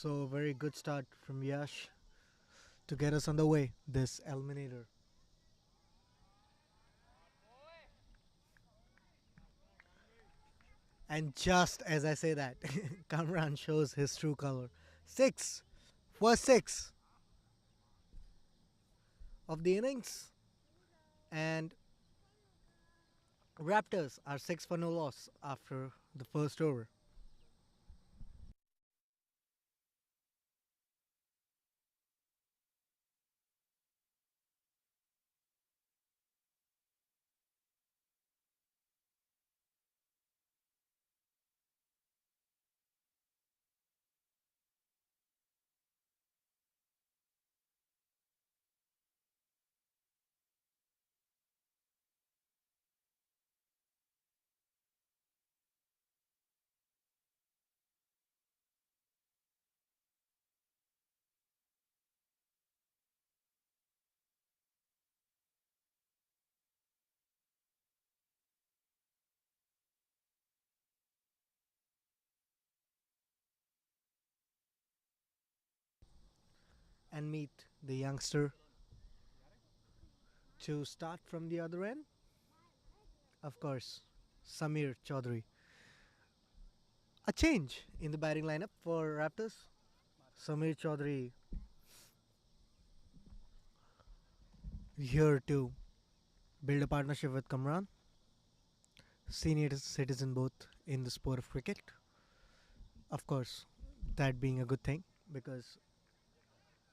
So very good start from Yash to get us on the way. This eliminator. And just as I say that, Kamran shows his true color. Six. First six of the innings. And Raptors are 6 for no loss after the first over. And meet the youngster to start from the other end. Of course, Samir Chaudhary. A change in the batting lineup for Raptors. Samir Chaudhary here to build a partnership with Kamran, senior citizen both in the sport of cricket. Of course, that being a good thing because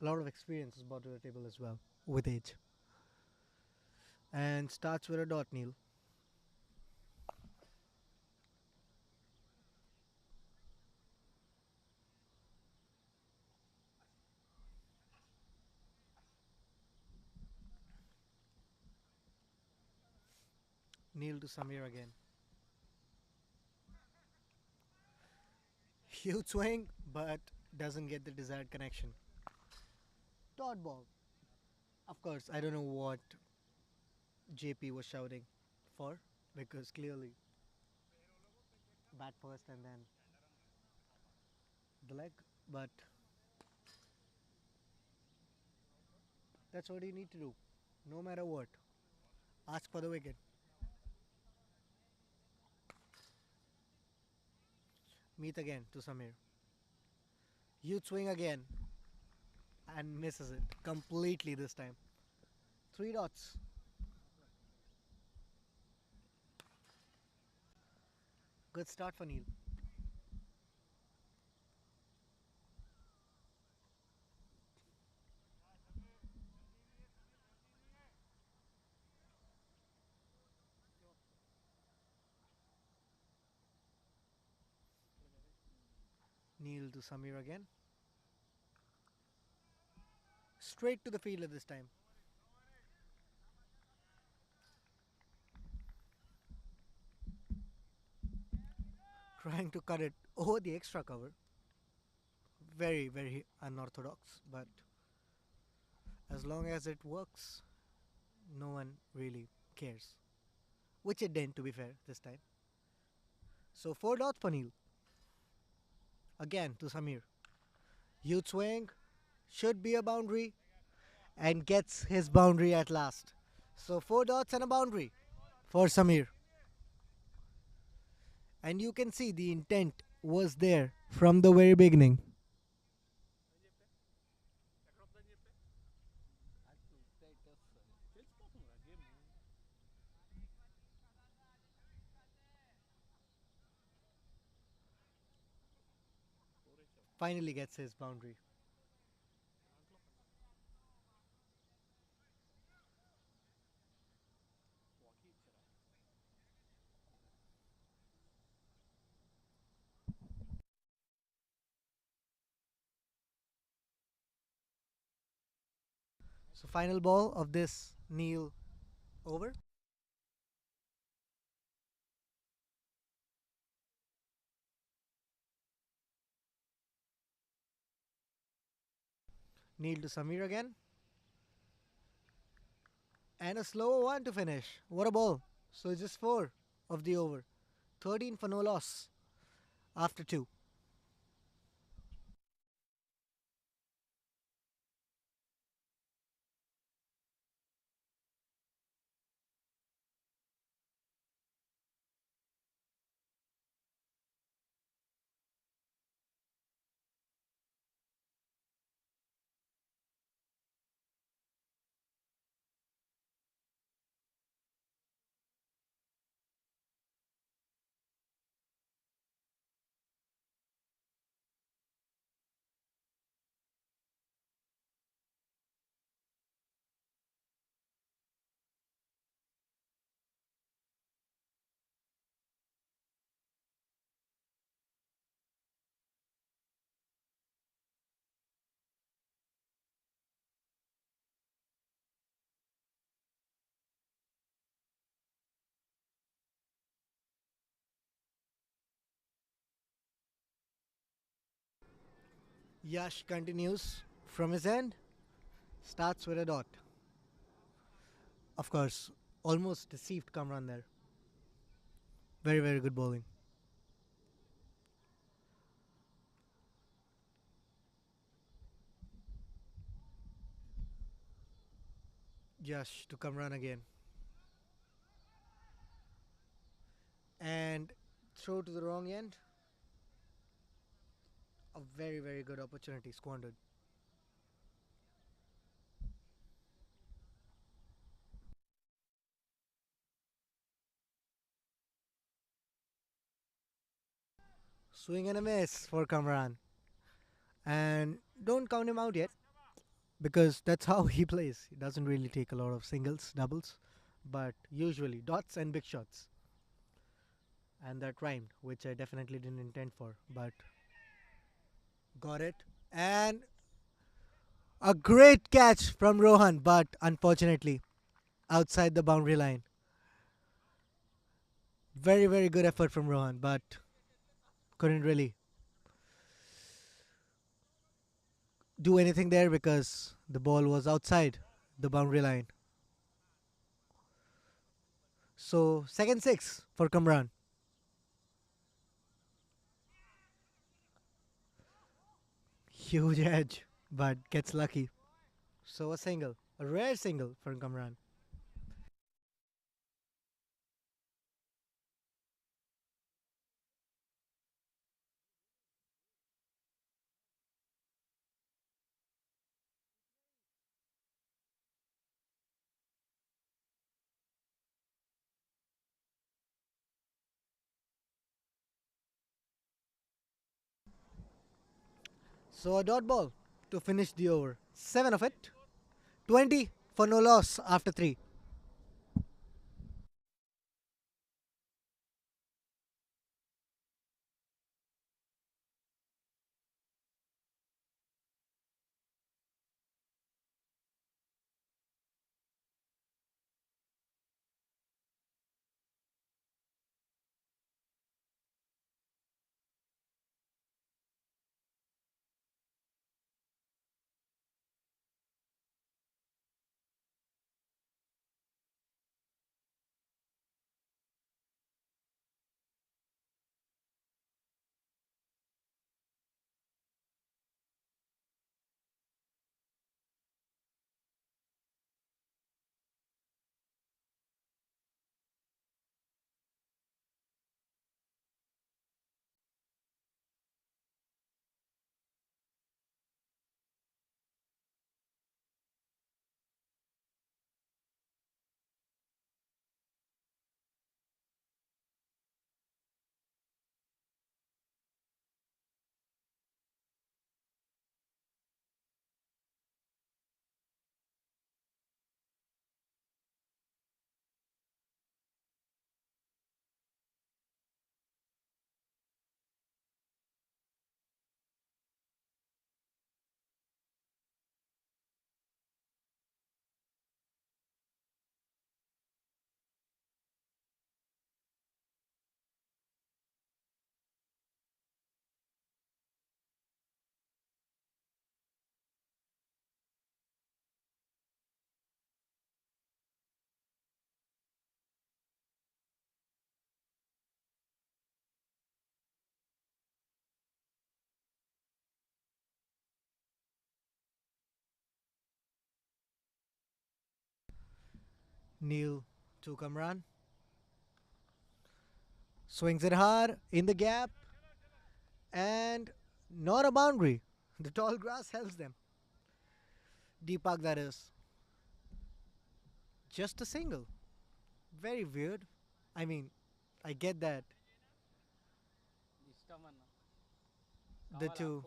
a lot of experience is brought to the table as well with age. And starts with a dot, Neil. Neil to Samir again. Huge swing, but doesn't get the desired connection. Dot ball. Of course, I don't know what JP was shouting for because clearly bat first and then the leg, but that's what you need to do no matter what. Ask for the wicket. Meet again to Samir. Huge swing again and misses it completely this time. Three dots. Good start for Neil. Neil to Samir again. Straight to the fielder this time. Trying to cut it over the extra cover. Very, very unorthodox, but as long as it works, no one really cares. Which it didn't, to be fair, this time. So 4 dots for Neil. Again to Samir. Huge swing. Should be a boundary. And gets his boundary at last. So 4 dots and a boundary for Samir. And you can see the intent was there from the very beginning. Finally gets his boundary. So final ball of this Neil over. Neil to Samir again. And a slower one to finish. What a ball. So it's just 4 of the over. 13 for no loss after 2. Yash continues from his end, starts with a dot. Of course, almost deceived Kamran there. Very, very good bowling. Yash to Kamran again. And throw to the wrong end. A very, very good opportunity squandered. Swing and a miss for Kamran. And don't count him out yet because that's how he plays. He doesn't really take a lot of singles, doubles, but usually dots and big shots. And that rhymed, which I definitely didn't intend for, but got it. And a great catch from Rohan, but unfortunately outside the boundary line. Very, very good effort from Rohan, but couldn't really do anything there because the ball was outside the boundary line. So, second six for Kamran. Huge edge, but gets lucky. So, a single, a rare single for Kamran. So, a dot ball to finish the over. 7 of it. 20 for no loss after 3. Neil to Kamran. Swings it hard in the gap and not a boundary. The tall grass helps them. Deepak, that is. Just a single. Very weird. I mean, I get that the two.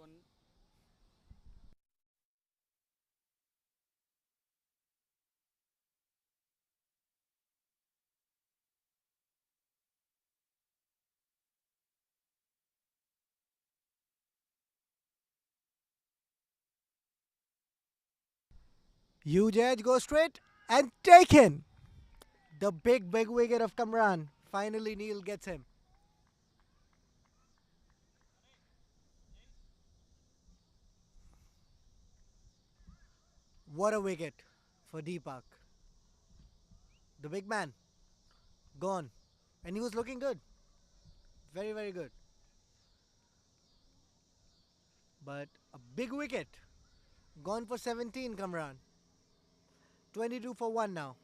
Huge edge goes straight and taken. The big, big wicket of Kamran. Finally, Neil gets him. What a wicket for Deepak. The big man gone. And he was looking good. Very, very good. But a big wicket. Gone for 17, Kamran. 22 for 1 now.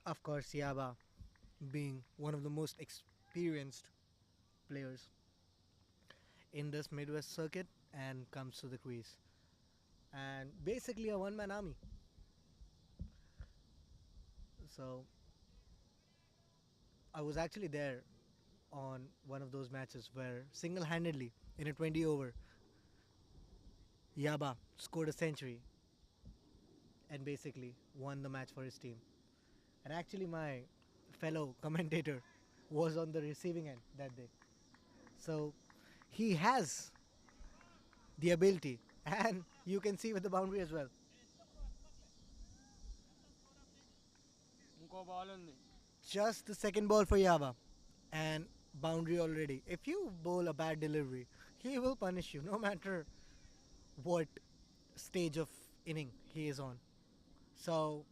Of course, Yaba being one of the most experienced players in this Midwest circuit and comes to the crease. And basically a one man army. So I was actually there on one of those matches where single handedly in a 20 over, Yaba scored a century and basically won the match for his team. And actually, my fellow commentator was on the receiving end that day. So he has the ability, and you can see with the boundary as well. Just the second ball for Yaba, and boundary already. If you bowl a bad delivery, he will punish you no matter what stage of inning he is on. So,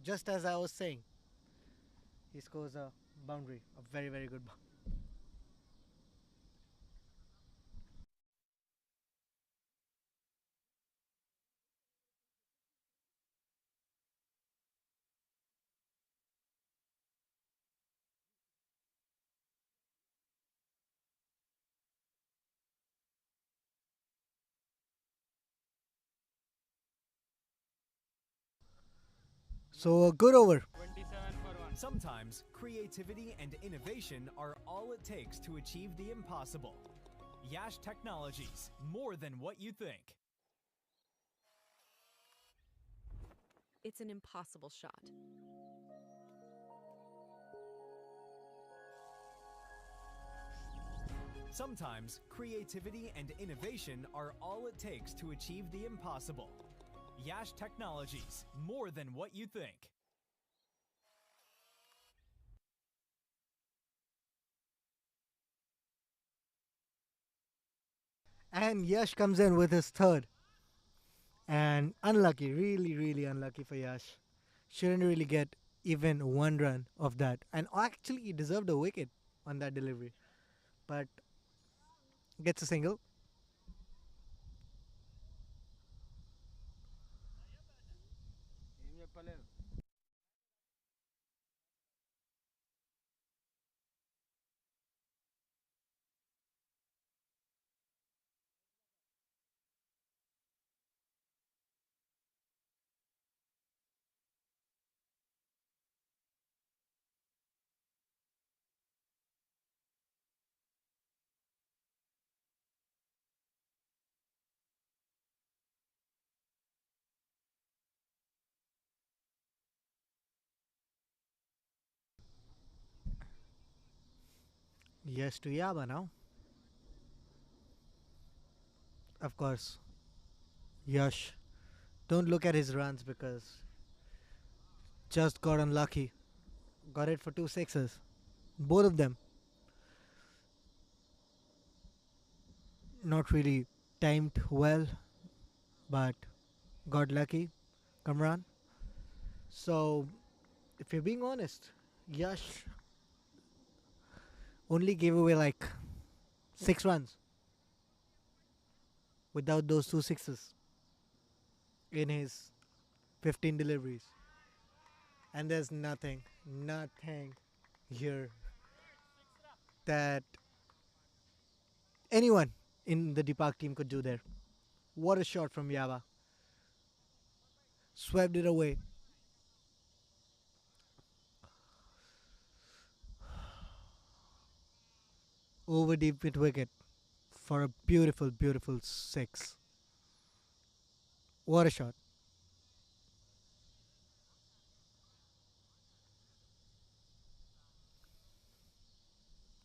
just as I was saying, he scores a boundary, a very, very good boundary. So, a good over. Sometimes creativity and innovation are all it takes to achieve the impossible. Yash Technologies, more than what you think. It's an impossible shot. Sometimes creativity and innovation are all it takes to achieve the impossible. Yash Technologies, more than what you think. And Yash comes in with his third. And unlucky, really, really unlucky for Yash. Shouldn't really get even one run of that. And actually, he deserved a wicket on that delivery. But gets a single. Yes to Yaba now. Of course, Yash. Don't look at his runs because just got unlucky. Got it for two sixes. Both of them not really timed well, but got lucky. Kamran. So, if you're being honest, Yash only gave away like 6 runs without those two sixes in his 15 deliveries. And there's nothing here that anyone in the Deepak team could do there. What a shot from Yaba. Swept it away. Over deep mid wicket for a beautiful, beautiful six. What a shot.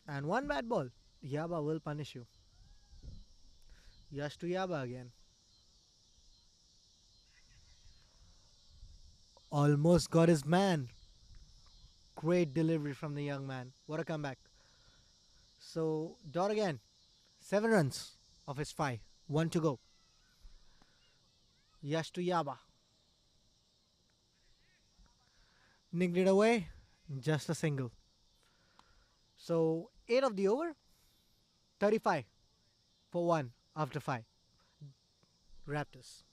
And one bad ball. Yaba will punish you. Yash to Yaba again. Almost got his man. Great delivery from the young man. What a comeback. So, dot again. 7 runs of his five. One to go. Yash to Yaba. Nicked it away. Just a single. So, 8 of the over. 35 for 1 after 5. Raptors.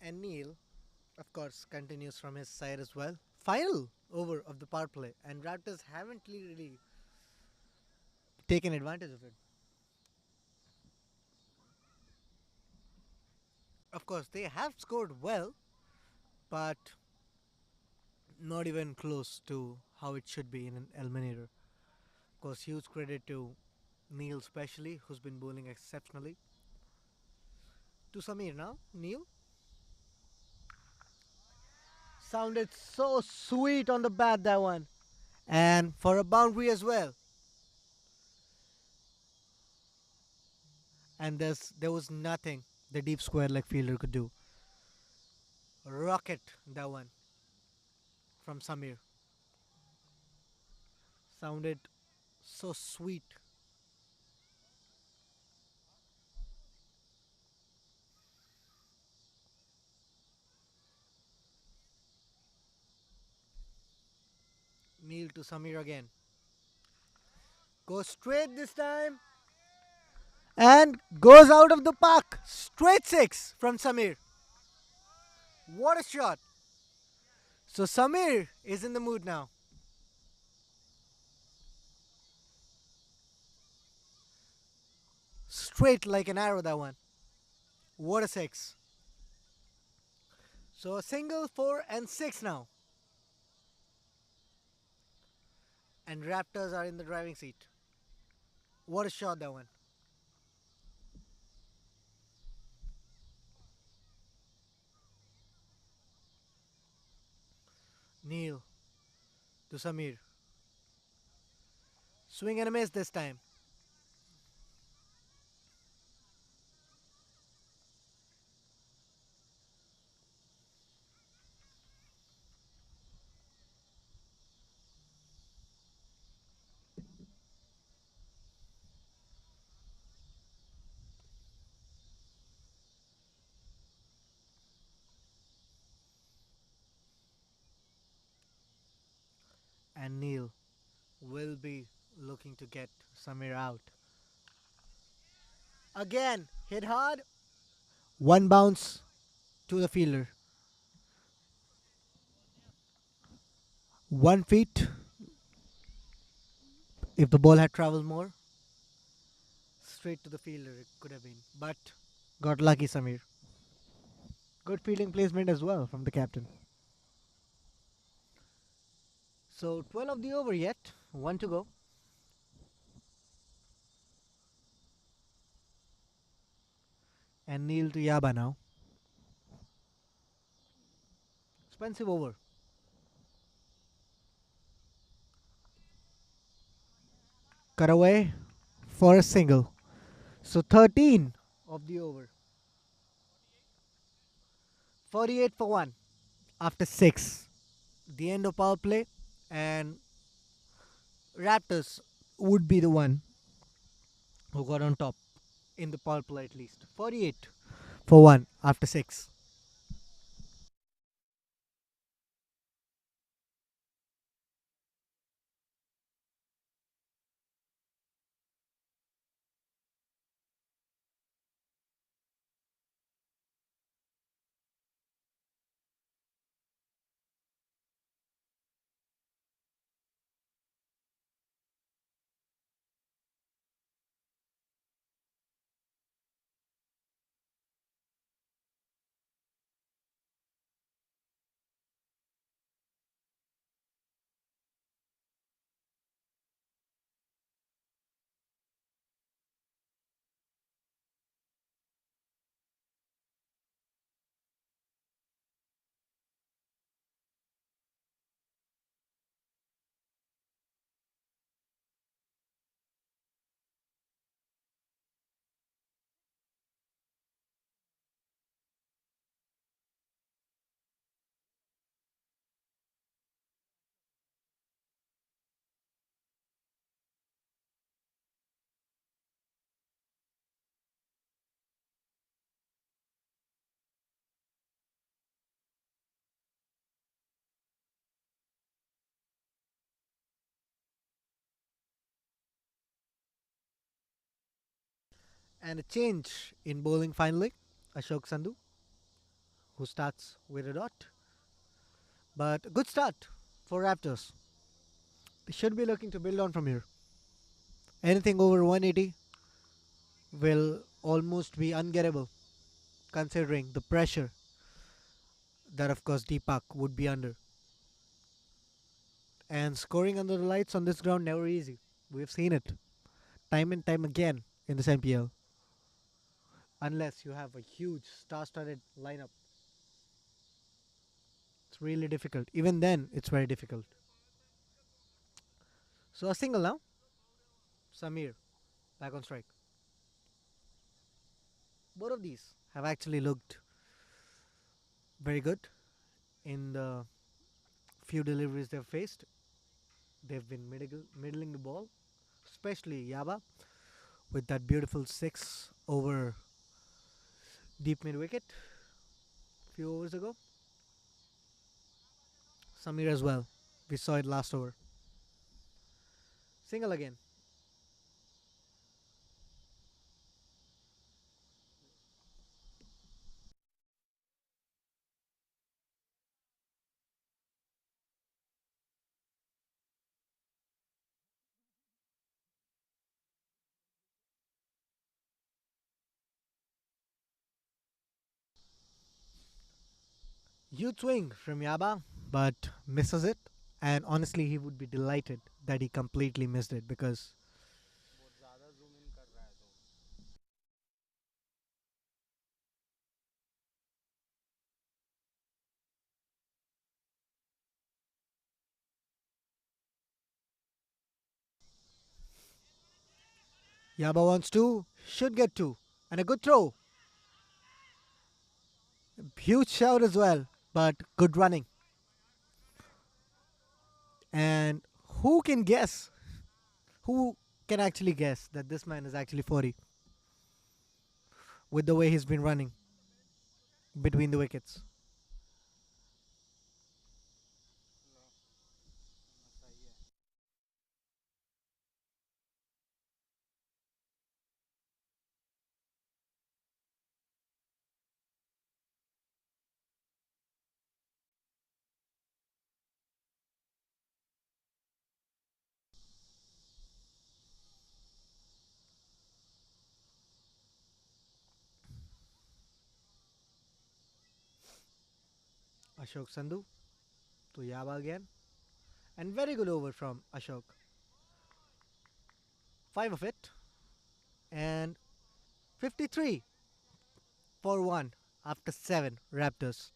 And Neil, of course, continues from his side as well. Final over of the power play. And Raptors haven't really taken advantage of it. Of course, they have scored well, but not even close to how it should be in an eliminator. Of course, huge credit to Neil, especially, who's been bowling exceptionally. To Samir now. Neil sounded so sweet on the bat, that one. And for a boundary as well. And there was nothing the deep square leg fielder could do. Rocket, that one from Samir. Sounded so sweet. Neil to Samir again. Goes straight this time and goes out of the park. Straight six from Samir. What a shot. So Samir is in the mood now. Straight like an arrow, that one. What a six. So a single, four, and six now. And Raptors are in the driving seat. What a shot, that one. Neil to Samir. Swing and a miss this time. And Neil will be looking to get Samir out. Again, hit hard. One bounce to the fielder. 1 feet. If the ball had traveled more, straight to the fielder it could have been. But got lucky, Samir. Good fielding placement as well from the captain. So 12 of the over yet. One to go. And Neil to Yaba now. Expensive over. Cut away for a single. So 13 of the over. 48 for 1 after 6. The end of power play, and Raptors would be the one who got on top in the power play at least. 48 for 1 after 6. And a change in bowling finally. Ashok Sandhu, who starts with a dot. But a good start for Raptors. They should be looking to build on from here. Anything over 180 will almost be ungettable considering the pressure that, of course, Deepak would be under. And scoring under the lights on this ground never easy. We've seen it time and time again in this MPL. Unless you have a huge star-studded lineup, it's really difficult. Even then, it's very difficult. So a single now. Samir back on strike. Both of these have actually looked very good in the few deliveries they've faced. They've been middling the ball, especially Yaba with that beautiful six over deep mid wicket a few overs ago. Samir as well. We saw it last over. Single again. Huge swing from Yaba, but misses it. And honestly, he would be delighted that he completely missed it because Yaba wants two, should get two. And a good throw. Huge shout as well, but good running. And who can guess? Who can actually guess that this man is actually 40 with the way he's been running between the wickets? Ashok Sandhu to Yaba again. And very good over from Ashok. Five of it. And 53 for one after seven Raptors.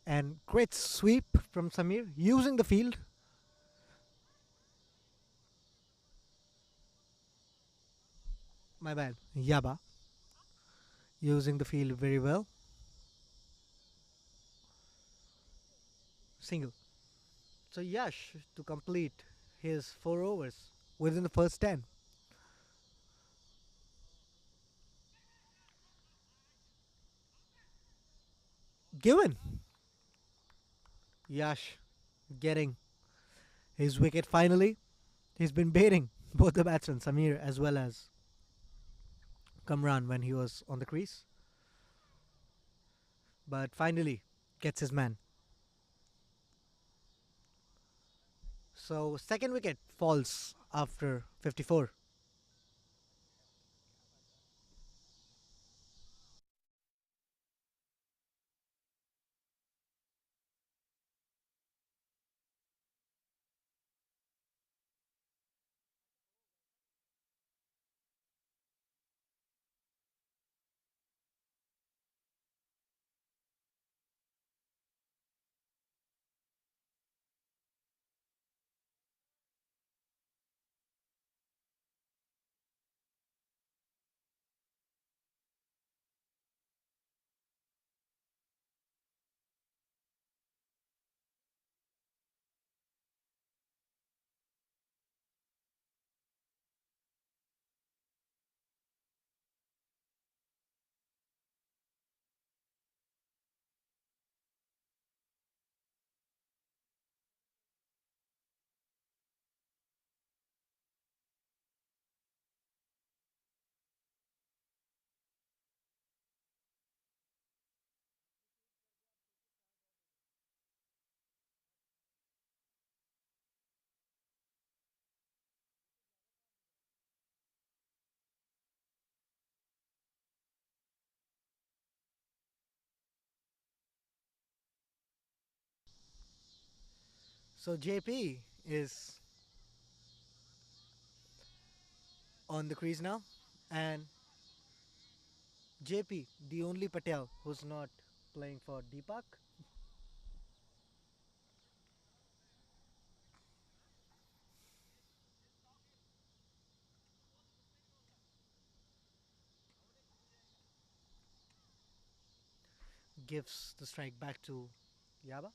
And great sweep from Samir using the field. My bad. Yaba using the field very well. Single. So Yash to complete his four overs within the first 10. Given. Yash getting his wicket finally. He's been baiting both the batsmen, Samir as well as Kamran when he was on the crease. But finally gets his man. So second wicket falls after 54. So JP is on the crease now, and JP, the only Patel who's not playing for Deepak, gives the strike back to Yaba.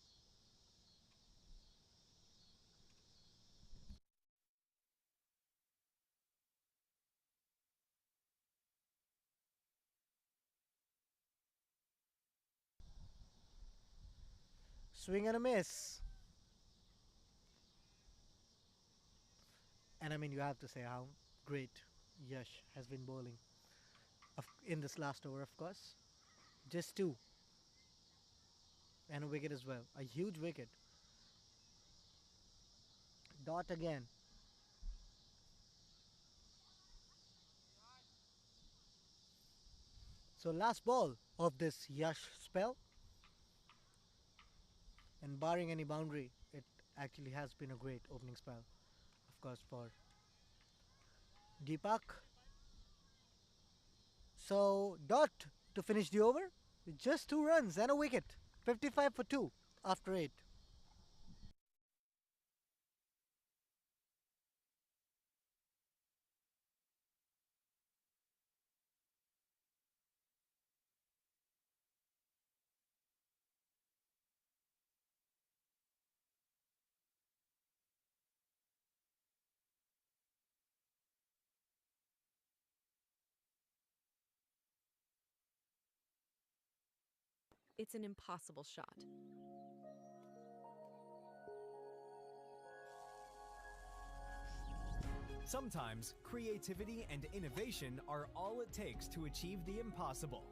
Swing and a miss. And I mean, you have to say how great Yash has been bowling in this last over, of course. Just two, and a wicket as well. A huge wicket. Dot again. So, last ball of this Yash spell, and barring any boundary, it actually has been a great opening spell, of course, for Deepak. So, Dot to finish the over. Just 2 runs and a wicket. 55 for 2 after 8. It's an impossible shot. Sometimes creativity and innovation are all it takes to achieve the impossible.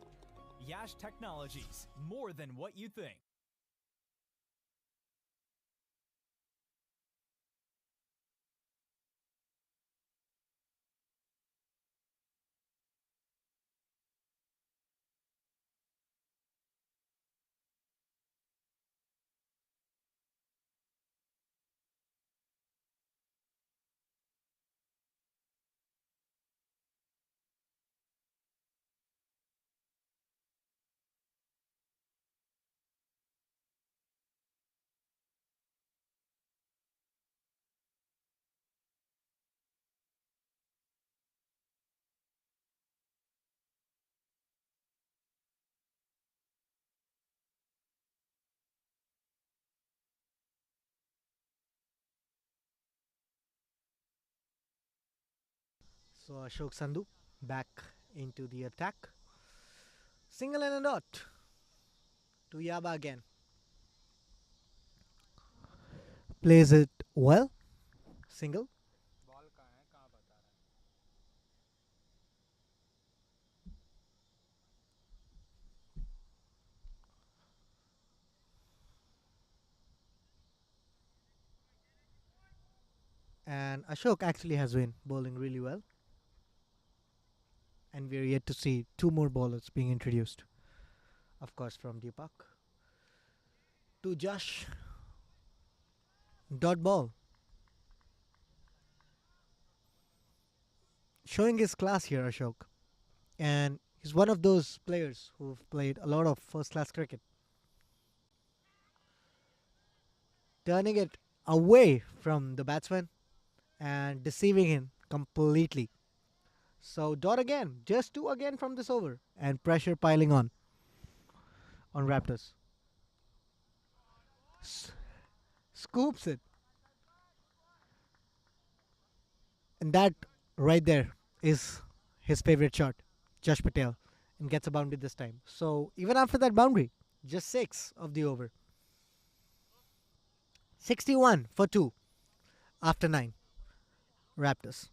Yash Technologies, more than what you think. So, Ashok Sandhu back into the attack. Single and a dot to Yaba again. Plays it well. Single. And Ashok actually has been bowling really well. And we're yet to see two more bowlers being introduced. Of course, from Deepak. To Josh. Dot ball. Showing his class here, Ashok. And he's one of those players who've played a lot of first class cricket. Turning it away from the batsman and deceiving him completely. So dot again, just two again from this over, and pressure piling on Raptors. S- Scoops it, and that right there is his favorite shot, Josh Patel, and gets a boundary this time. So even after that boundary, just six of the over. 61 for two after nine. Raptors.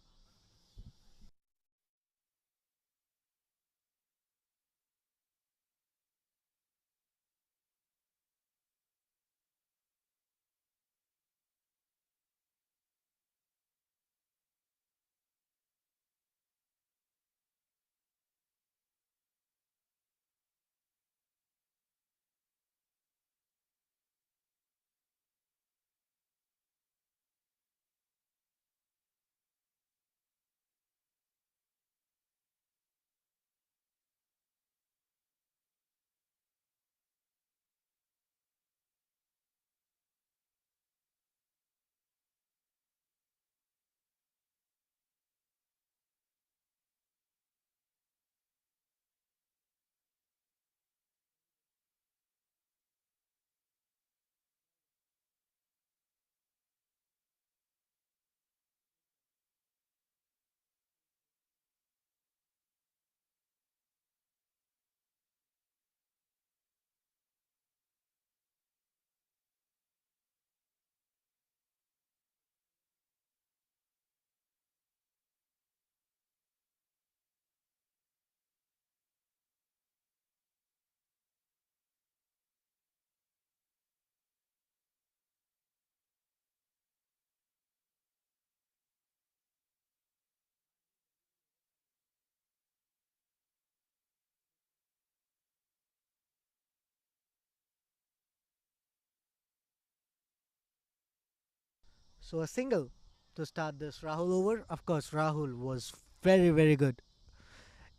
So a single to start this Rahul over. Of course, Rahul was very, very good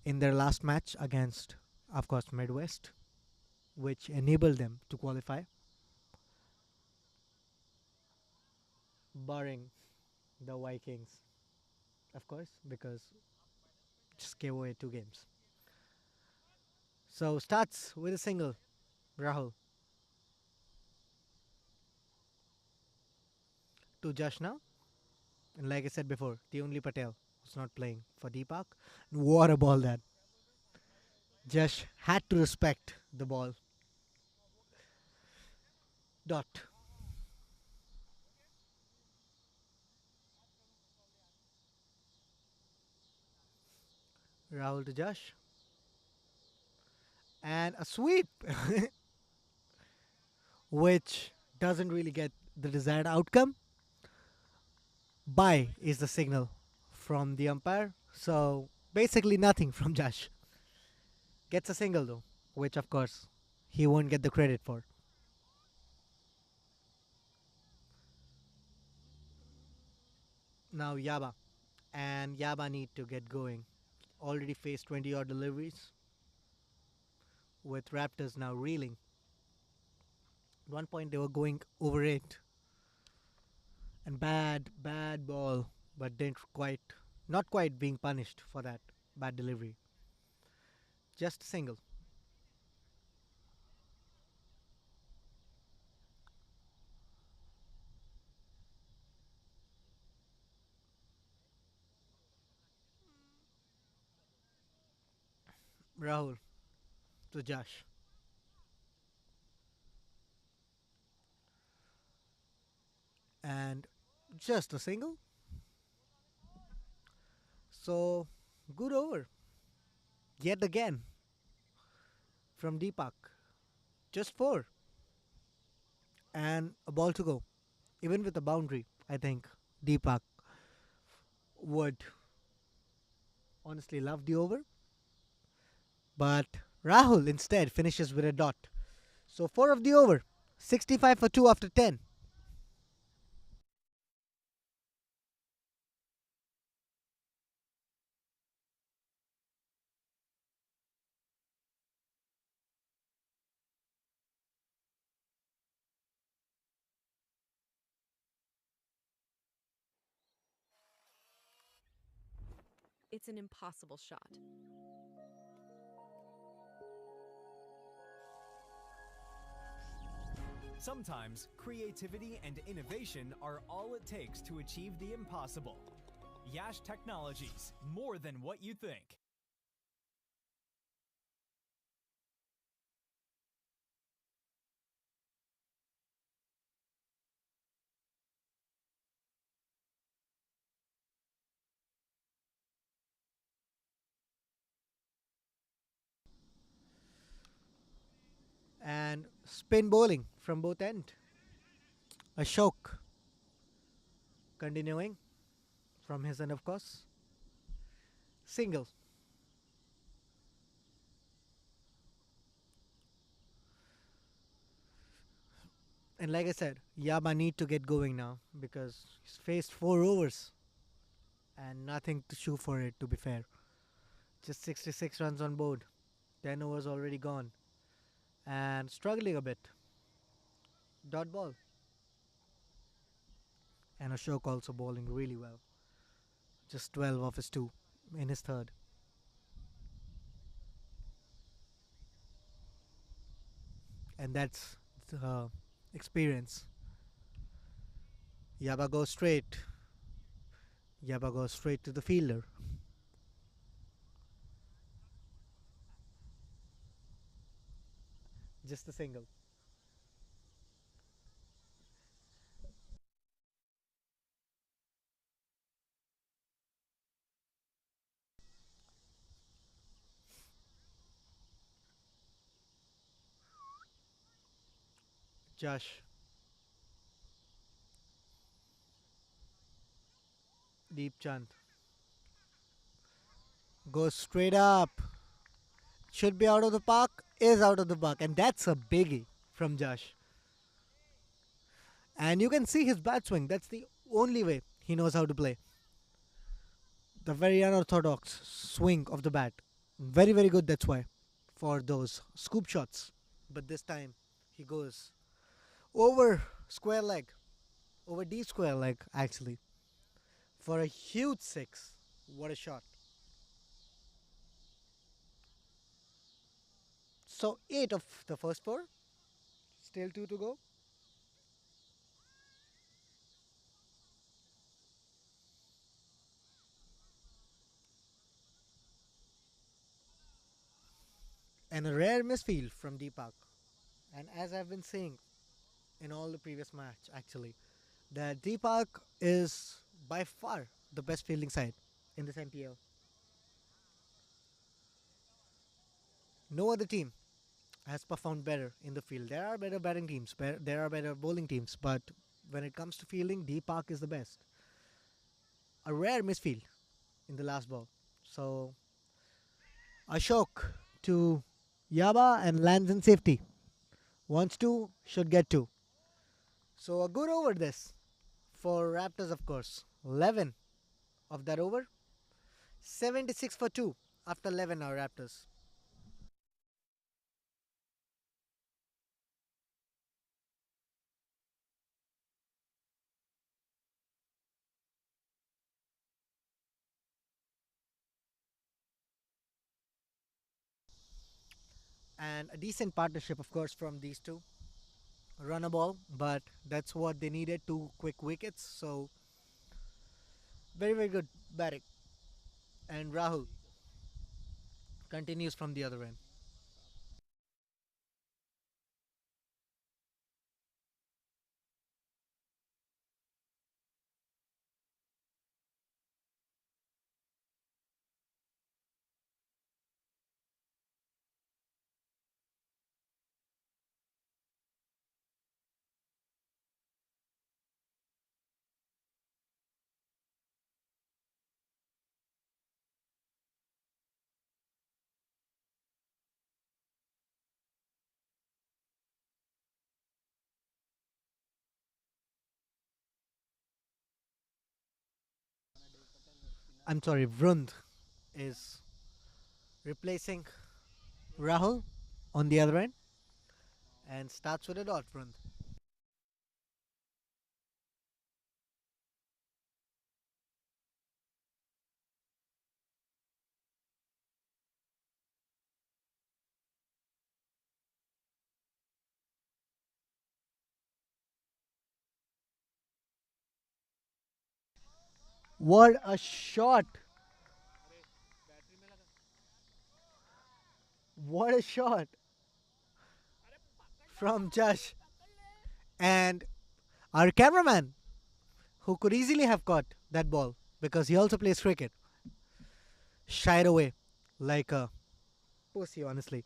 in their last match against, of course, Midwest, which enabled them to qualify, barring the Vikings, of course, because just gave away 2 games. So starts with a single, Rahul to Josh now. And like I said before, the only Patel was not playing for Deepak. What a ball that. Josh had to respect the ball. Dot. Rahul to Josh. And a sweep, which doesn't really get the desired outcome. Bye is the signal from the umpire. So basically nothing from Josh. Gets a single though, which of course he won't get the credit for. Now Yaba. And Yaba need to get going. Already faced 20 odd deliveries with Raptors now reeling. At one point they were going over it. And bad ball. But didn't quite, not quite being punished for that bad delivery. Just a single. Rahul to Josh. And just a single. So good over. Yet again from Deepak. Just four. And a ball to go. Even with a boundary, I think Deepak would honestly love the over. But Rahul instead finishes with a dot. So 4 of the over. 65 for 2 after 10. It's an impossible shot. Sometimes creativity and innovation are all it takes to achieve the impossible. Yash Technologies, more than what you think. And spin bowling from both end. Ashok continuing from his end, of course. Single. And like I said, Yaba need to get going now because he's faced 4 overs and nothing to show for it, to be fair. Just 66 runs on board. 10 overs already gone. And struggling a bit. Dot ball. And Ashok also bowling really well. Just 12 of his 2 in his third. And that's the experience. Yaba goes straight. Yaba goes straight to the fielder. Just a single. Josh. Deep Chand. Goes straight up. Should be out of the park. Is out of the park. And that's a biggie from Josh. And you can see his bat swing. That's the only way he knows how to play. The very unorthodox swing of the bat. Very, very good, that's why, for those scoop shots. But this time, he goes over square leg, over deep square leg, actually, for a huge six. What a shot. So, 8 of the first 4, still 2 to go. And a rare misfield from Deepak. And as I've been saying in all the previous match, actually, that Deepak is by far the best fielding side in this MPL. No other team has performed better in the field. There are better batting teams, there are better bowling teams, but when it comes to fielding, Deepak is the best. A rare misfield in the last ball. So Ashok to Yaba and lands in safety. Wants to, should get to. So a good over this for Raptors, of course. 11 of that over. 76 for 2 after 11 now, Raptors. And a decent partnership, of course, from these two. Run a ball, but that's what they needed, 2 quick wickets. So very, very good batting. And Rahul continues from the other end. I'm sorry, Vrund is replacing Rahul on the other end and starts with a dot. Vrund. What a shot! What a shot from Josh. And our cameraman, who could easily have caught that ball because he also plays cricket, shied away like a pussy, honestly.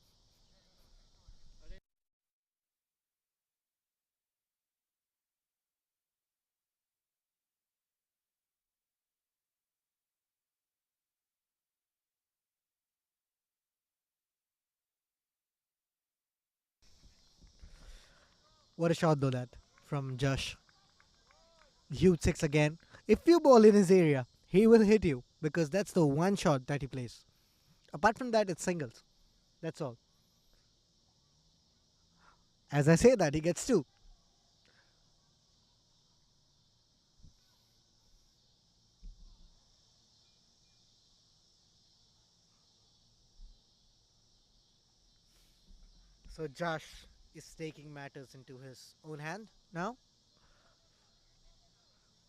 What a shot, though, that from Josh. Huge six again. If you ball in his area, he will hit you because that's the one shot that he plays. Apart from that, it's singles. That's all. As I say that, he gets two. So Josh is taking matters into his own hand now,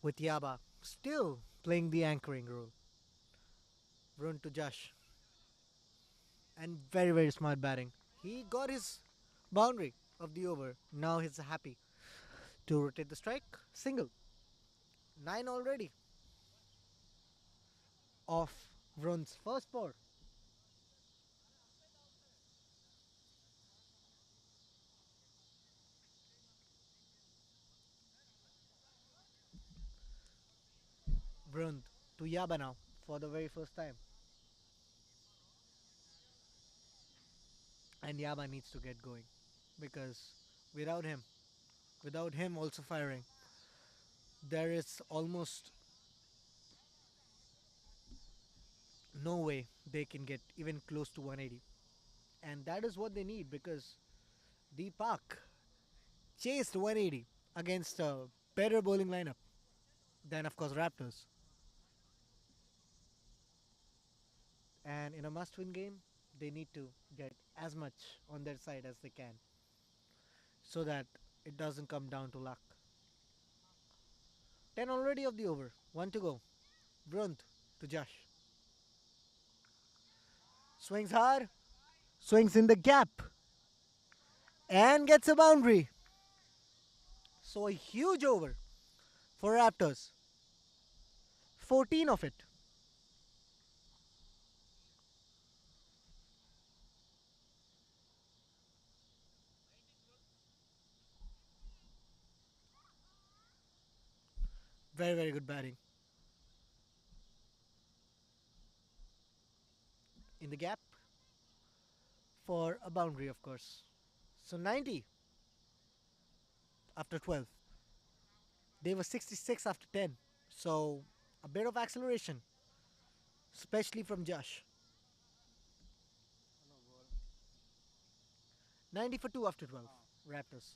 with Yaba still playing the anchoring role. Run to Josh. And very, very smart batting. He got his boundary of the over. Now he's happy to rotate the strike. Single. 9 already of Vrun's first ball. Vrun to Yaba now for the very first time. And Yaba needs to get going because without him, without him also firing, there is almost no way they can get even close to 180. And that is what they need because Deepak chased 180 against a better bowling lineup than, of course, Raptors. And in a must win game, they need to get as much on their side as they can so that it doesn't come down to luck. 10 already of the over, 1 to go. Brunt to Josh. Swings hard, swings in the gap, and gets a boundary. So a huge over for Raptors. 14 of it. Very, very good batting. In the gap for a boundary, of course. So 90 after 12. They were 66 after 10. So a bit of acceleration, especially from Josh. 90 for 2 after 12. Raptors.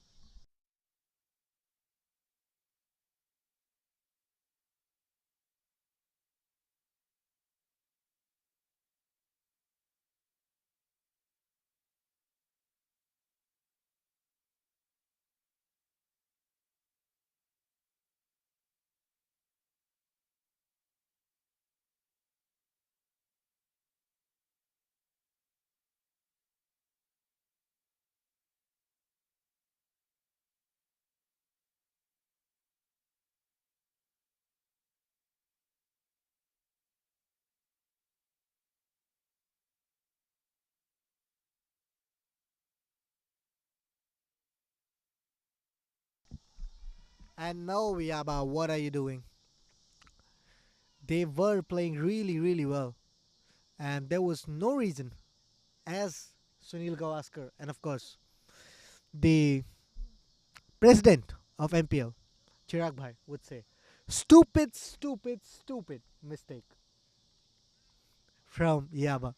And now, Yaba, what are you doing? They were playing really, really well. And there was no reason, as Sunil Gavaskar and, of course, the president of MPL, Chirag Bhai, would say, stupid, stupid, stupid mistake from Yaba.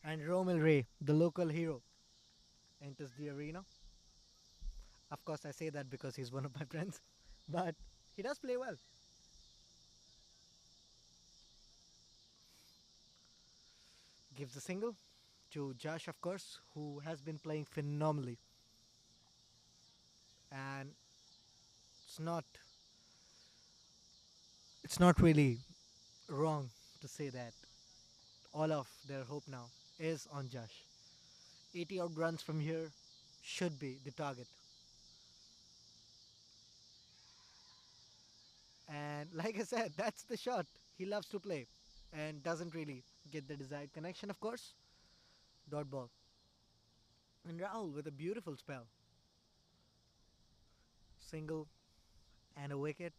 And Romel Ray, the local hero, enters the arena. Of course, I say that because he's one of my friends, but he does play well. Gives a single to Josh, of course, who has been playing phenomenally. And it's not it's not really wrong to say that all of their hope now is on Josh. 80 out runs from here should be the target. And like I said, that's the shot he loves to play and doesn't really get the desired connection, of course. Dot ball. And Rahul with a beautiful spell. Single and a wicket.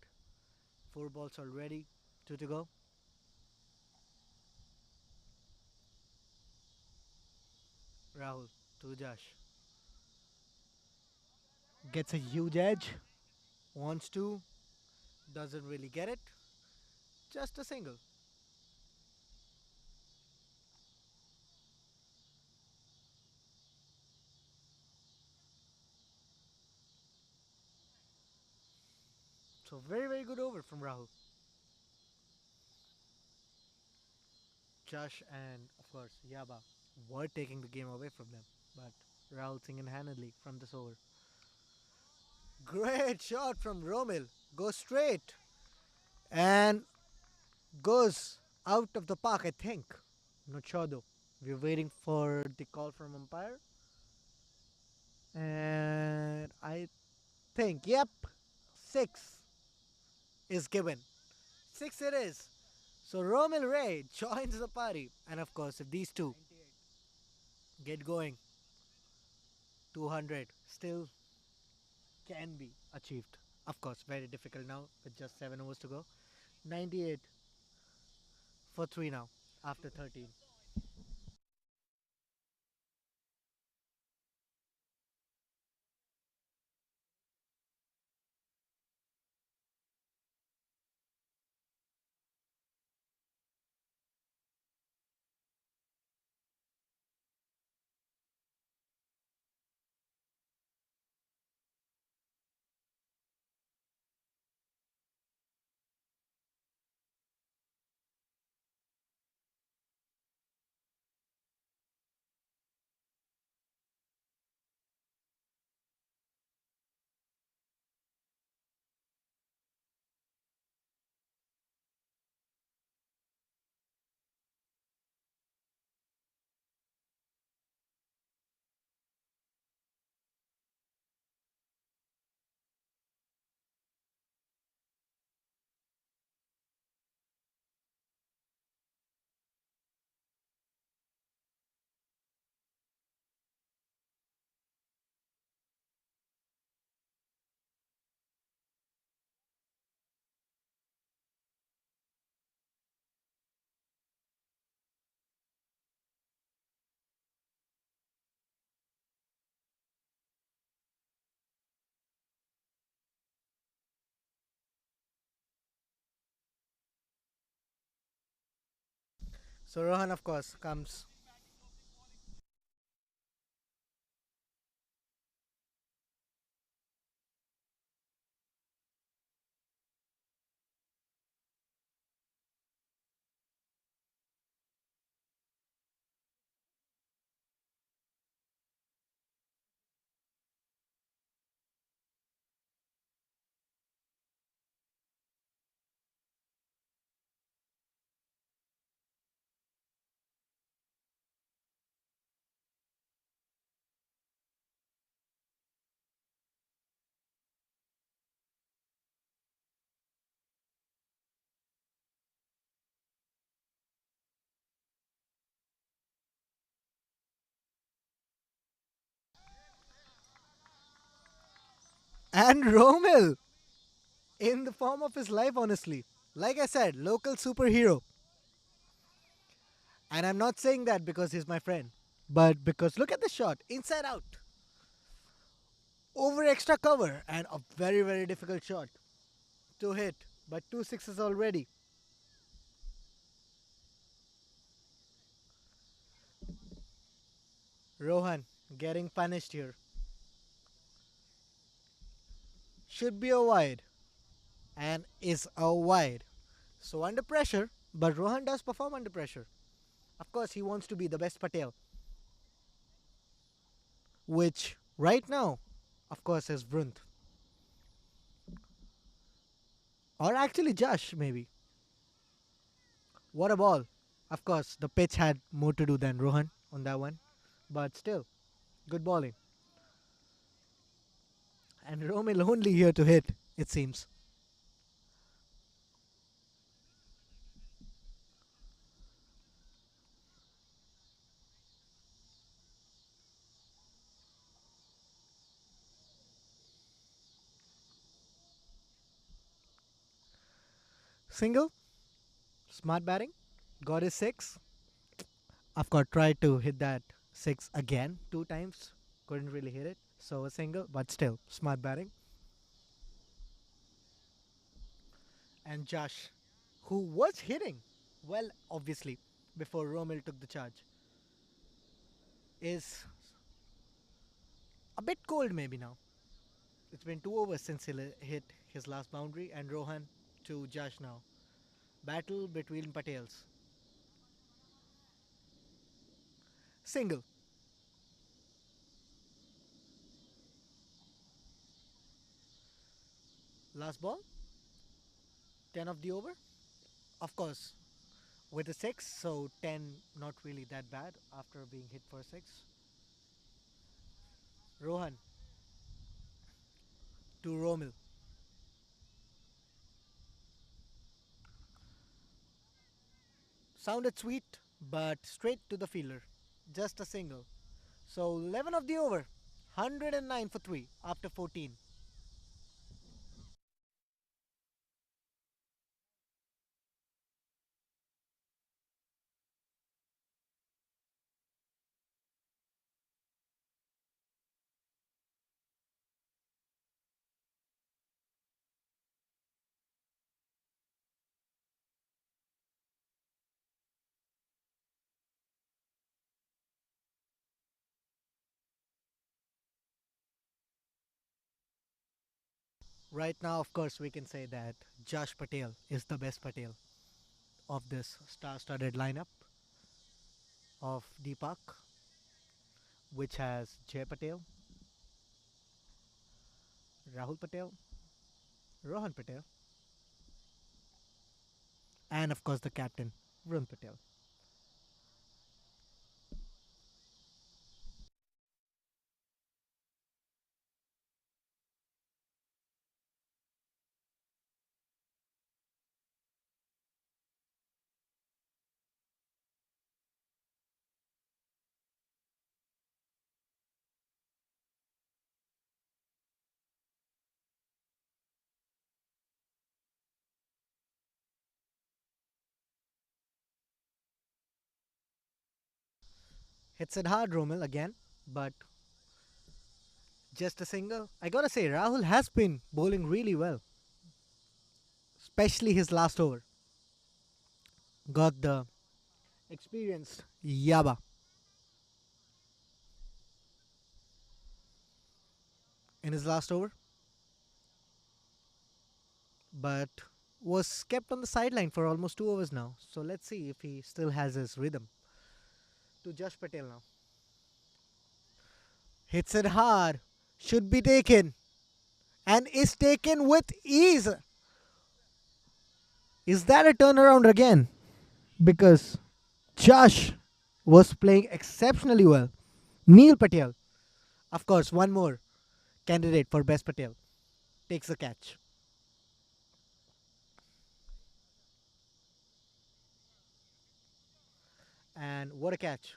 Four balls already. Two to go. Rahul to Josh. Gets a huge edge. Wants to. Doesn't really get it. Just a single. So very, very good over from Rahul. Josh and, of course, Yaba were taking the game away from them. But Rahul single handedly from this over. Great shot from Romil. Goes straight and goes out of the park, I think. Not sure though. We're waiting for the call from umpire. And I think, yep, six is given. Six it is. So Romil Ray joins the party. And of course, if these two get going, 200 still can be achieved. Of course, very difficult now with just 7 overs to go. 98 for 3 now after 13. So Rohan, of course, comes. And Romil in the form of his life, honestly. Like I said, local superhero. And I'm not saying that because he's my friend, but because look at the shot inside out, over extra cover, and a very, very difficult shot to hit. But two sixes already. Rohan getting punished here. Should be a wide, and is a wide. So under pressure, but Rohan does perform under pressure. Of course, he wants to be the best Patel, which right now, of course, is Vrunth. Or actually Josh, maybe. What a ball. Of course, the pitch had more to do than Rohan on that one. But still, good bowling. And Romil only here to hit, it seems. Single, smart batting, got his six. Of course, tried to hit that six again 2 times, couldn't really hit it. So a single, but still smart batting. And Josh, who was hitting well, obviously, before Romil took the charge, is a bit cold maybe now. It's been 2 overs since he hit his last boundary, and Rohan to Josh now. Battle between Patels. Single. Last ball, 10 of the over. Of course, with a 6, so 10 not really that bad after being hit for a 6. Rohan to Romil. Sounded sweet, but straight to the fielder. Just a single. So 11 of the over. 109 for 3 after 14. Right now, of course, we can say that Josh Patel is the best Patel of this star-studded lineup of Deepak, which has Jay Patel, Rahul Patel, Rohan Patel, and of course the captain, Varun Patel. Hits it hard, Romil again, but just a single. I gotta say, Rahul has been bowling really well, especially his last over. Got the experienced Yaba in his last over, but was kept on the sideline for almost 2 overs now. So let's see if he still has his rhythm. To Josh Patel now. Hits it hard. Should be taken. And is taken with ease. Is that a turnaround again? Because Josh was playing exceptionally well. Neil Patel, of course, one more candidate for Best Patel, takes the catch. And what a catch.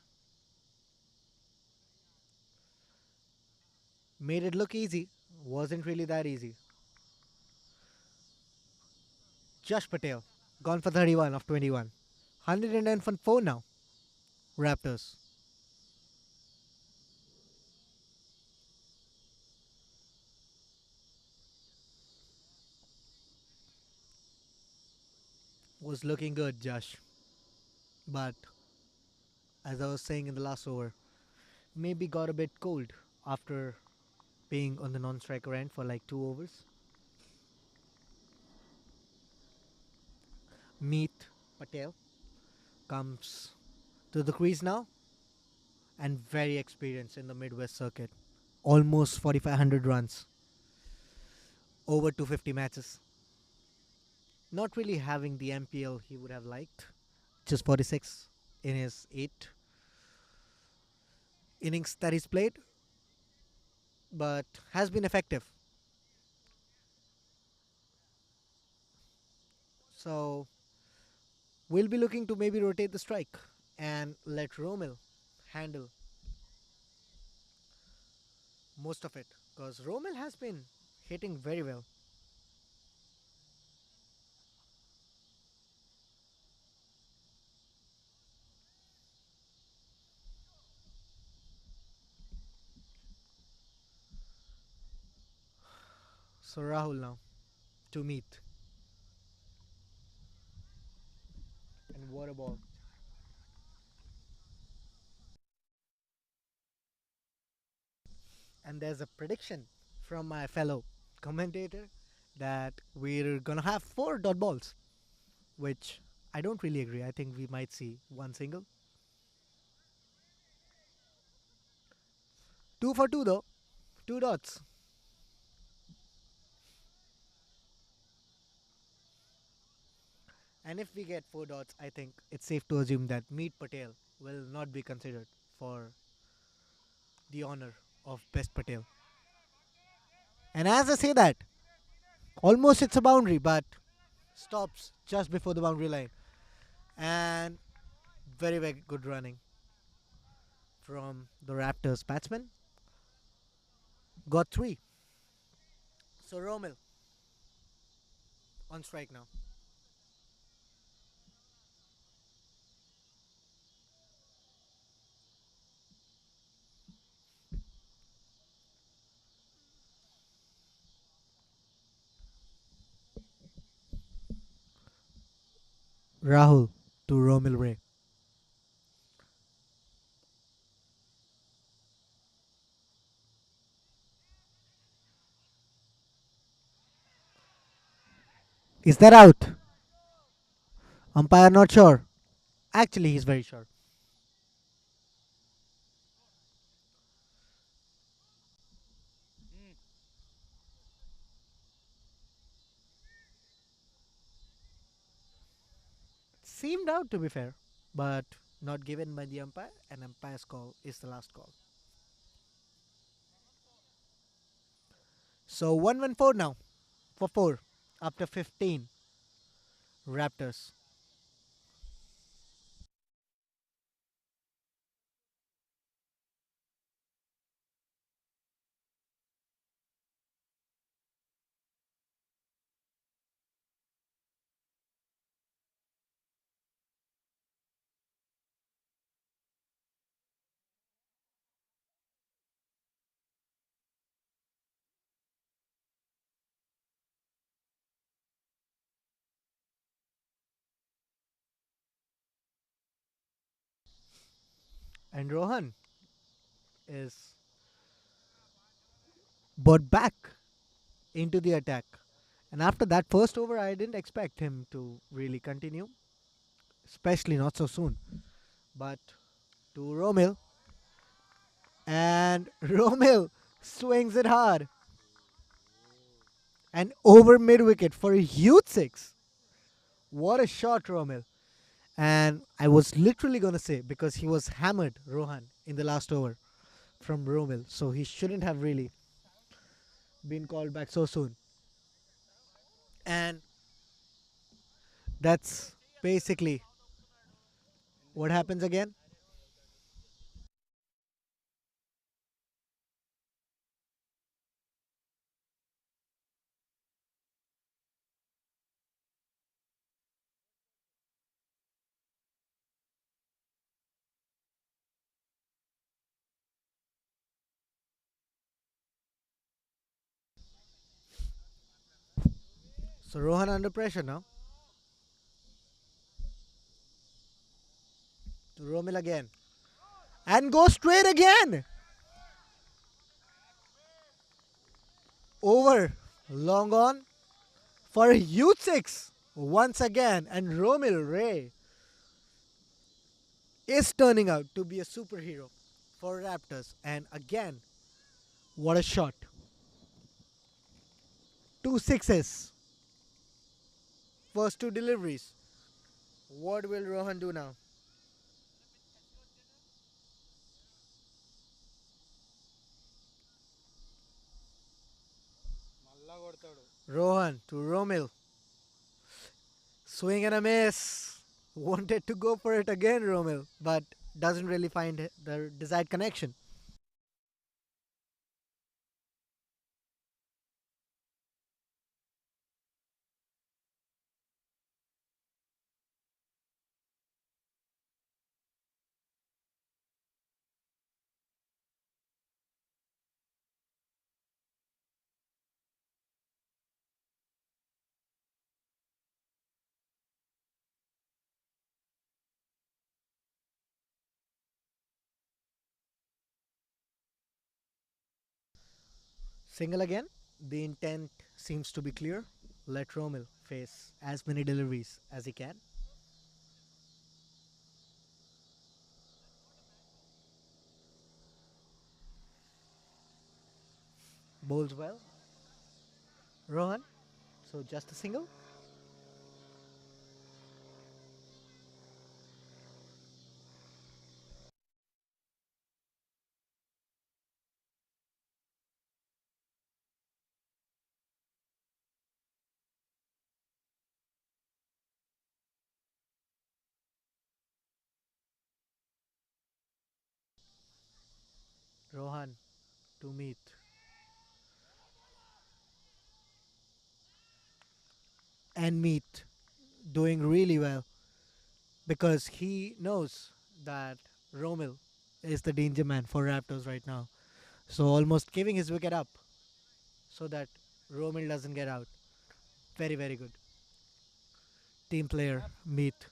Made it look easy. Wasn't really that easy. Josh Patel, gone for 31 of 21. 110 for 4 now. Raptors. Was looking good, Josh. But as I was saying in the last over, maybe got a bit cold after being on the non-striker end for like 2 overs. Meet Patel comes to the crease now and very experienced in the Midwest circuit. Almost 4,500 runs, over 250 matches. Not really having the MPL he would have liked, just 46 in his 8 innings that he's played, but has been effective. So we'll be looking to maybe rotate the strike and let Romil handle most of it because Romil has been hitting very well. So Rahul now to meet. And what a ball. And there's a prediction from my fellow commentator that we're gonna have 4 dot balls, which I don't really agree. I think we might see one single. 2 for 2 though. 2 dots. And if we get 4 dots, I think it's safe to assume that Meet Patel will not be considered for the honor of Best Patel. And as I say that, almost it's a boundary, but stops just before the boundary line. And very, very good running from the Raptors batsman. Got 3. So Romel on strike now. Rahul to Romel Ray. Is that out? Umpire not sure. Actually, he's very sure. Seemed out to be fair, but not given by the umpire, and umpire's call is the last call. So 1-1-4 now for 4 after 15. Raptors. And Rohan is brought back into the attack. And after that first over, I didn't expect him to really continue, especially not so soon. But to Romil, and Romil swings it hard and over mid wicket for a huge 6. What a shot, Romil. And I was literally going to say, because he was hammered, Rohan, in the last over from Romil, so he shouldn't have really been called back so soon. And that's basically what happens again. So Rohan under pressure now. To Romil again. And go straight again. Over. Long on for a huge 6 once again. And Romil Ray is turning out to be a superhero for Raptors. And again, what a shot. 2 6s. First 2 deliveries. What will Rohan do now? Rohan to Romil. Swing and a miss. Wanted to go for it again, Romil, but doesn't really find the desired connection. Single again. The intent seems to be clear. Let Romil face as many deliveries as he can. Bowls well. Rohan. So just a single. Rohan to meet. And meet doing really well because he knows that Romil is the danger man for Raptors right now. So almost giving his wicket up so that Romil doesn't get out. Very, very good. Team player, meet.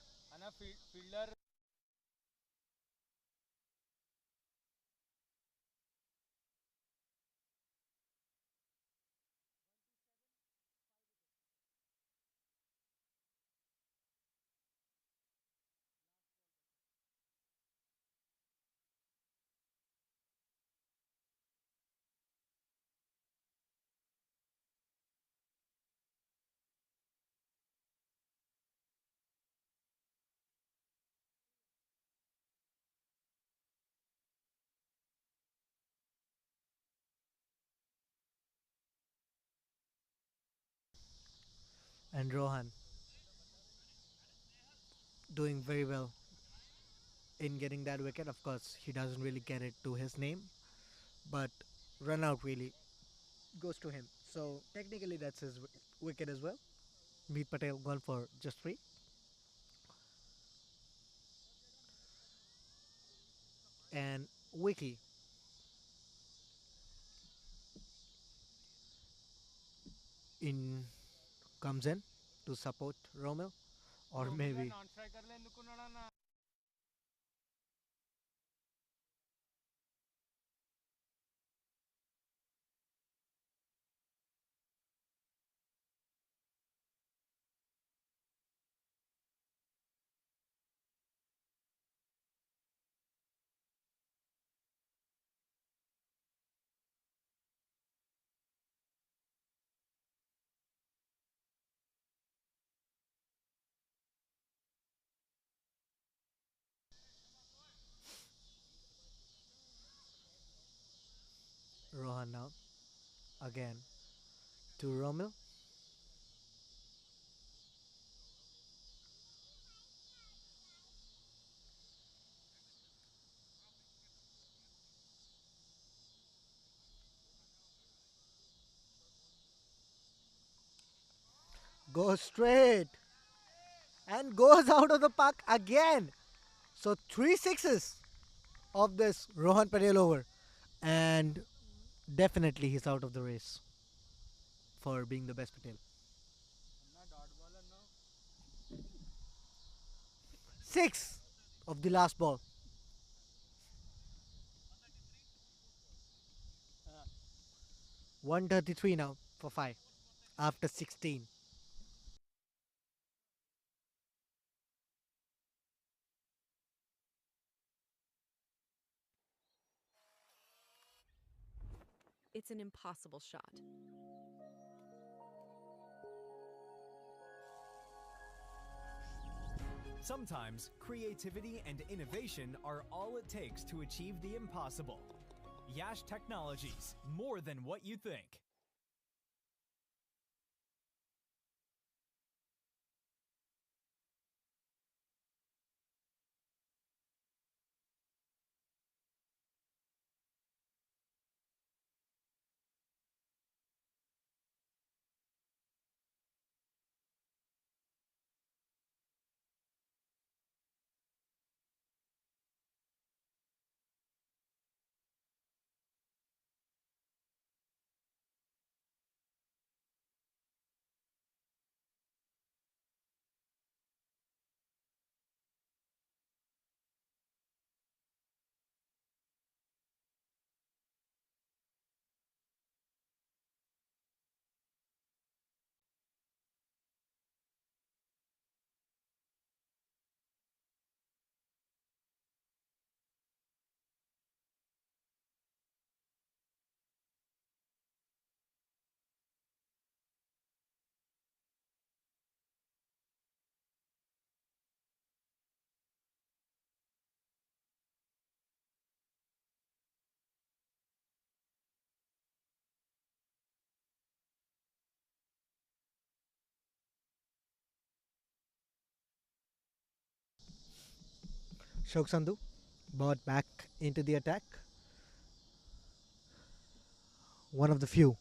And Rohan doing very well in getting that wicket. Of course, he doesn't really get it to his name, but run out really goes to him. So technically, that's his wicket as well. Meet Patel gone for just three. And Wiki in comes in to support Romel, or maybe Rohan now again to Romel. Goes straight and goes out of the park again. So three sixes of this Rohan Patel over, and definitely he's out of the race for being the best Patel. Six of the last ball. 133 now for five after 16. It's an impossible shot. Sometimes creativity and innovation are all it takes to achieve the impossible. Yash Technologies, more than what you think. Shok Sandhu brought back into the attack. One of the few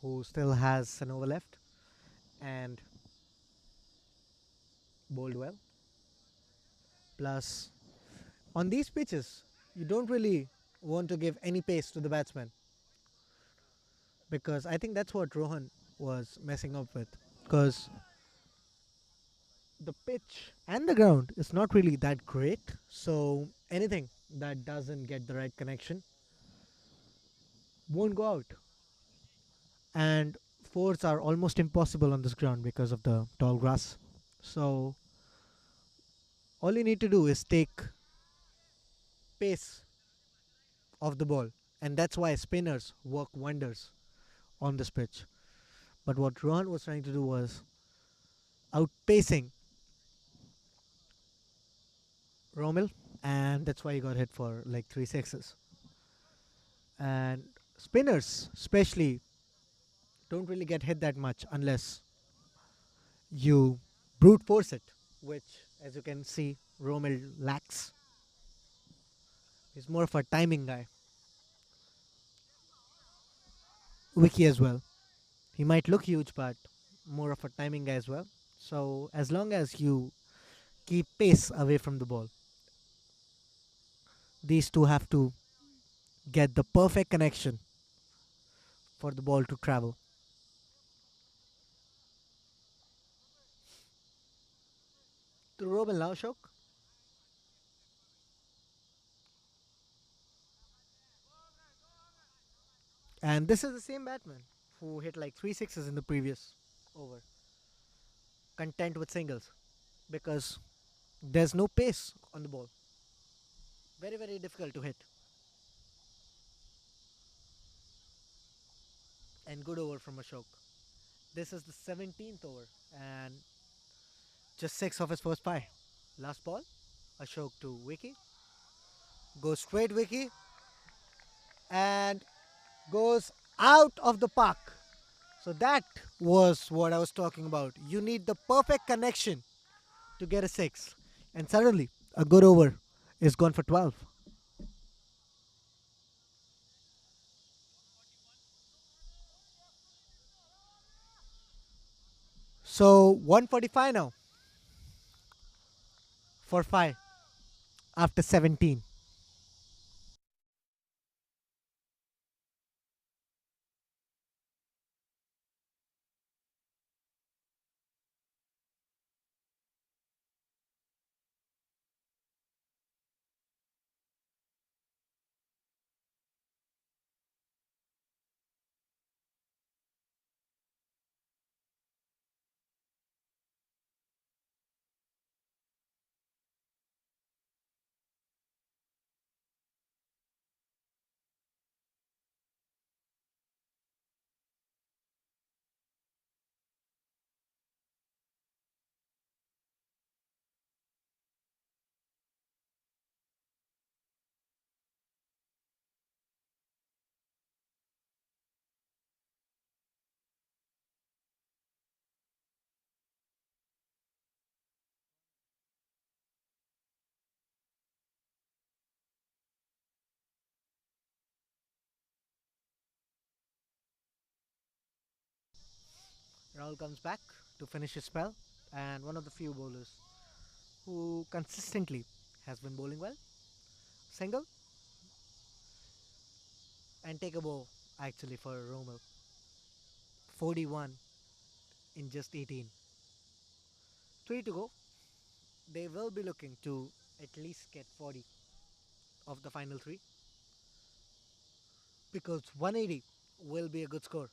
who still has an over left and bowled well. Plus, on these pitches, you don't really want to give any pace to the batsman because I think that's what Rohan was messing up with. Because the pitch and the ground is not really that great, so anything that doesn't get the right connection won't go out. And fours are almost impossible on this ground because of the tall grass. So all you need to do is take pace of the ball, and that's why spinners work wonders on this pitch. But what Rohan was trying to do was outpacing Romil, and that's why he got hit for like three sixes. And spinners, especially, don't really get hit that much unless you brute force it, which, as you can see, Romil lacks. He's more of a timing guy. Wiki as well. He might look huge, but more of a timing guy as well. So as long as you keep pace away from the ball, these two have to get the perfect connection for the ball to travel. To Romil now, Shok. And this is the same Batman who hit like three sixes in the previous over, content with singles because there's no pace on the ball. Very, very difficult to hit. And good over from Ashok. This is the 17th over and just six of his first five. Last ball, Ashok to Wiki. Goes straight Wiki and goes out of the park. So that was what I was talking about. You need the perfect connection to get a six. And suddenly, a good over is gone for 12. So 145 now for 5 after 17. Rahul comes back to finish his spell and one of the few bowlers who consistently has been bowling well. Single and take a bow actually for Romel. 41 in just 18. 3 to go. They will be looking to at least get 40 of the final 3 because 180 will be a good score.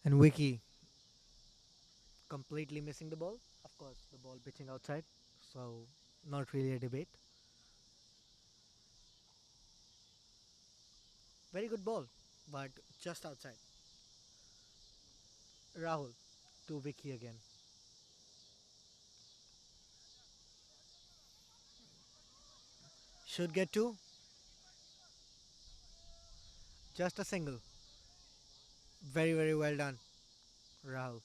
And Wiki completely missing the ball. Of course, the ball pitching outside, so not really a debate. Very good ball, but just outside. Rahul to Wiki again. Should get 2. Just a single. Very, very well done. Rahul.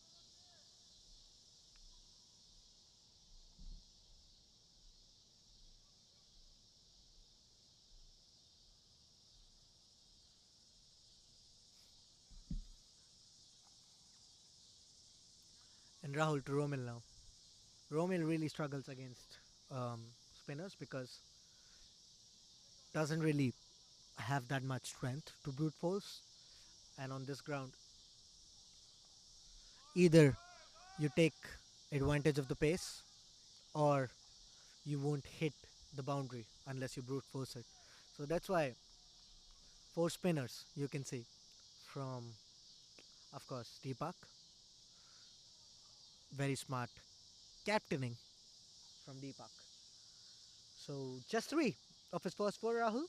And Rahul to Romil now. Romil really struggles against spinners because doesn't really have that much strength to brute force. And on this ground, either you take advantage of the pace or you won't hit the boundary unless you brute force it. So that's why four spinners you can see from, of course, Deepak, very smart captaining from Deepak. So just three of his first four, Rahul,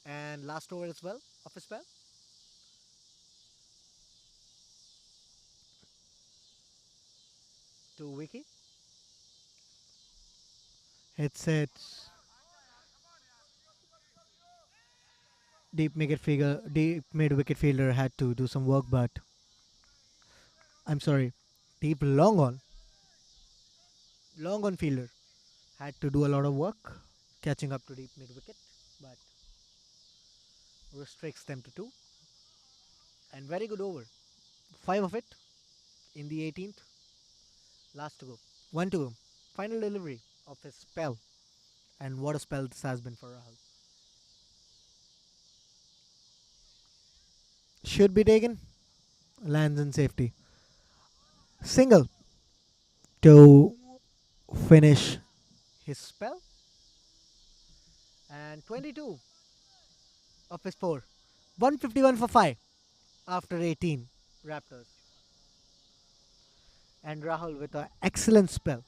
and last over as well of his spell. To Wiki. It deep mid wicket fielder had to do some work, but I'm sorry, deep long on fielder had to do a lot of work catching up to deep mid wicket, but restricts them to two. And very good over, five of it in the 18th. Last to go, one to go. Final delivery of his spell, and what a spell this has been for Rahul. Should be taken, lands in safety. Single to finish his spell, and 22 of his four. 151 for 5 after 18 Raptors. And Rahul with an excellent spell.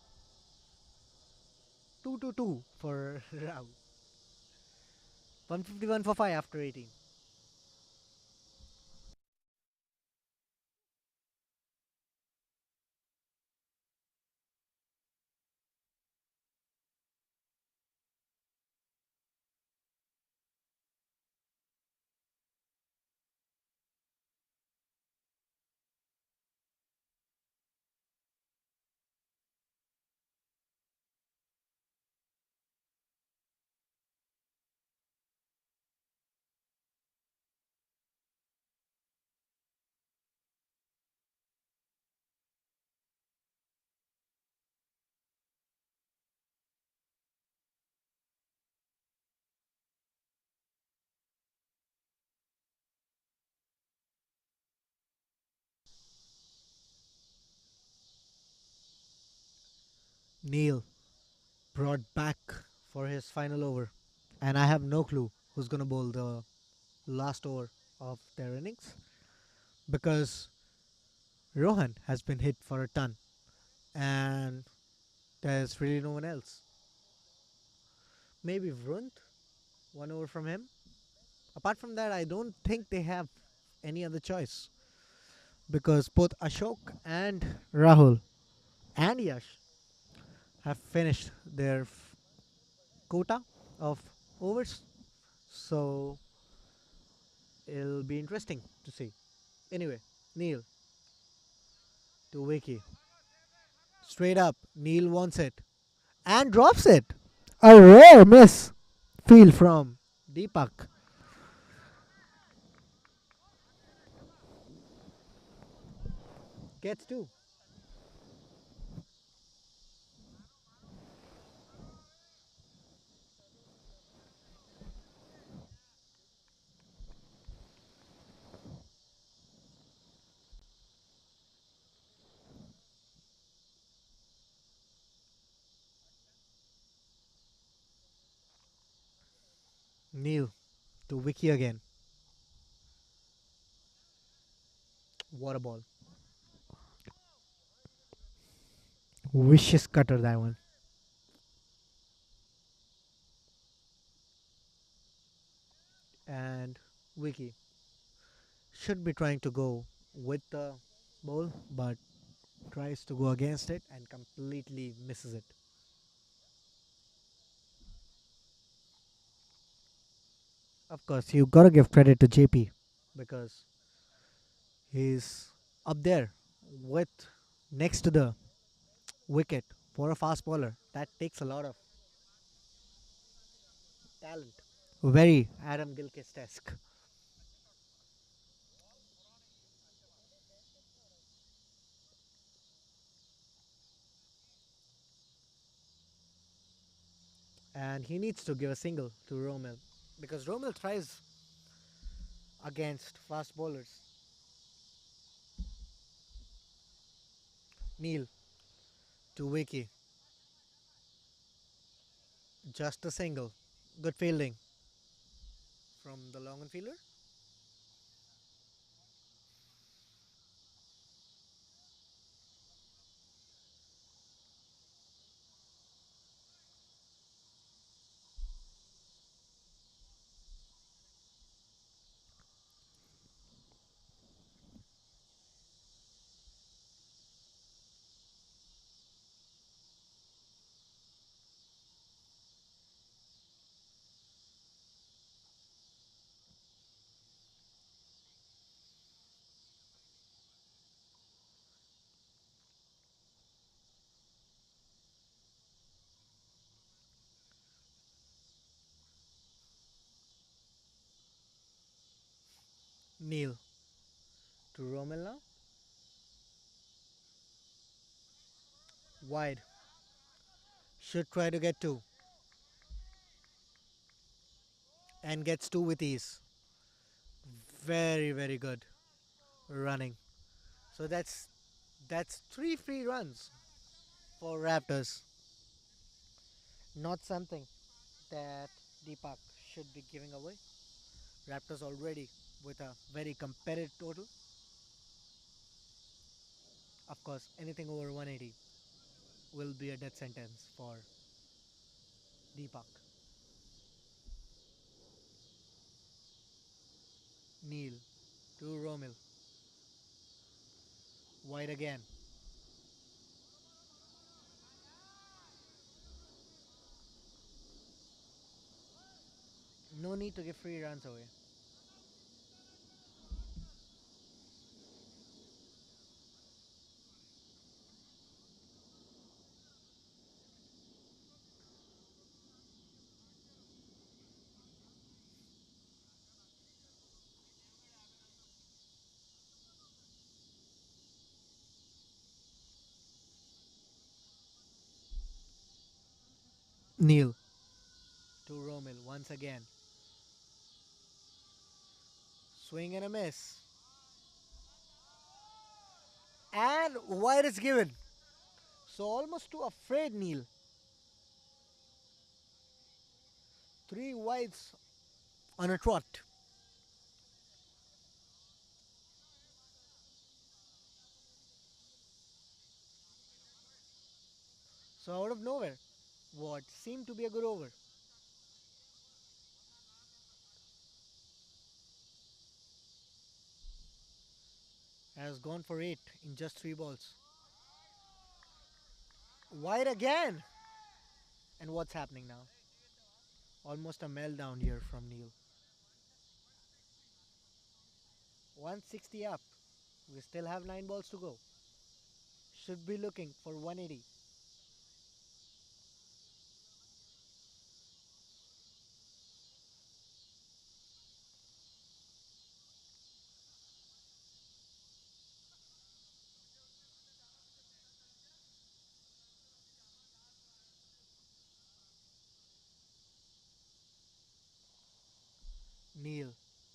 2 to 2 for Rahul. 151 for 5 after 18. Neil brought back for his final over. And I have no clue who's going to bowl the last over of their innings because Rohan has been hit for a ton and there's really no one else. Maybe Vrunt, one over from him. Apart from that, I don't think they have any other choice because both Ashok and Rahul and Yash have finished their quota of overs. So it'll be interesting to see. Anyway, Neil to Wiki. Straight up, Neil wants it and drops it. A rare miss field from Deepak. Gets two. Neil to Wiki again. What a ball. Vicious cutter that one. And Wiki should be trying to go with the ball, but tries to go against it and completely misses it. Of course, you gotta give credit to JP because he's up there with next to the wicket for a fast bowler. That takes a lot of talent. Very Adam Gilchrist-esque. And he needs to give a single to Romel because Romel thrives against fast bowlers. Neil to Wiki. Just a single. Good fielding from the long on fielder. Neil to Romel now. Wide. Should try to get two. And gets two with ease. Very, very good running. So that's three free runs for Raptors. Not something that Deepak should be giving away. Raptors already with a very competitive total. Of course, anything over 180 will be a death sentence for Deepak. Neil to Romil. Wide again. No need to give free runs away. Neil to Romil once again. Swing and a miss. And wide is given. So almost too afraid, Neil. Three wides on a trot. So out of nowhere, what seemed to be a good over has gone for eight in just three balls. Wide again. And what's happening now? Almost a meltdown here from Neil. 160 up. We still have 9 balls to go. Should be looking for 180. Neil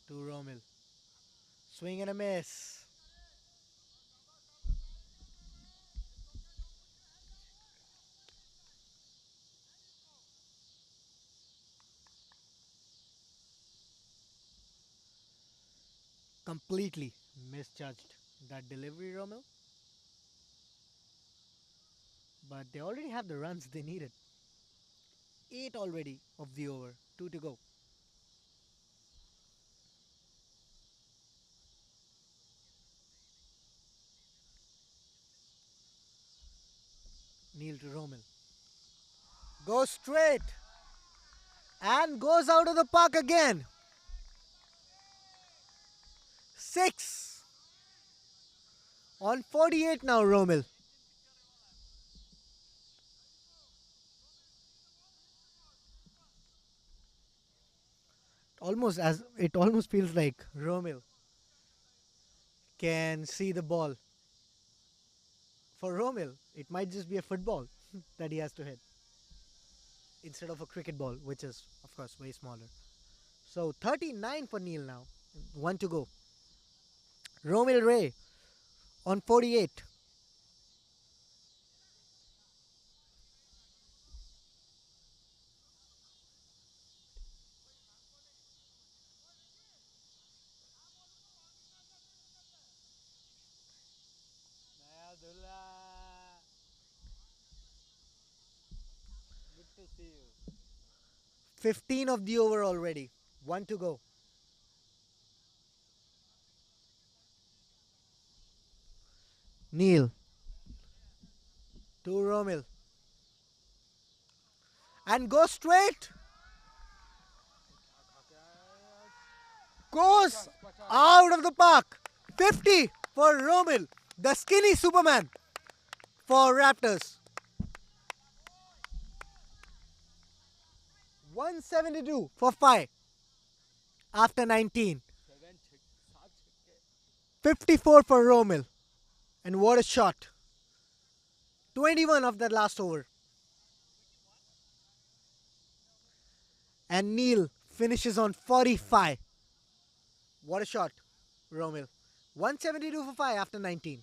to Romil. Swing and a miss. Completely misjudged that delivery, Romil. But they already have the runs they needed. 8 already of the over. 2 to go. Neil to Romil. Goes straight. And goes out of the park again. 6 On 48 now, Romil. It almost feels like Romil can see the ball. For Romil, it might just be a football that he has to hit instead of a cricket ball, which is, of course, way smaller. So 39 for Neil now. One to go. Romil Ray on 48. Good to see you. 15 of the over already. One to go. Neil to Romil. And goes straight. Goes out of the park. 50 for Romil, the skinny Superman for Raptors. 172 for 5 after 19. 54 for Romil. And what a shot. 21 of that last over. And Neil finishes on 45. What a shot, Romil. 172 for 5 after 19.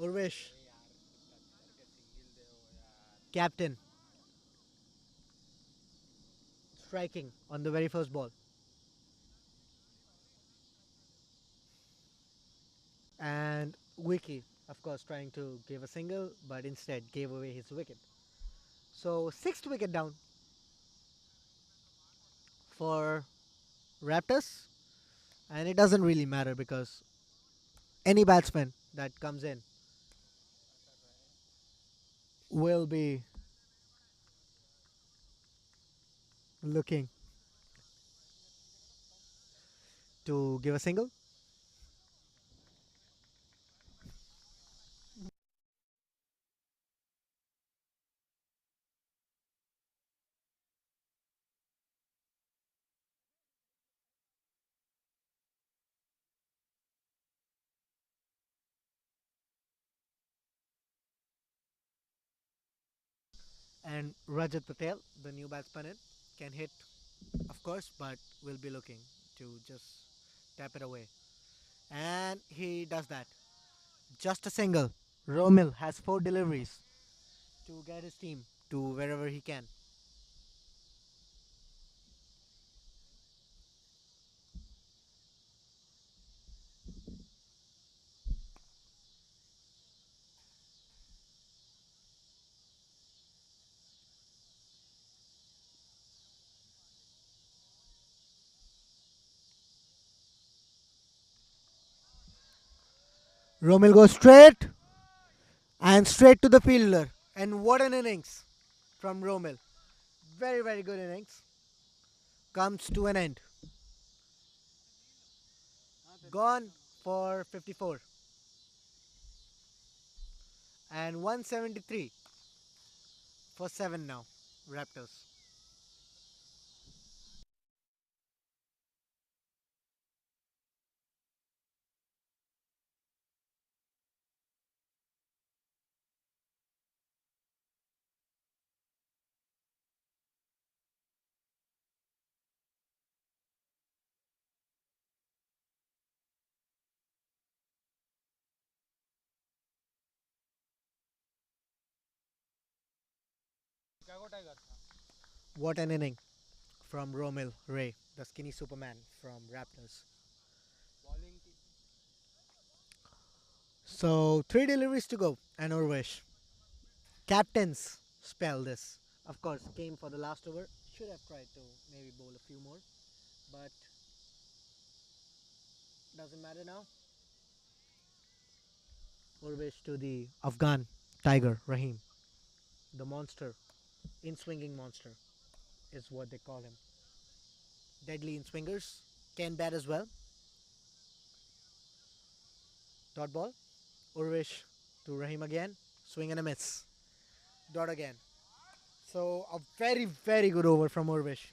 Urvesh, captain, striking on the very first ball. And Wiki, of course, trying to give a single, but instead gave away his wicket. So, sixth wicket down for Raptors. And it doesn't really matter because any batsman that comes in will be looking to give a single. And Rajat Patel, the new batsman, can hit, of course, but will be looking to just tap it away. And he does that. Just a single. Romil has 4 deliveries to get his team to wherever he can. Romil goes straight and straight to the fielder. And what an innings from Romil. Very, very good innings. Comes to an end. Gone for 54 and 173 for 7 now. Raptors. What an inning from Romil Ray, the skinny Superman from Raptors. So, three deliveries to go, and Urvish. Captain's spell this. Of course, came for the last over. Should have tried to maybe bowl a few more, but doesn't matter now. Urvish to the Afghan Tiger Rahim, the monster, in swinging monster is what they call him. Deadly in swingers, can bat as well. Dot ball. Urvish to Rahim again. Swing and a miss. Dot again. So a very very good over from Urvish.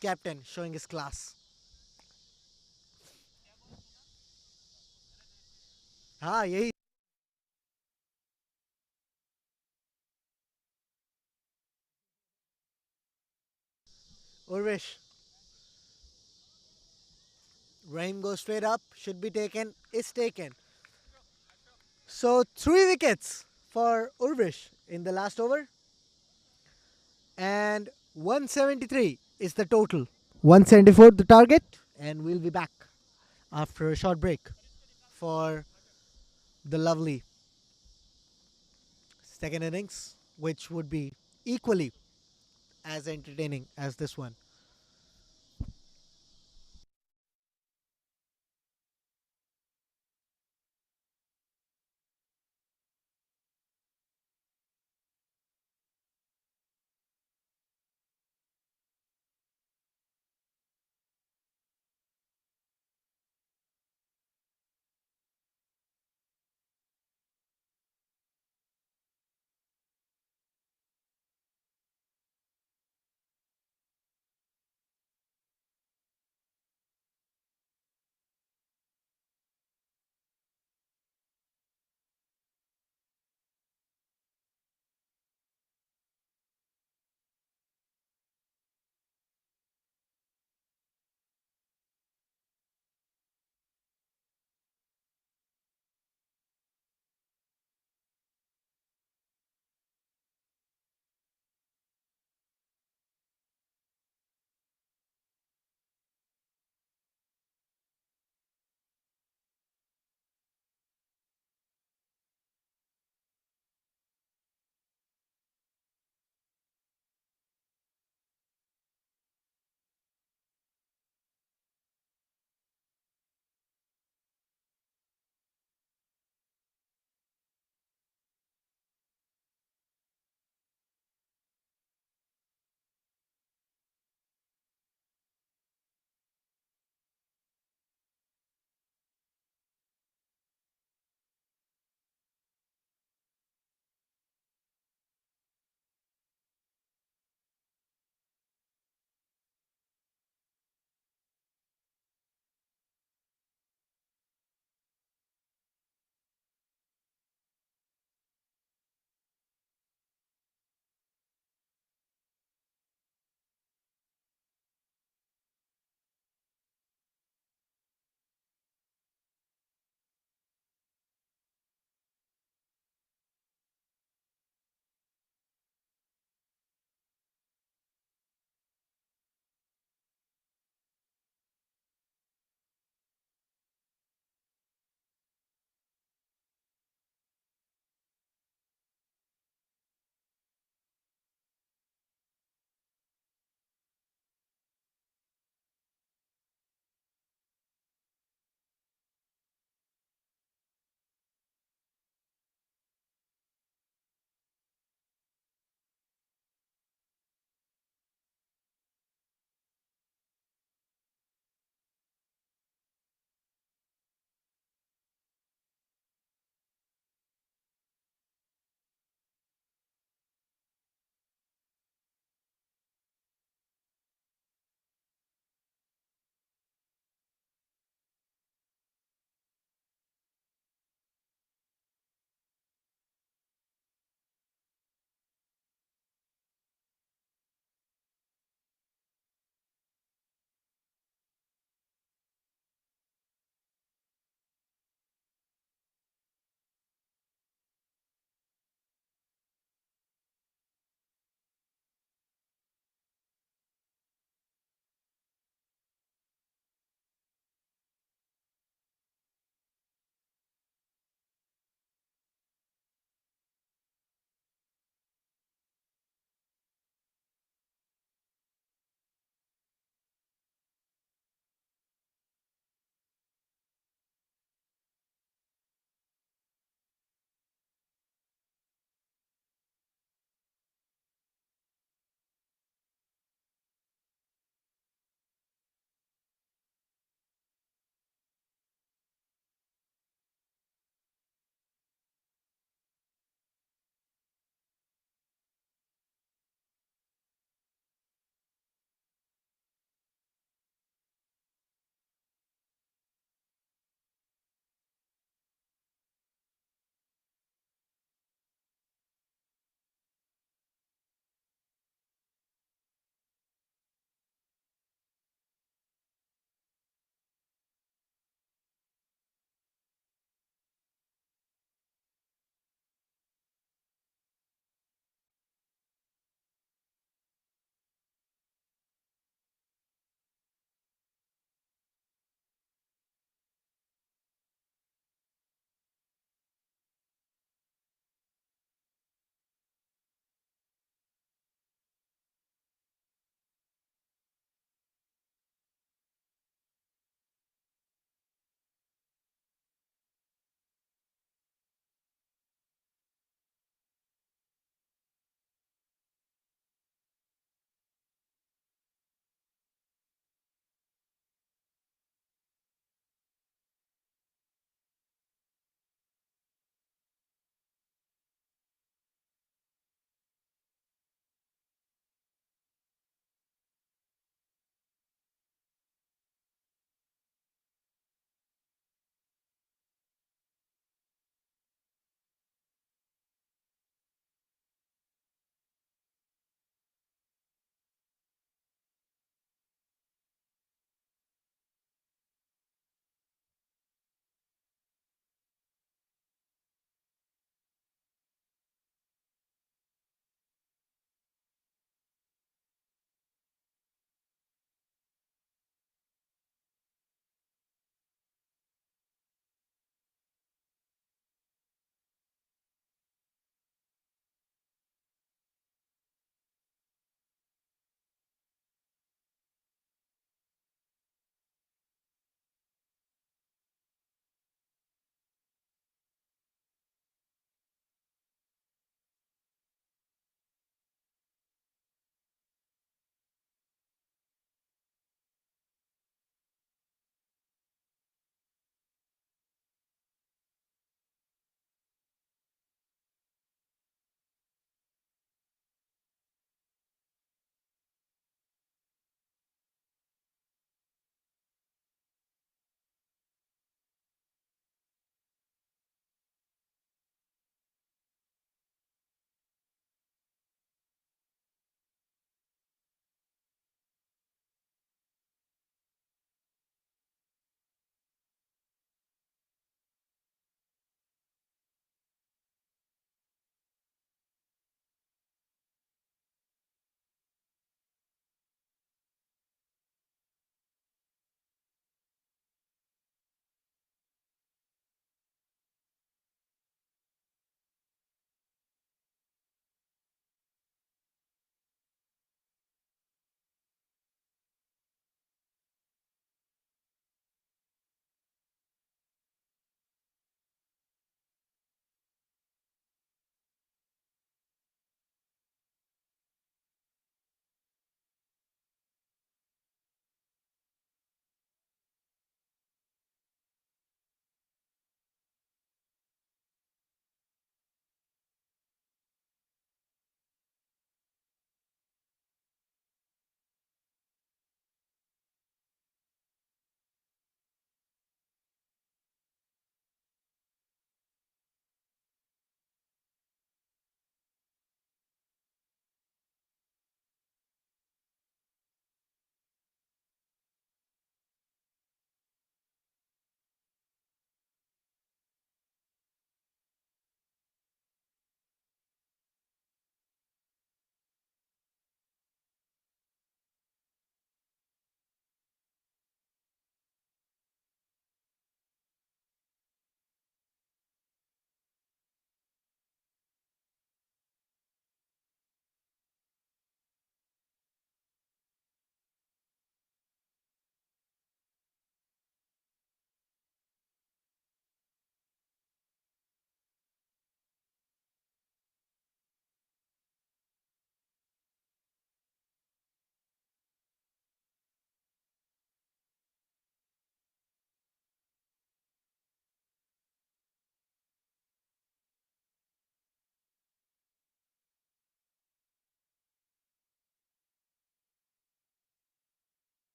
Captain showing his class. हाँ यही Urvish. Rahim goes straight up. Should be taken. Is taken. So 3 wickets for Urvish in the last over. And 173 is the total. 174 the target. And we'll be back after a short break for the lovely second innings, which would be equally as entertaining as this one.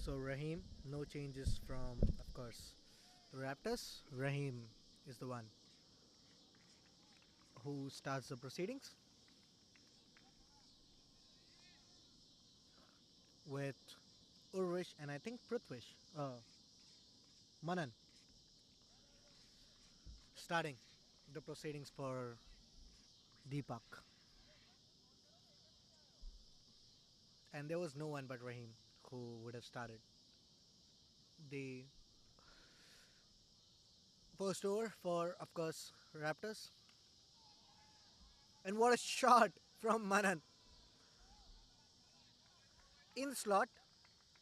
So Raheem, no changes from, of course, the Raptors. Raheem is the one who starts the proceedings with Urvish and I think Prithvish, Manan, starting the proceedings for Deepak. And there was no one but Raheem who would have started the first over for, of course, Raptors. And what a shot from Manan in slot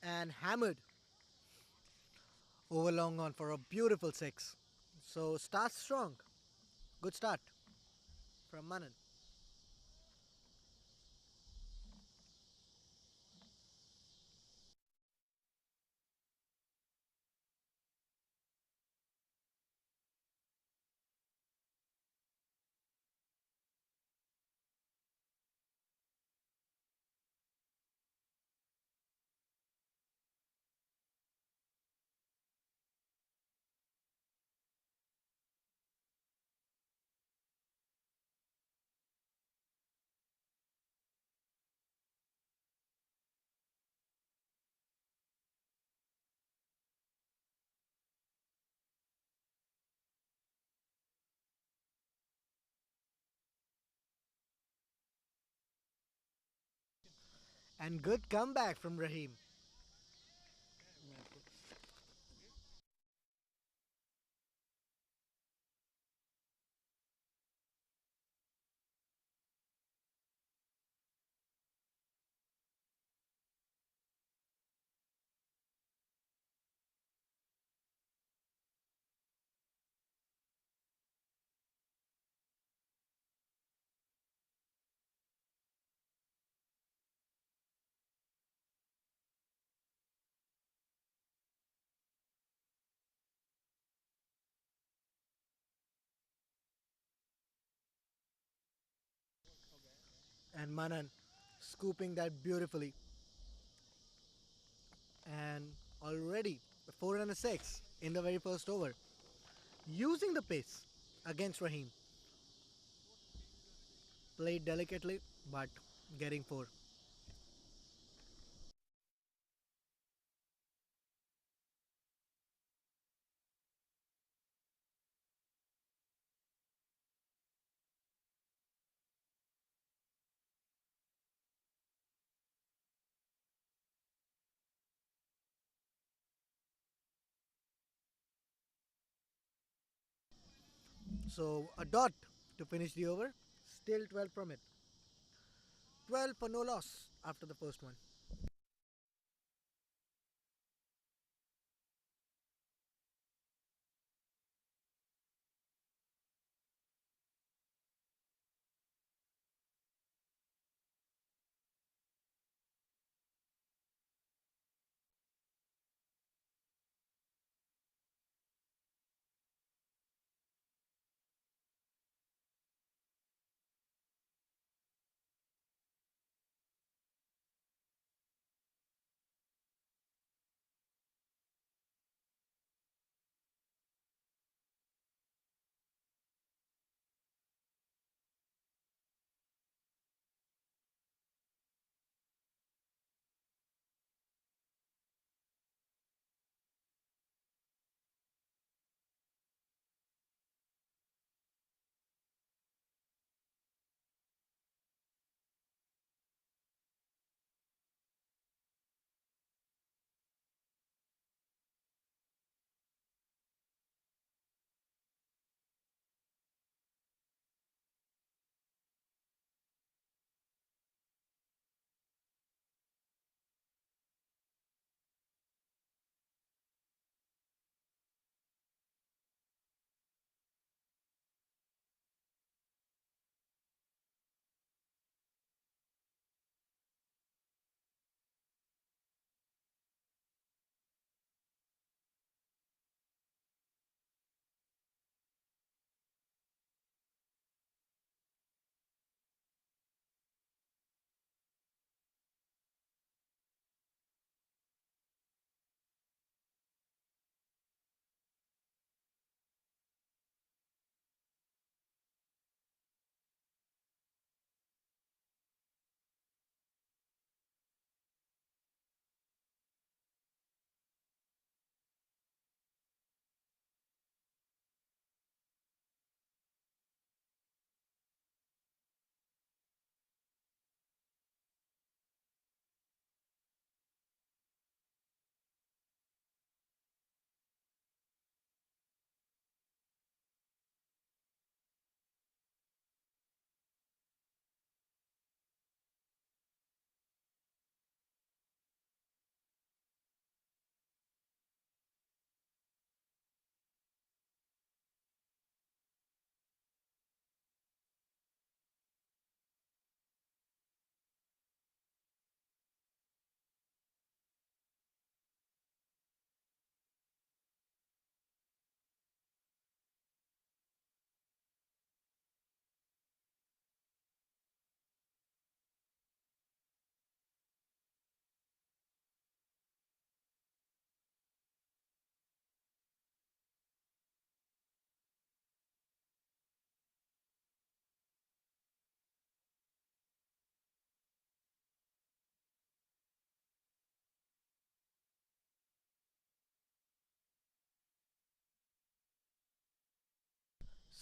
and hammered over long on for a beautiful six. So start strong. Good start from Manan. And good comeback from Raheem. And Manan scooping that beautifully. And already a 4 and a 6 in the very first over. Using the pace against Raheem. Played delicately, but getting 4. So a dot to finish the over. Still 12 from it. 12 for no loss after the first one.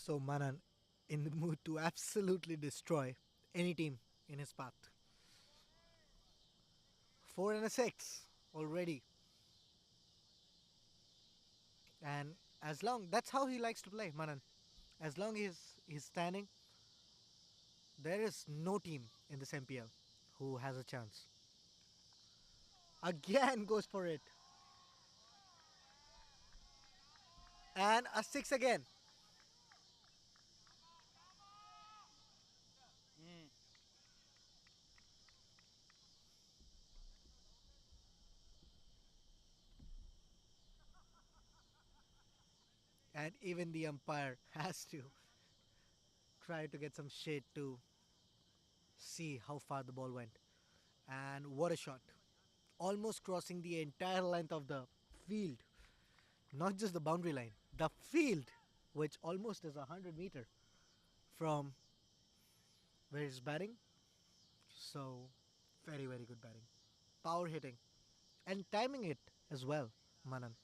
So Manan in the mood to absolutely destroy any team in his path. 4 and a 6 already. And as long that's how he likes to play, Manan. As long as he's standing, there is no team in this MPL who has a chance. Again goes for it. And a 6 again. Mm. And even the umpire has to try to get some shade to see how far the ball went. And what a shot. Almost crossing the entire length of the field. Not just the boundary line, the field, which almost is 100 meter from where he's batting. So, very, very good batting. Power hitting. And timing it as well, Manan.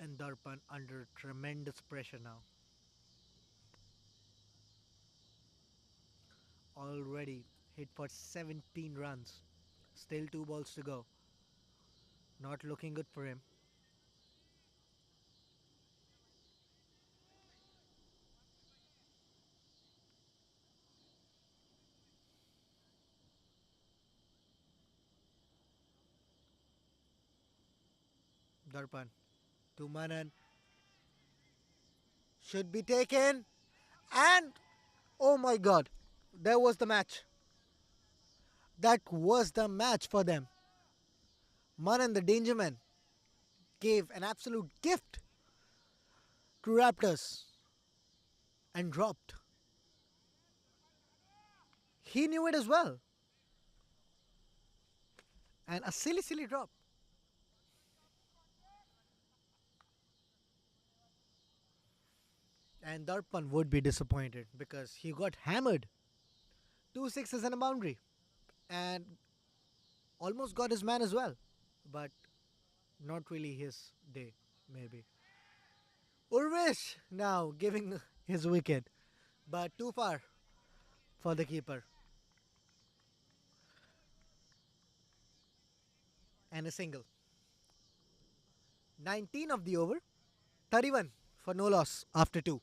And Darpan under tremendous pressure now. Already hit for 17 runs. Still 2 balls to go. Not looking good for him. Darpan to Manan. Should be taken. And oh my god, there was the match. That was the match for them. Manan, the danger man, gave an absolute gift to Raptors and dropped. He knew it as well. And a silly, silly drop. And Darpan would be disappointed because he got hammered. Two sixes and a boundary. And almost got his man as well. But not really his day, maybe. Urvish now giving his wicket. But too far for the keeper. And a single. 19 of the over. 31 for no loss after two.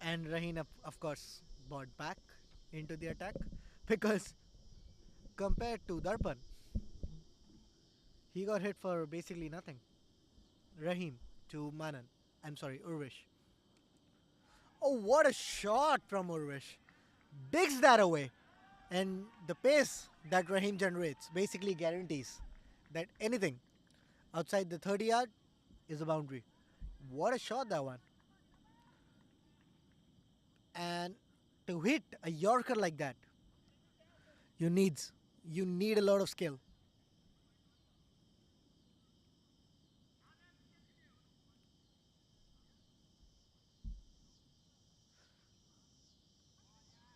And Raheen, of course, brought back into the attack because compared to Darpan, he got hit for basically nothing. Rahim to Manan. I'm sorry, Urvish. Oh, what a shot from Urvish. Digs that away. And the pace that Rahim generates basically guarantees that anything outside the 30 yard is a boundary. What a shot that one. And to hit a Yorker like that, you needs you need a lot of skill.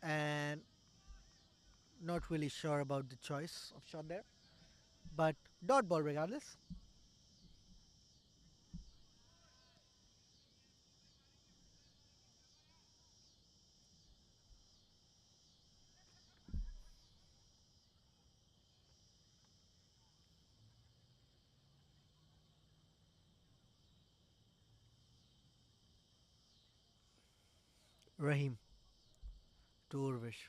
And not really sure about the choice of shot there. But dot ball regardless. Rahim to Urvish.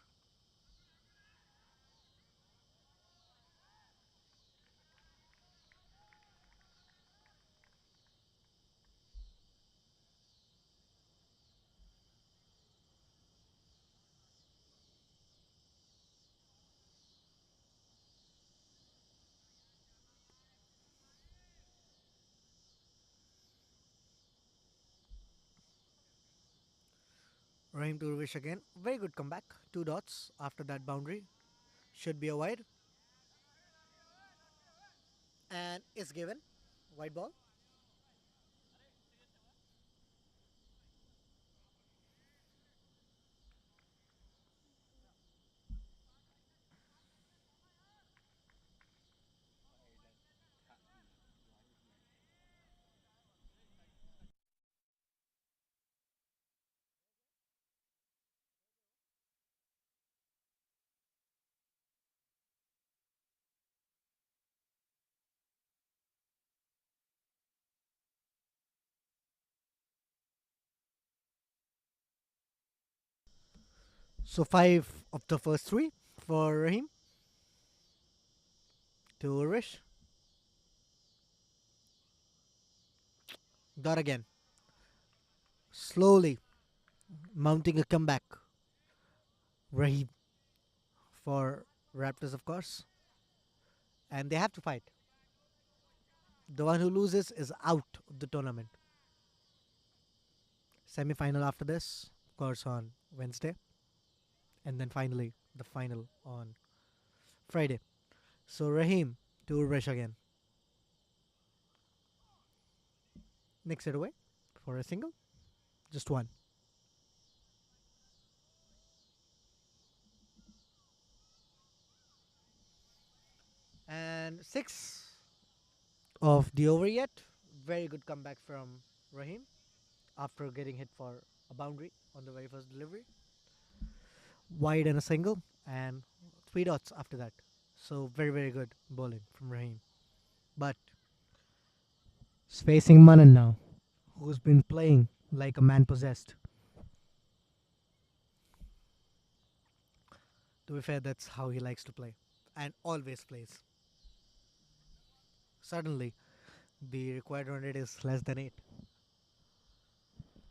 Rahim to Urvish again. Very good comeback. Two dots after that boundary. Should be a wide. And it's given. White ball. So five of the first three for Rahim to Urvish. Dot again. Slowly mounting a comeback. Rahim for Raptors, of course. And they have to fight. The one who loses is out of the tournament. Semi final after this, of course, on Wednesday. And then finally, the final on Friday. So Rahim to Urvesh again. Nicks it away for a single. Just one. And six of the over yet. Very good comeback from Rahim after getting hit for a boundary on the very first delivery. Wide and a single, and three dots after that. So very, very good bowling from Rahim. But it's facing Manan now, who's been playing like a man possessed. To be fair, that's how he likes to play and always plays. Suddenly, the required run rate is less than 8.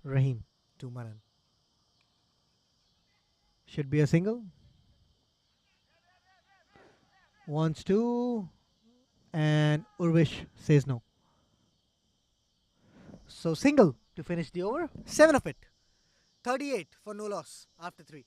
Rahim to Manan. Should be a single. Wants to, and Urvish says no. So single to finish the over. 7 of it. 38 for no loss after 3.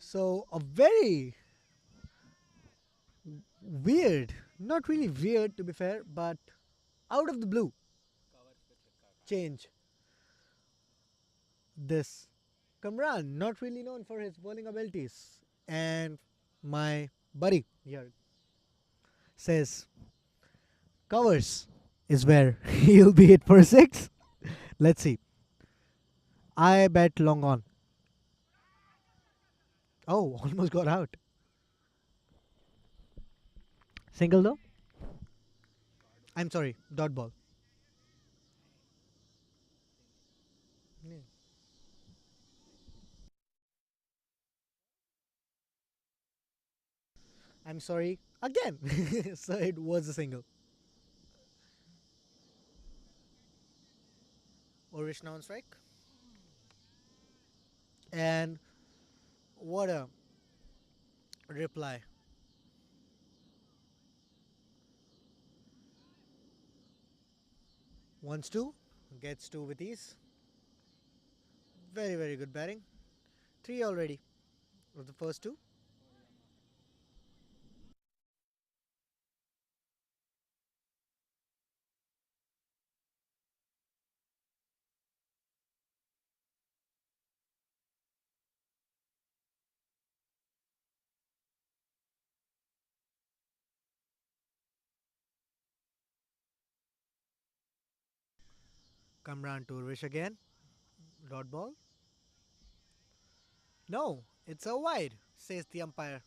So a very weird, not really weird to be fair, but out of the blue change. This Kamran, not really known for his bowling abilities, and my buddy here says covers is where he'll be hit for a 6. Let's see. I bet long on. Oh, almost got out. Single though? I'm sorry, dot ball. Yeah. I'm sorry again. So it was a single. Orish now on strike. And what a reply. Wants two, gets two with ease. Very, very good batting. Three already of the first two. Come round to Urish again. Dot ball. No, it's a wide, says the umpire.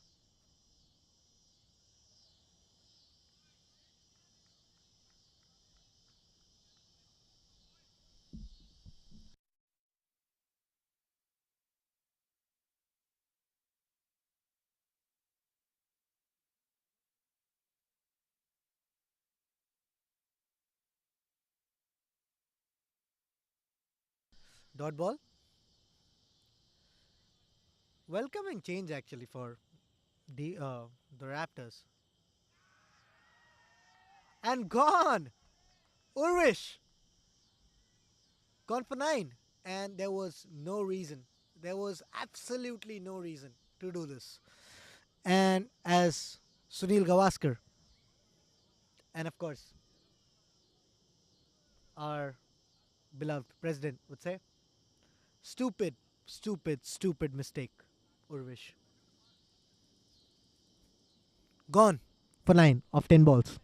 Dot ball. Welcoming change actually for the Raptors. And gone! Urvish! Gone for nine. And there was no reason. There was absolutely no reason to do this. And as Sunil Gavaskar, and of course, our beloved president would say, stupid, stupid, stupid mistake, Urvish. Gone for 9 of 10 balls.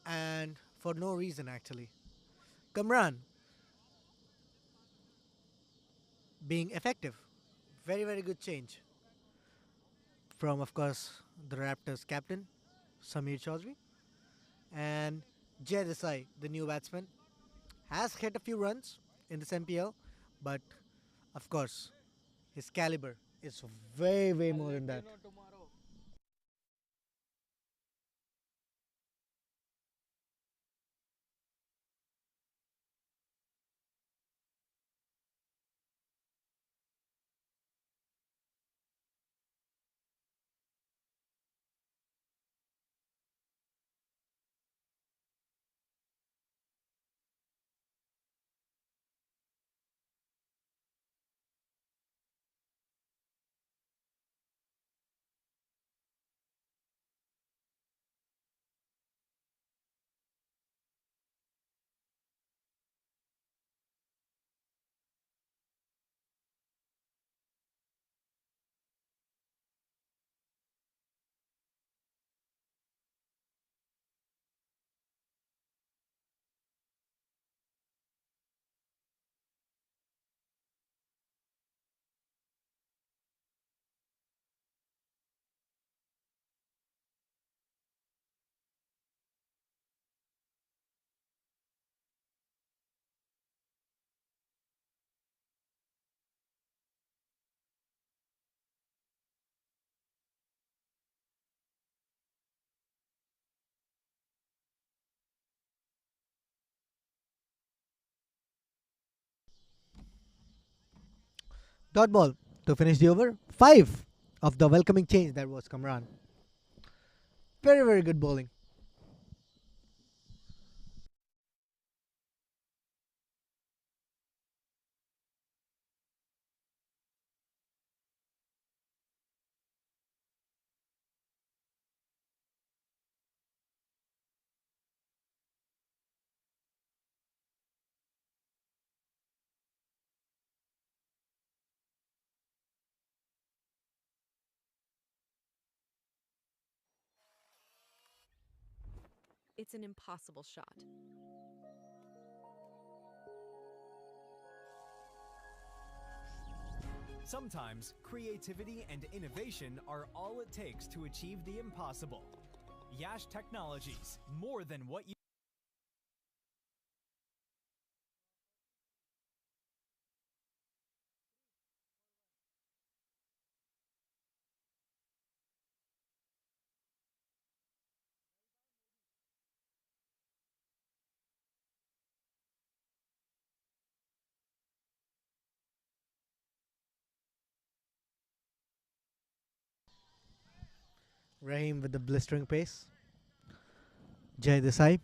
And for no reason actually. Kamran being effective. Very, very good change from, of course, the Raptors captain, Samir Chaudhary. And Jay Desai, the new batsman, has hit a few runs in this MPL, but of course, his caliber is way, way more than that. Tomorrow. Dot ball to finish the over. 5 of the welcoming change that was Kamran. Very, very good bowling. It's an impossible shot. Sometimes creativity and innovation are all it takes to achieve the impossible. Yash Technologies, more than what you Rahim with the blistering pace. Jay Desai,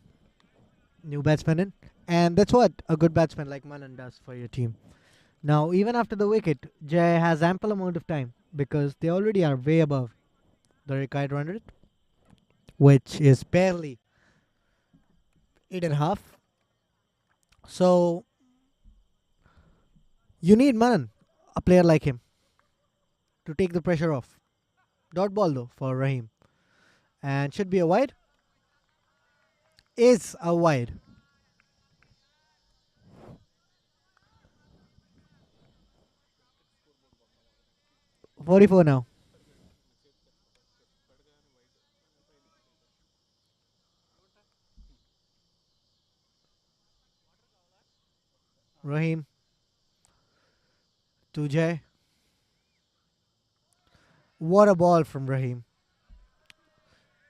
new batsman in. And that's what a good batsman like Manan does for your team. Now, even after the wicket, Jay has ample amount of time because they already are way above the required run rate, which is barely 8.5. So you need Manan, a player like him, to take the pressure off. Dot ball though for Rahim. And should be a wide. Is a wide. 44 now. Rahim to Jay. What a ball from Rahim.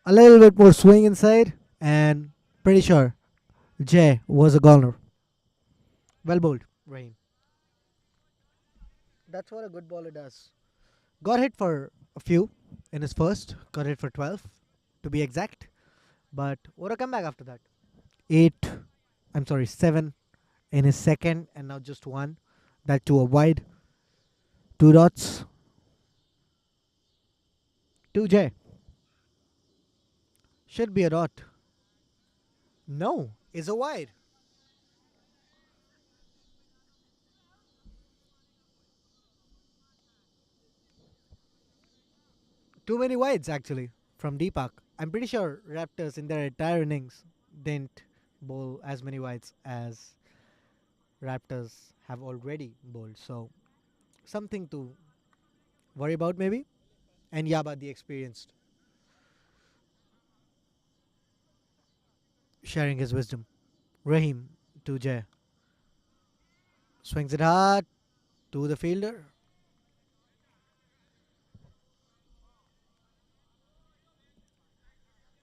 A little bit more swing inside, and pretty sure Jay was a goner. Well bowled, Rahim. That's what a good bowler does. Got hit for a few in his first, got hit for 12 to be exact. But what a comeback after that. 8, I'm sorry, 7 in his second, and now just one. That to a wide. 2 dots. 2J. Should be a dot. No, is a wide. Too many wides actually from Deepak. I'm pretty sure Raptors in their entire innings didn't bowl as many wides as Raptors have already bowled. So something to worry about maybe. And Yaba the experienced, sharing his wisdom. Rahim to Jay. Swings it hard to the fielder.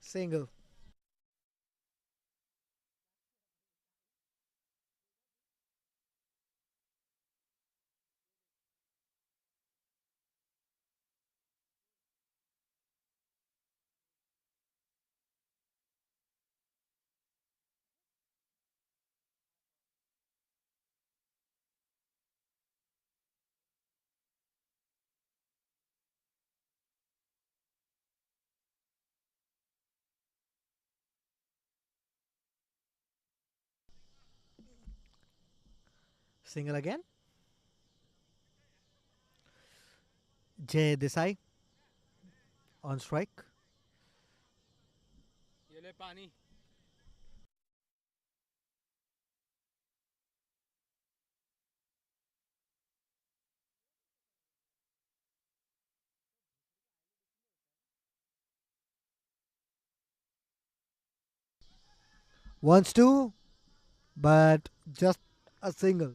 Single. Single again. Jay Desai on strike. ये ले पानी. Wants to, but just a single.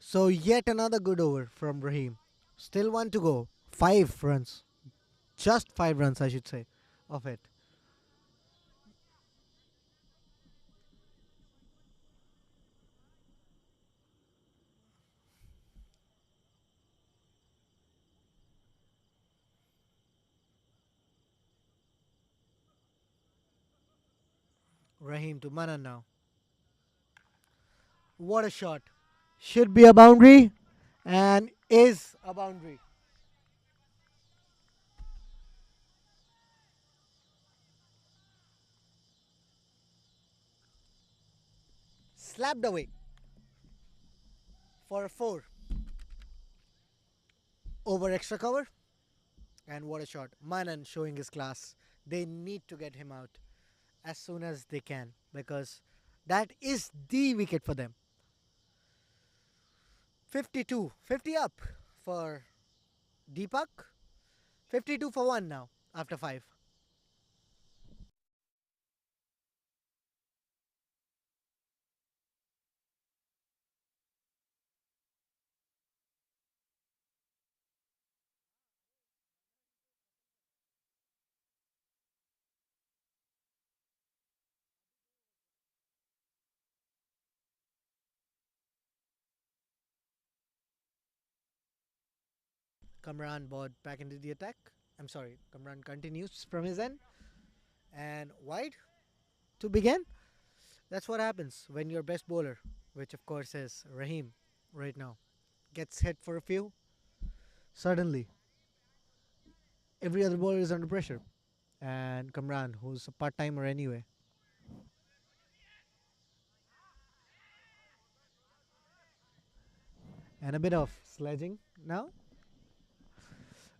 So yet another good over from Rahim. Still one to go. 5 runs. Just 5 runs, I should say, of it. Rahim to Manan now. What a shot. Should be a boundary and is a boundary. Slapped away for a 4 over extra cover. And what a shot. Manan showing his class. They need to get him out as soon as they can because that is the wicket for them. 52, 50 up for Deepak. 52 for 1 now after 5. Kamran brought back into the attack I'm sorry, Kamran continues from his end. And wide to begin. That's what happens when your best bowler, which of course is Raheem right now, gets hit for a few. Suddenly, every other bowler is under pressure. And Kamran, who's a part timer anyway, and a bit of sledging now.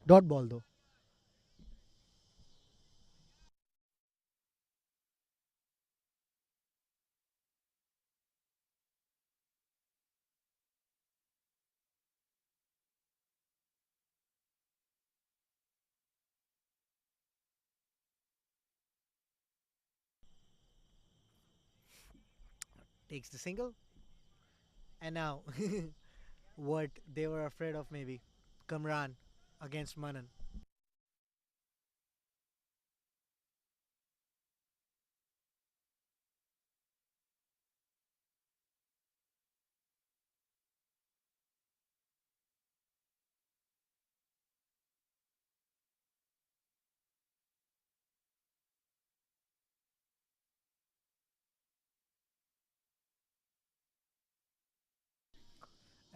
Dot ball though. Takes the single. And now, what they were afraid of maybe. Kamran against Manan.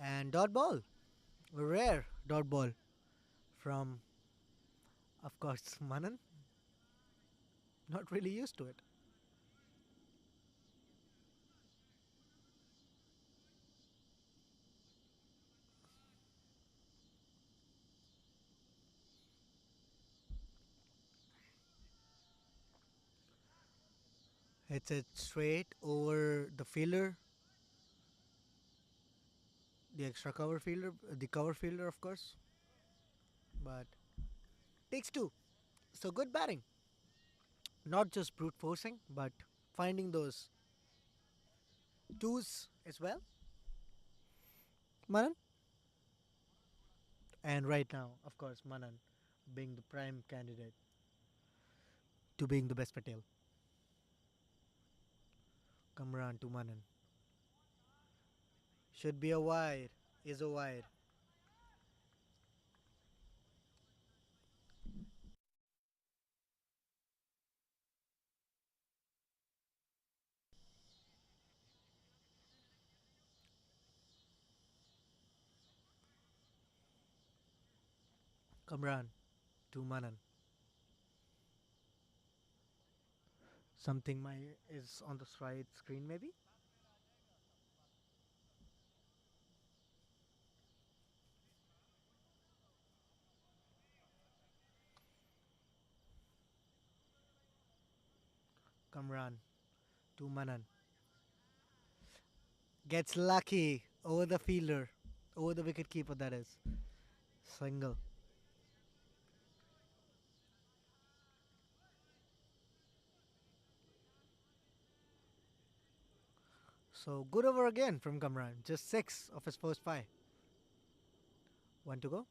And dot ball. A rare dot ball from, of course, Manan. Not really used to it. It's it straight over the fielder, the extra cover fielder, the cover fielder, of course. But takes two. So good batting. Not just brute forcing, but finding those twos as well. Manan. And right now, of course, Manan being the prime candidate to being the best Patel. Kamran to Manan. Should be a wide. Is a wide. Kamran to Manan. Something my is on the right screen maybe. Kamran to Manan. Gets lucky over the fielder, over the wicket keeper that is. Single. So good over again from Kamran. Just six of his first five. One to go.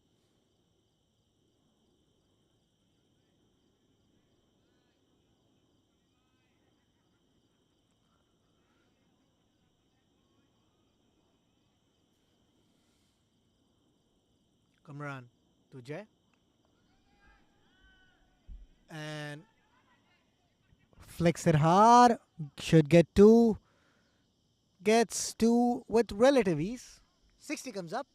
Kamran to Jay. And flicks it hard. Should get two. Gets two with relative ease. 60 comes up.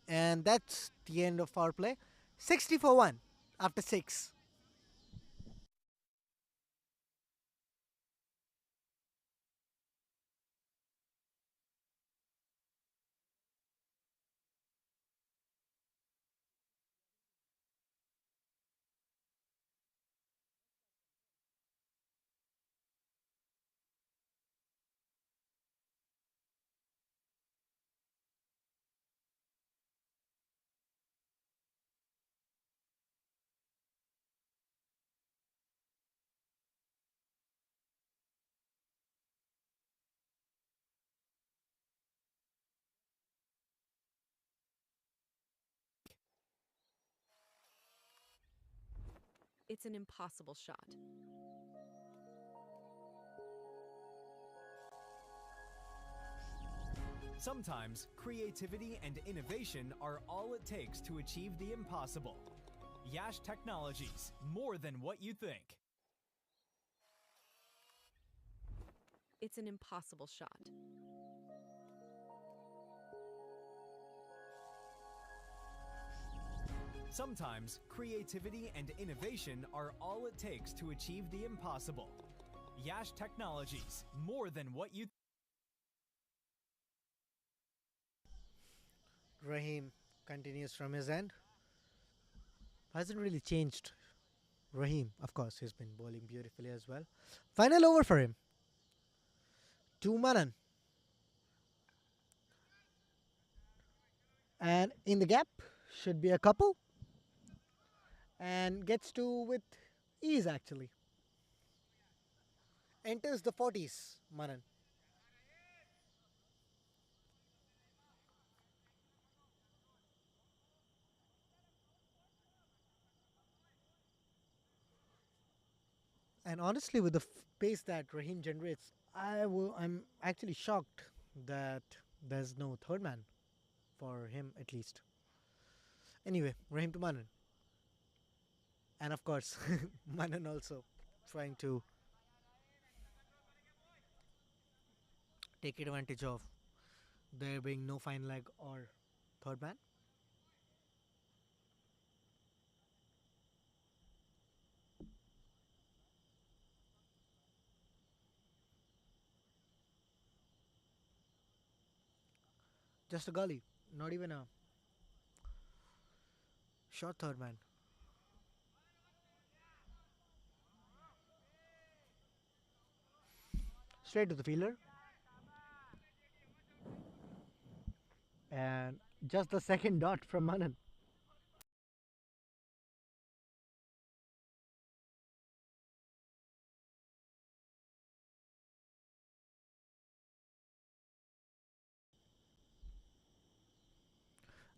And that's the end of our play. 60 for one after six. It's an impossible shot. Sometimes creativity and innovation are all it takes to achieve the impossible. Yash Technologies, more than what you think. It's an impossible shot. Sometimes creativity and innovation are all it takes to achieve the impossible. Yash Technologies, more than what you Raheem continues from his end. Hasn't really changed. Raheem, of course, he's been bowling beautifully as well. Final over for him. 2 Manan. And in the gap should be a couple. And gets to with ease actually. Enters the 40s, Manan. And honestly, with the pace that Raheem generates, I'm actually shocked that there's no third man for him at least. Anyway, Raheem to Manan. And of course, Manan also trying to take advantage of there being no fine leg or third man. Just a gully, not even a short third man. Straight to the fielder. And just the second dot from Manan.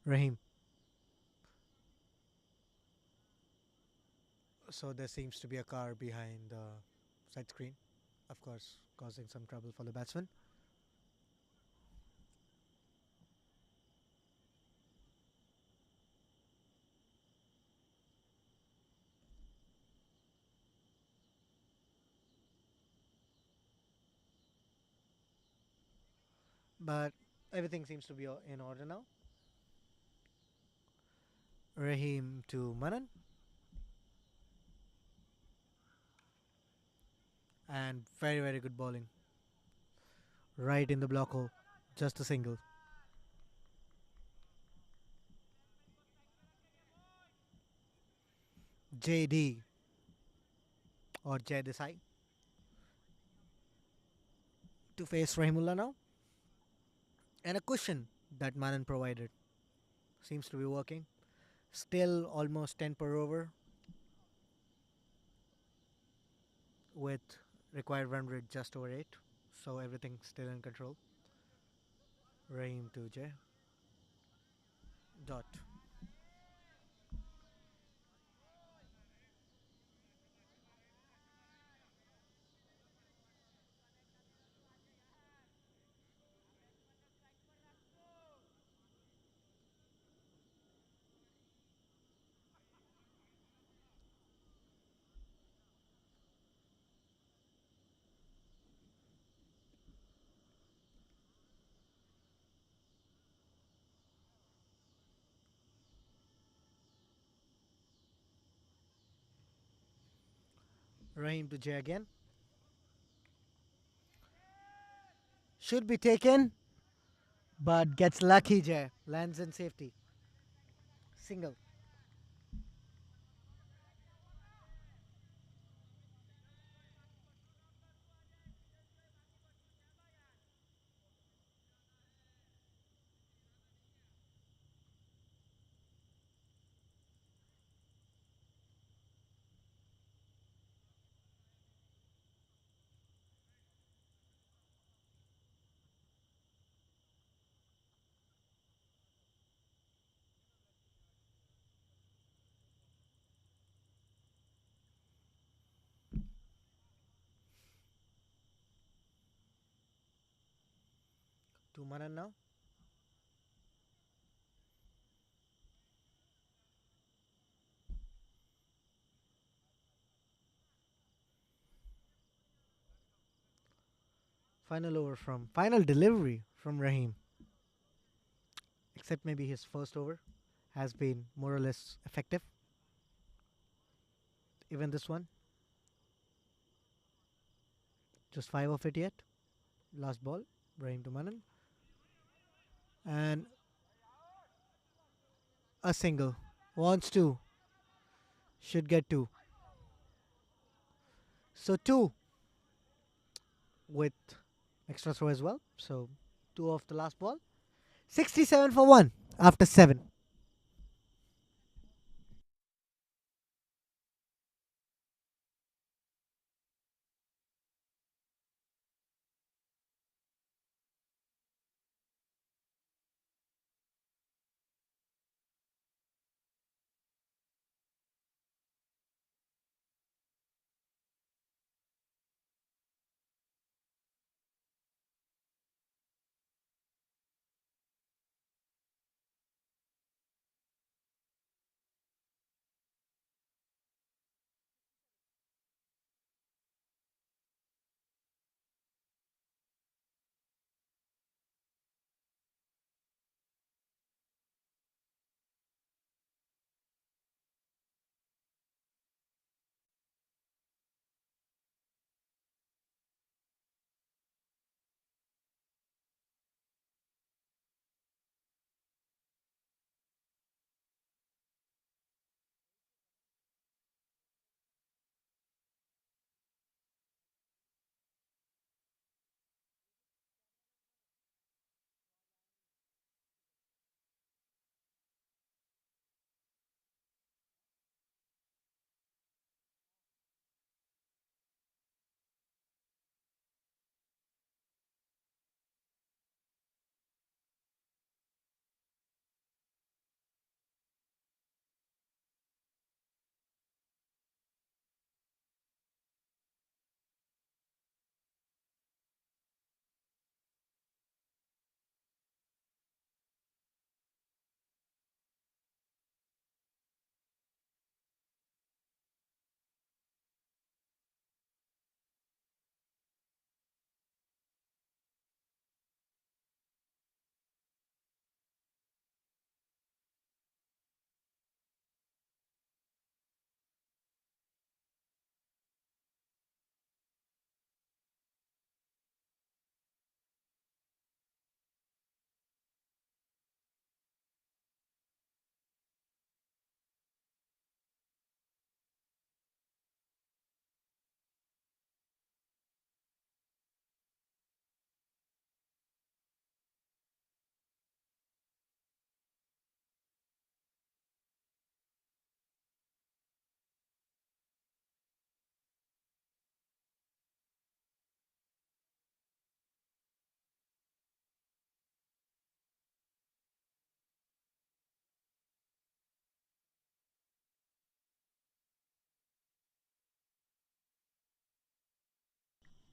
Raheem. So there seems to be a car behind the side screen, of course, causing some trouble for the batsman. But everything seems to be in order now. Raheem to Manan. And very, very good bowling. Right in the block hole. Just a single. JD or Jay Desai to face Rahimullah now. And a cushion that Manan provided. Seems to be working. Still almost 10 per over with required run rate just over 8. So everything still in control. Rahim to Jay. Dot. Rahim to Jay again. Should be taken, but gets lucky. Jay lands in safety. Single. To Manan now. Final delivery from Rahim. Except maybe his first over has been more or less effective. Even this one, just 5 of it yet. Last ball, Rahim to Manan. And a single. Wants two. Should get two. So two with extra throw as well. So two of the last ball. 67 for one after 7.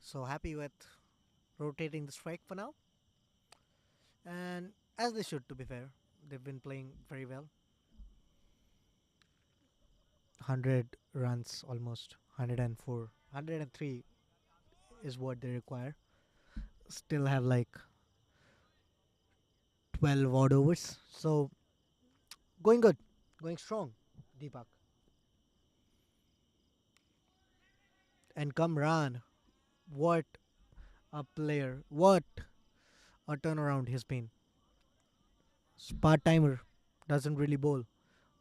So happy with rotating the strike for now. And as they should, to be fair, they've been playing very well. 100 runs almost. 104. 103 is what they require. Still have like 12 odd overs. So going good. Going strong, Deepak. And Kamran, what a player. What a turnaround he's been. Part timer, doesn't really bowl,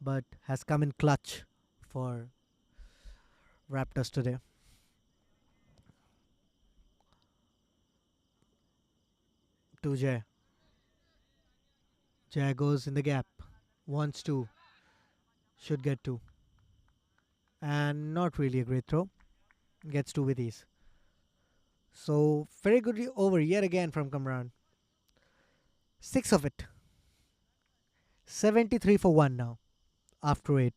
but has come in clutch for Raptors today. To Jay. Jay goes in the gap. Wants to. Should get two. And not really a great throw. Gets two with ease. So very good over yet again from Kamran. 6 of it. 73 for 1 now. After 8.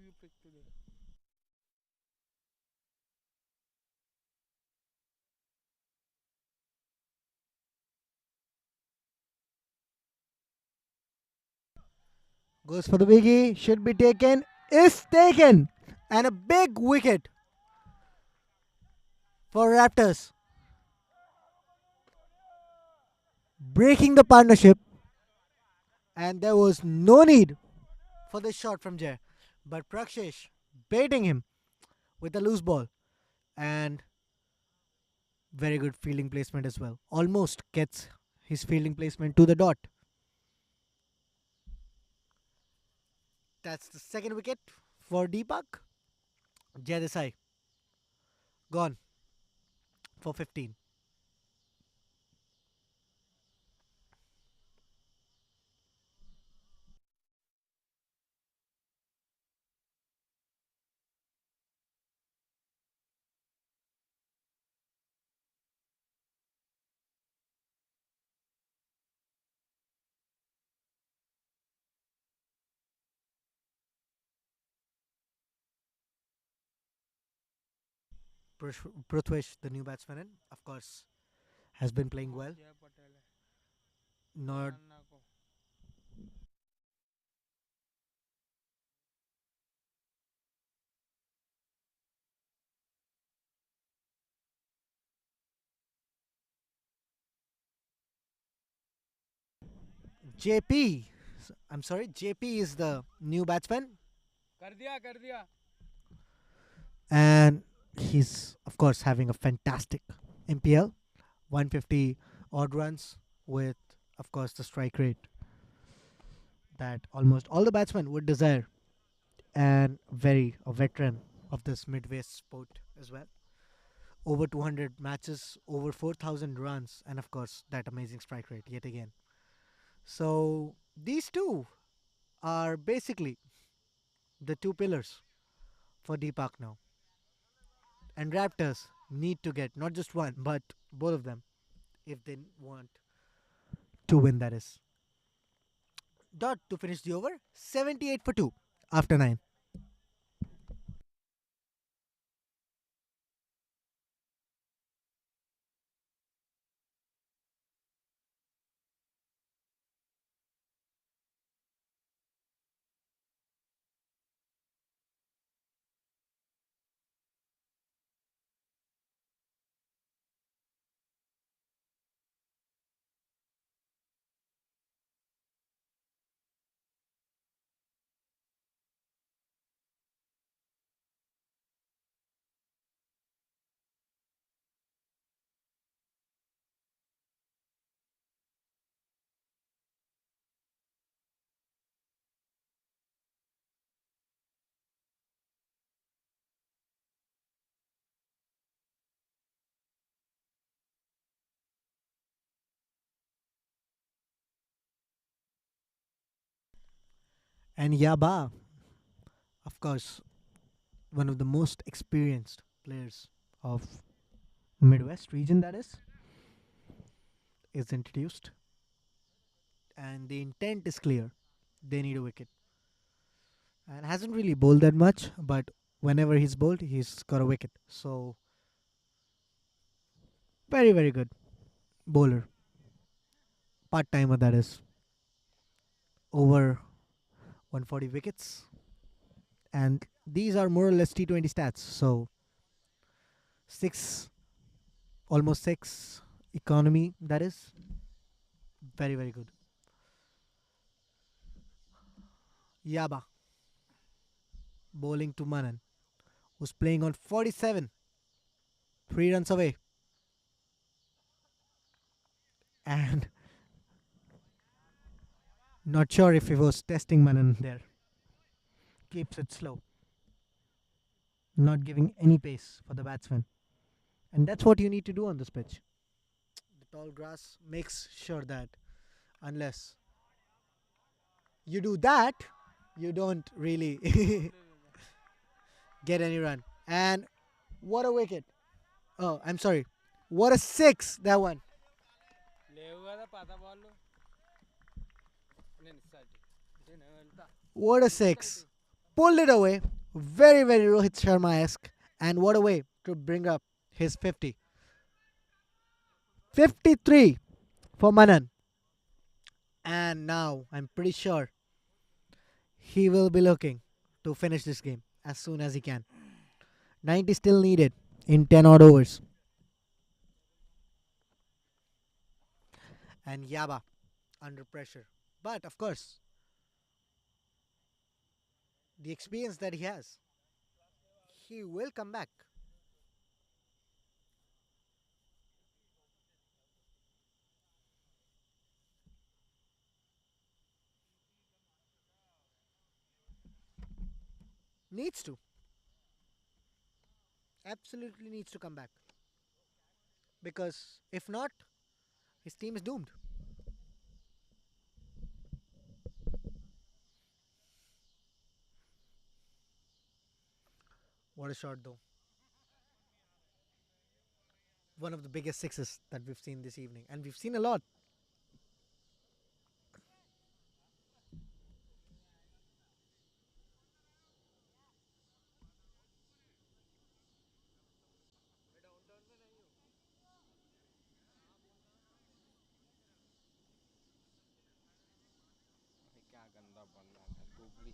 you pick today? Goes for the biggie. Should be taken. Is taken. And a big wicket for Raptors. Breaking the partnership. And there was no need for this shot from Jay. But Prakshesh baiting him with a loose ball. And very good fielding placement as well. Almost gets his fielding placement to the dot. That's the second wicket for Deepak. Jay Desai gone for 15. Prithvish, the new batsman, of course, has been playing well. Jay Patel है, Not अन्ना को. JP. I'm sorry, JP is the new batsman, कर दिया, कर दिया. and he's of course having a fantastic MPL, 150 odd runs with, of course, the strike rate that almost all the batsmen would desire, and very a veteran of this midway sport as well. Over 200 matches, over 4,000 runs, and of course that amazing strike rate yet again. So these two are basically the two pillars for Deepak now. And Raptors need to get not just one, but both of them if they want to win, that is. Dot to finish the over 78 for 2 after 9. And Yaba, of course, one of the most experienced players of Midwest region, that is introduced. And the intent is clear. They need a wicket. And hasn't really bowled that much, but whenever he's bowled, he's got a wicket. So, very, very good bowler. Part timer, that is. Over 140 wickets. And these are more or less T20 stats. So, 6, almost 6 economy, that is. Very, very good. Yaba bowling to Manan, who's playing on 47, 3 runs away. And not sure if he was testing Manan there. Keeps it slow, not giving any pace for the batsman. And that's what you need to do on this pitch. The tall grass makes sure that unless you do that, you don't really get any run. And what a wicket. Oh, I'm sorry. What a six, that one. ले हुआ था पाता ball लो. नहीं नहीं side. नहीं नहीं वेलता. What a six. Pulled it away. Very, very Rohit Sharma-esque. And what a way to bring up his 50. 53 for Manan. And now I'm pretty sure he will be looking to finish this game as soon as he can. 90 still needed in 10 odd overs. And Yaba under pressure. But of course, the experience that he has, he will come back. Needs to. Absolutely needs to come back. Because if not, his team is doomed. What a shot, though. One of the biggest sixes that we've seen this evening. And we've seen a lot. क्या गंदा बंदा था dupli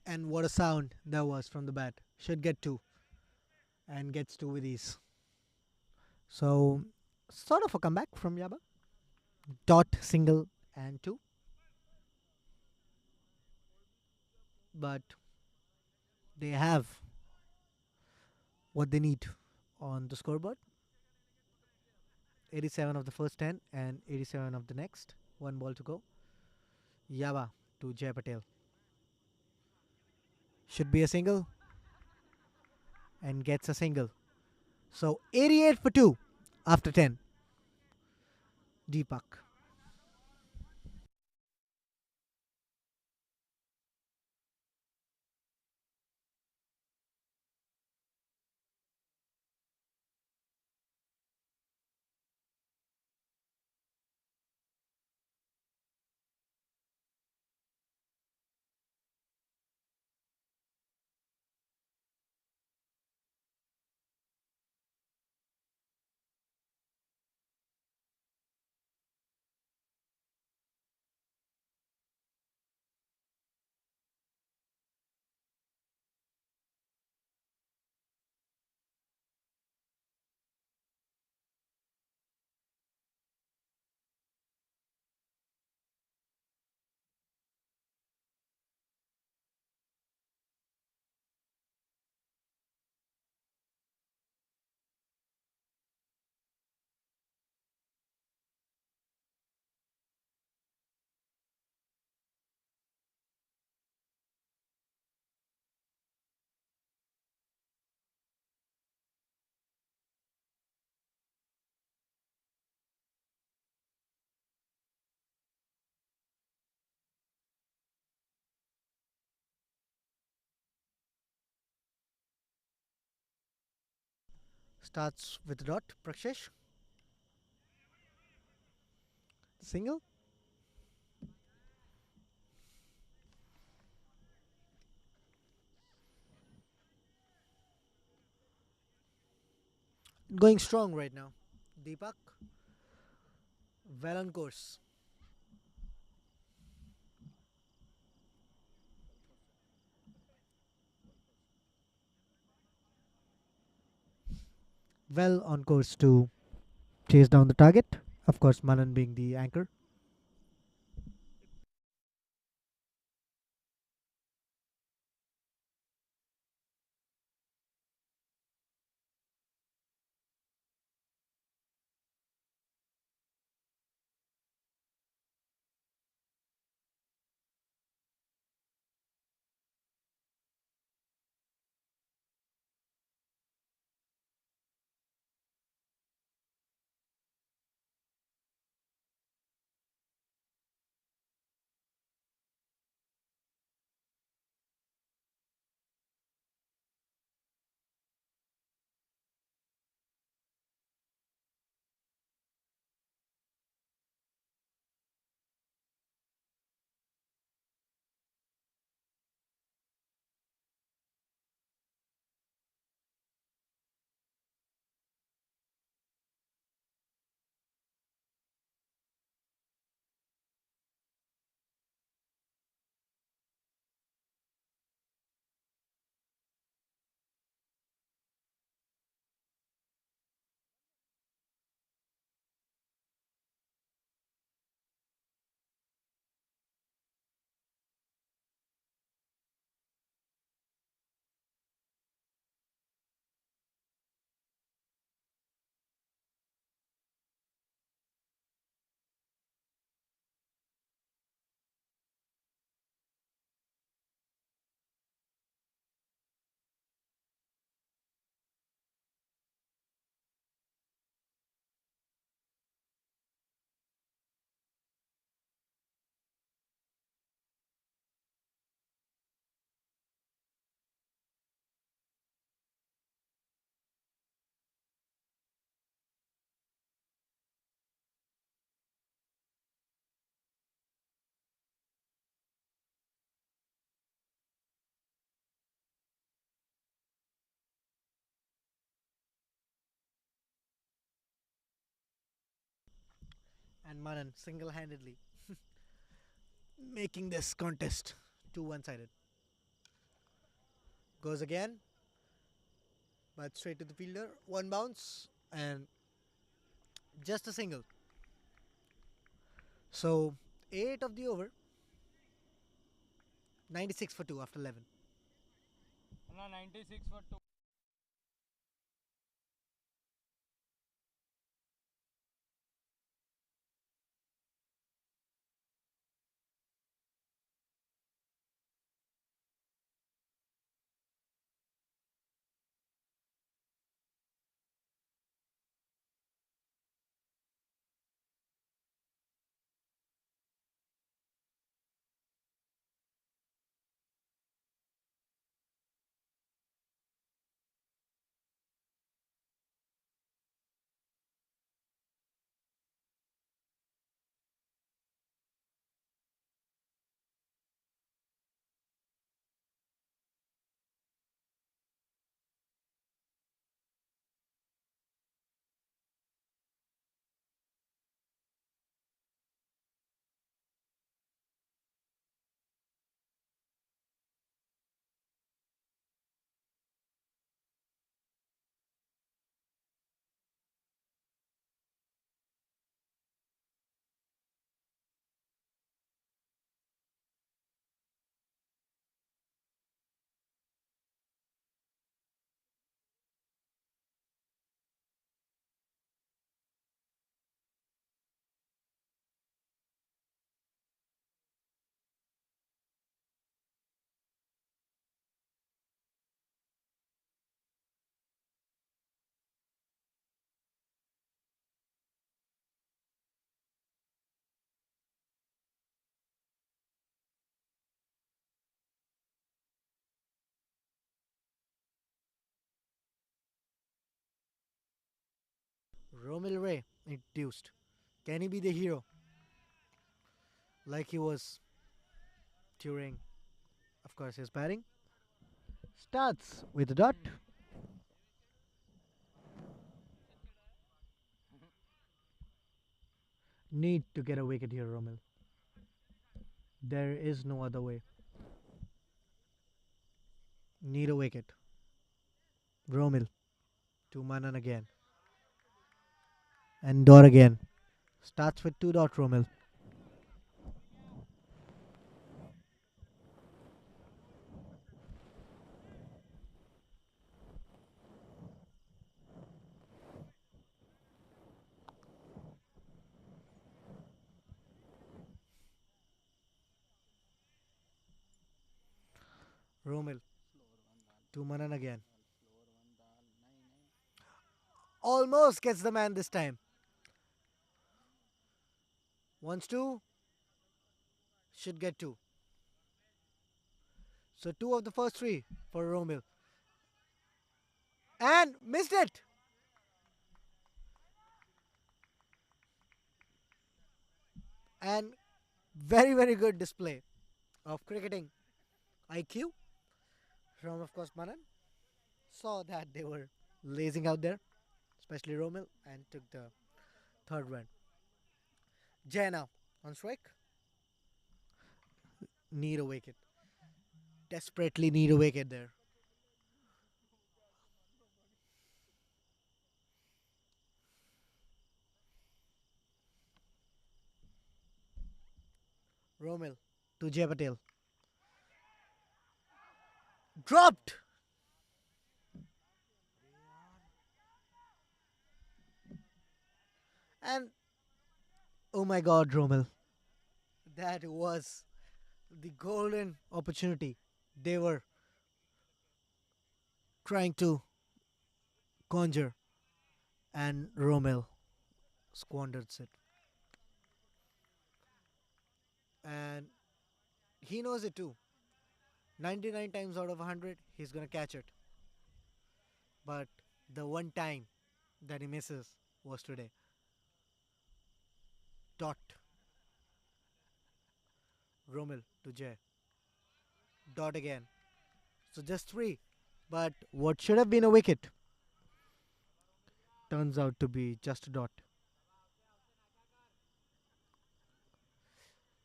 And what a sound that was from the bat. Should get two. And gets two with ease. So, sort of a comeback from Yaba. Dot, single, and two. But they have what they need on the scoreboard. 87 of the first 10 and 87 of the next. One ball to go. Yaba to Jay Patel. Should be a single and gets a single. So 88 for 2 after 10. Deepak. Starts with a dot. Prakshesh. Single. Going strong right now. Deepak. Well on course. well on course to chase down the target. Of course, Manan being the anchor. And Manan single handedly making this contest too one sided. Goes again, but straight to the fielder. One bounce and just a single. So, 8 of the over, 96 for 2 after 11. No, 96 for 2. Romil Ray introduced. Can he be the hero like he was during, of course, his batting? Starts with a dot. Need to get a wicket here, Romil. There is no other way. Need a wicket. Romil to Manan again. And dot again. Starts with 2 dot Romil. Romil to Manan again. Almost gets the man this time. Wants two, should get two. So two of the first three for Romil. And missed it. And very, very good display of cricketing IQ from, of course, Manan. Saw that they were lazing out there, especially Romil, and took the third run. Jay now on strike. Need a wicket. Desperately need a wicket there. Romil to Jay Patel. Dropped! And oh my god, Romil. That was the golden opportunity they were trying to conjure, and Romil squandered it. And he knows it too. 99 times out of 100, he's gonna catch it. But the one time that he misses was today. Dot. Romil to Jay. Dot again. So just three. But what should have been a wicket turns out to be just a dot.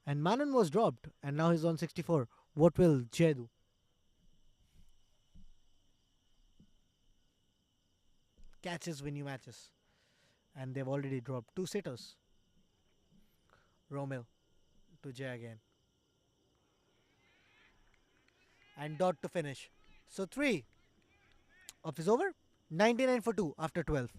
And Manan was dropped, and now he's on 64. What will Jay do? Catches win you matches. And they've already dropped two sitters. Romil to Jay again. And dot to finish. So three of his over. 99 for 2 after 12.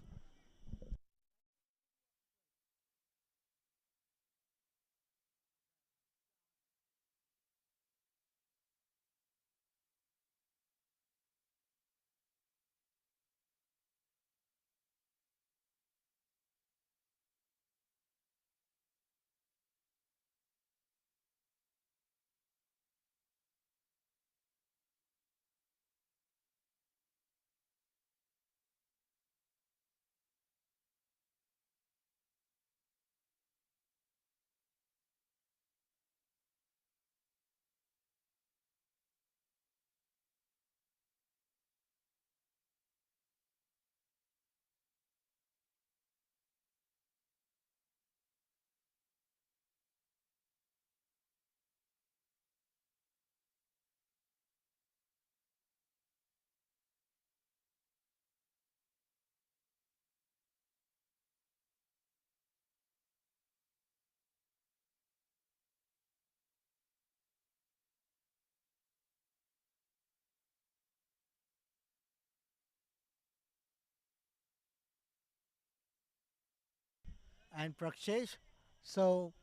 And Prakshesh. So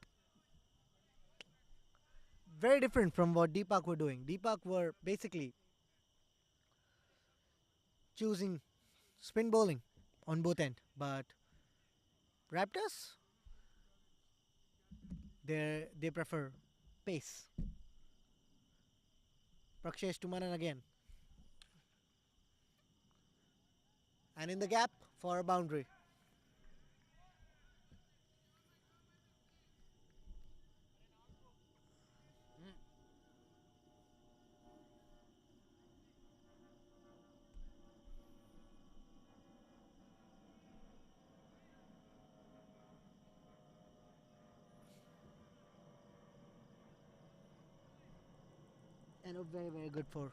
very different from what Deepak were doing. Deepak were basically choosing spin bowling on both end. But Raptors, they prefer pace. Prakshesh to Manan again. And in the gap for a boundary. And a very, very good for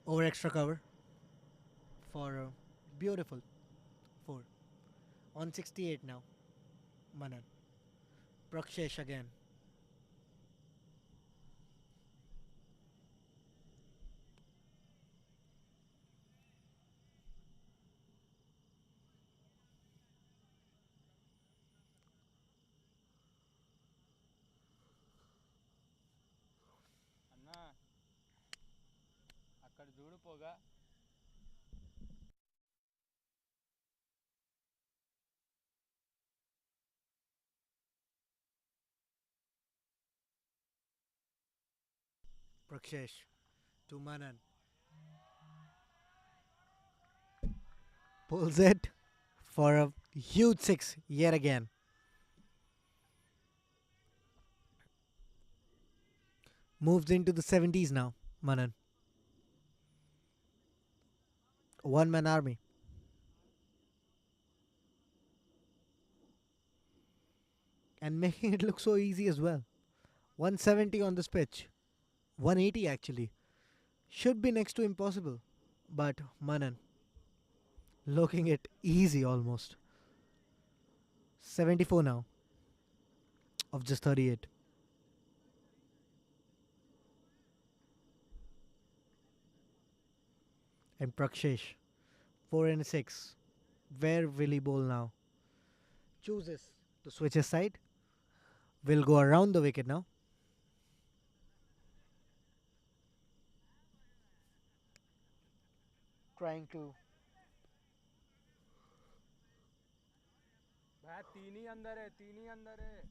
over extra cover for a beautiful 4. On 68 now. Manan. Prakshesh again. అన్న అక్కడ చూడు పోగా. Prakshesh to Manan. Pulls it for a huge six yet again. Moves into the 70s now, Manan. One man army. And making it look so easy as well. 170 on this pitch. 180 actually. Should be next to impossible. But Manan looking it easy almost. 74 now of just 38. And Prakshesh 4 and 6. Where will he bowl now? Chooses to switch his side. Will go around the wicket now. Trying to भाई तीन ही अंदर है, तीन ही अंदर है.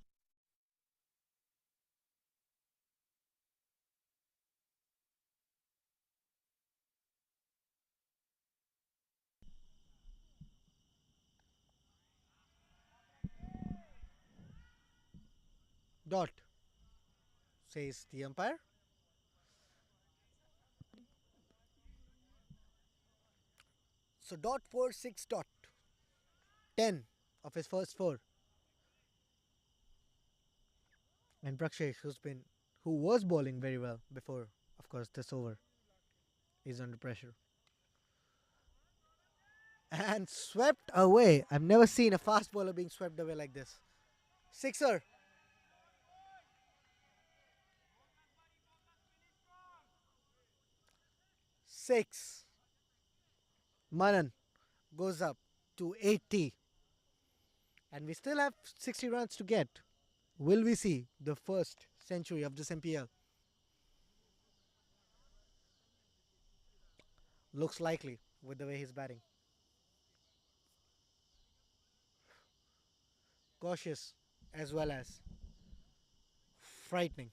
dot, says the umpire. So dot 4 6 dot 10 of his first four. And Prakshesh, who was bowling very well before, of course, this over, is under pressure. And swept away. I've never seen a fast bowler being swept away like this. Sixer. Six. Manan goes up to 80. And we still have 60 runs to get. Will we see the first century of this MPL? Looks likely with the way he's batting. Cautious as well as frightening.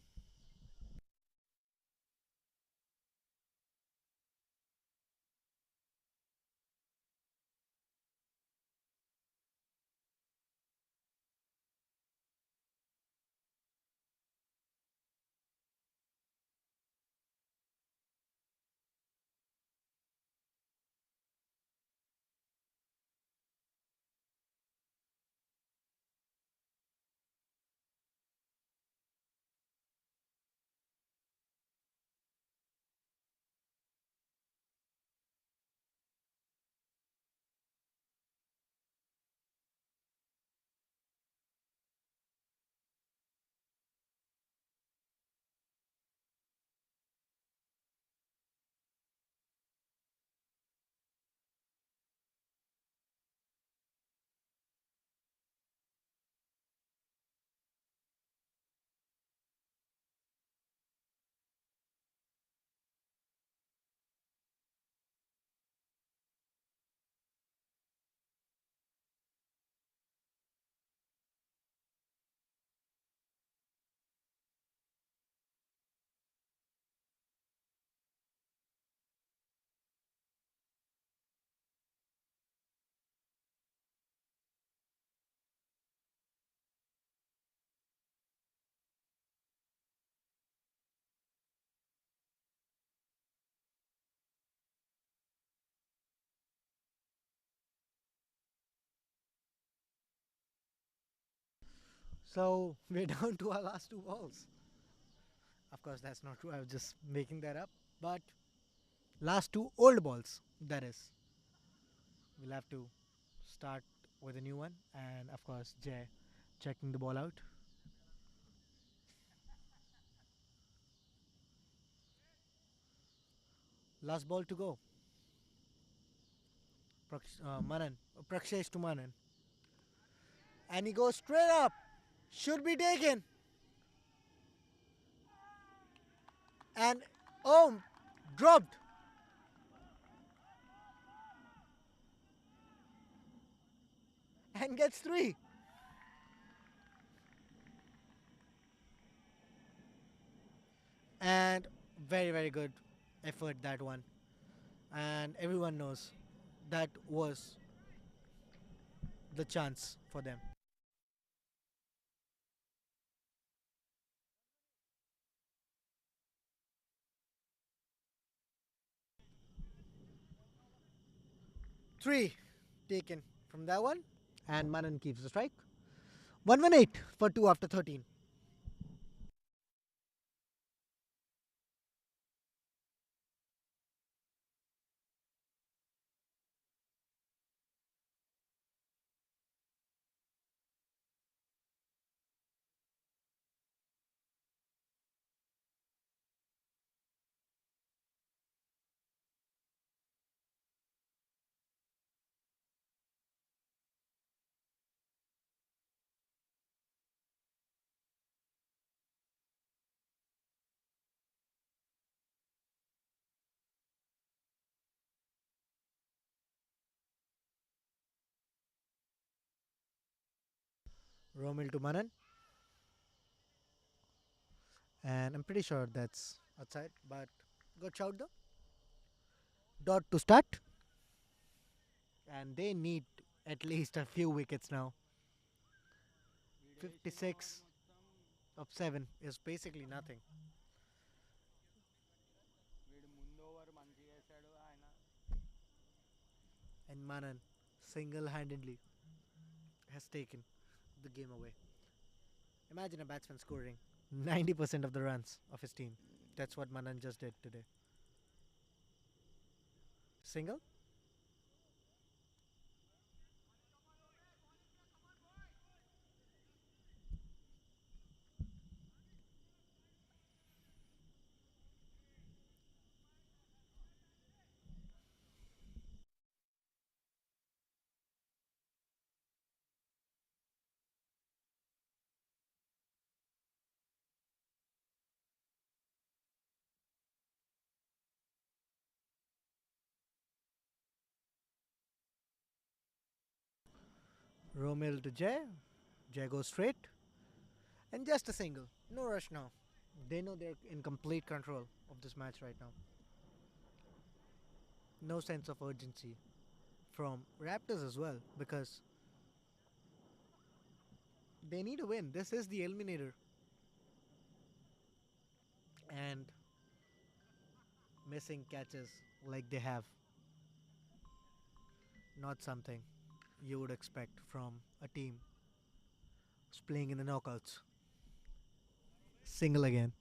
So we're down to our last two balls. Of course, that's not true. I was just making that up. But last two old balls, that is. We'll have to start with a new one, and of course Jay checking the ball out. Last ball to go. Manan, Prakshesh to Manan, and he goes straight up. Should be taken, and oh, dropped. And gets three. And very, very good effort that one. And everyone knows that was the chance for them. Three taken from that one. And Manan keeps the strike. 118 for 2 after 13. Romil to Manan. And I'm pretty sure that's outside, but good shout though. Dot to start. And they need at least a few wickets now. 56 of 7 is basically nothing. వీడు ముందు over మంచిగా వేసాడు ఆయన. And Manan single handedly has taken the game away. Imagine a batsman scoring 90% of the runs of his team. That's what Manan just did today. Single. Romil to Jay. Jay goes straight. And just a single. No rush now. They know they're in complete control of this match right now. No sense of urgency from Raptors as well because they need a win. This is the eliminator. And missing catches like they have, not something you would expect from a team who's playing in the knockouts. Single again.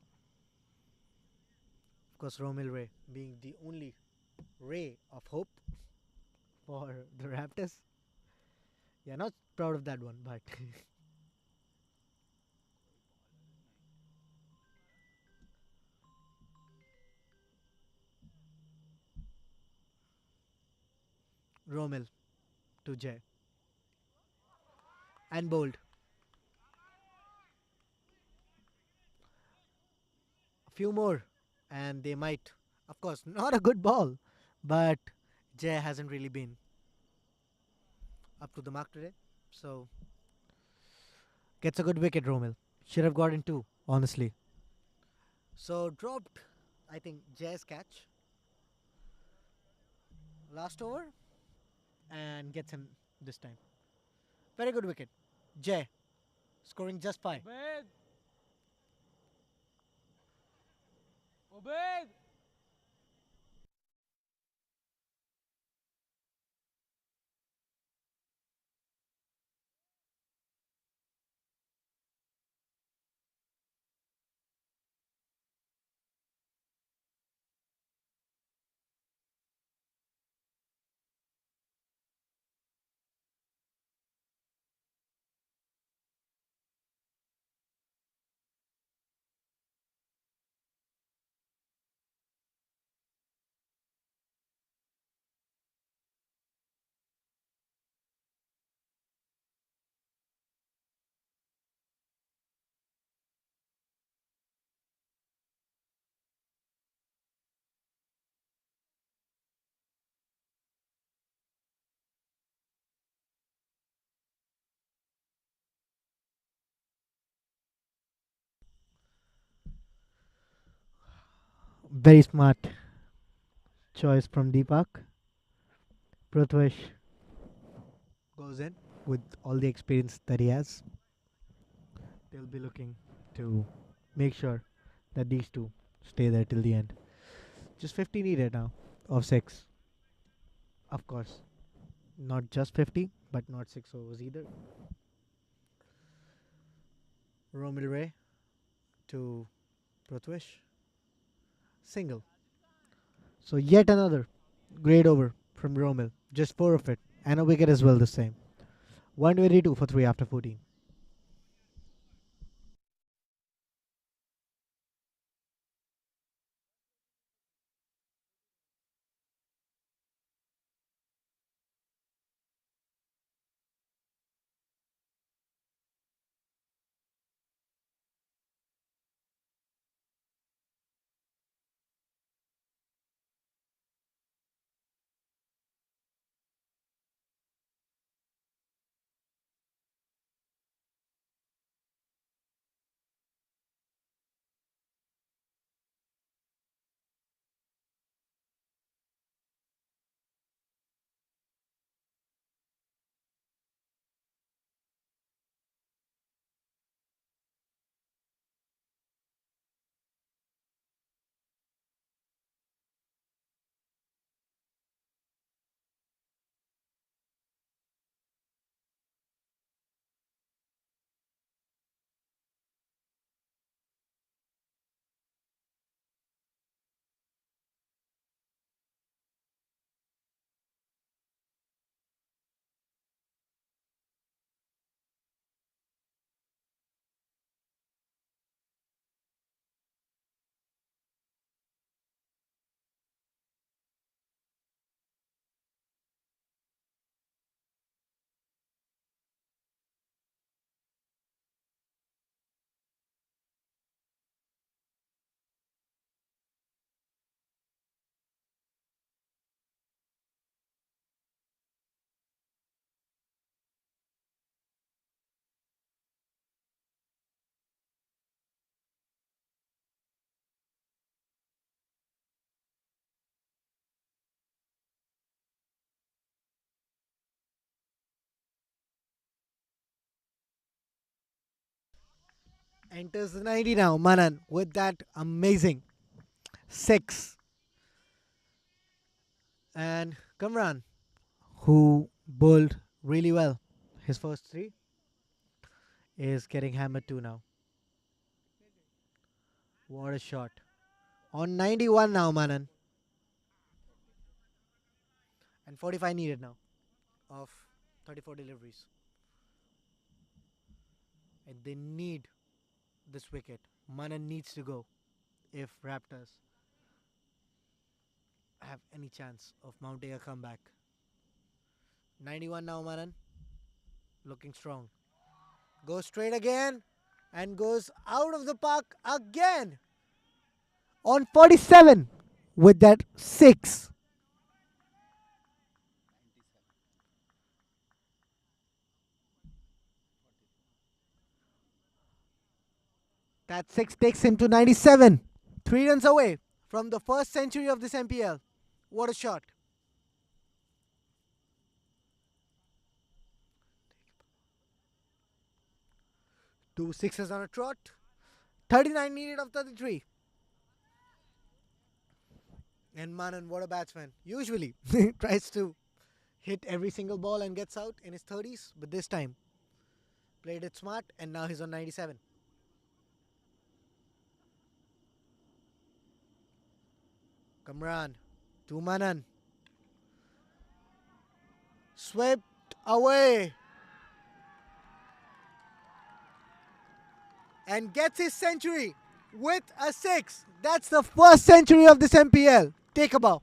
Of course, Romil Ray being the only ray of hope for the Raptors. Yeah, not proud of that one, but Romil to Jay and bowled. A few more, and they might. Of course, not a good ball, but Jay hasn't really been up to the mark today. So gets a good wicket, Romil. Should have gotten two, honestly. So dropped, I think, Jay's catch last over and gets him this time. Very good wicket. Jay scoring just 5. Obed! Obed! Very smart choice from Deepak. Prathvesh goes in with all the experience that he has. They'll be looking to make sure that these two stay there till the end. Just 50 needed now of 6. Of course, not just 50, but not 6 overs either. Romil Ray to Prathvesh. Single. So yet another great over from Romil. Just 4 of it. And a wicket as well the same. 122 for 3 after 14. Enters the 90 now, Manan, with that amazing 6. And Kamran, who bowled really well. His first 3 is getting hammered too now. What a shot. On 91 now, Manan. And 45 needed now of 34 deliveries. And they need this wicket. Manan needs to go if Raptors have any chance of mounting a comeback. 91 now, Manan. Looking strong. Goes straight again and goes out of the park again. On 47 with that 6. That 6 takes him to 97. 3 runs away from the first century of this MPL. What a shot. Two sixes on a trot. 39 needed of 33. And Manan, what a batsman. Usually tries to hit every single ball and gets out in his 30s. But this time, played it smart and now he's on 97. Kamran to Manan. Swept away. And gets his century with a 6. That's the first century of this MPL. Take a bow.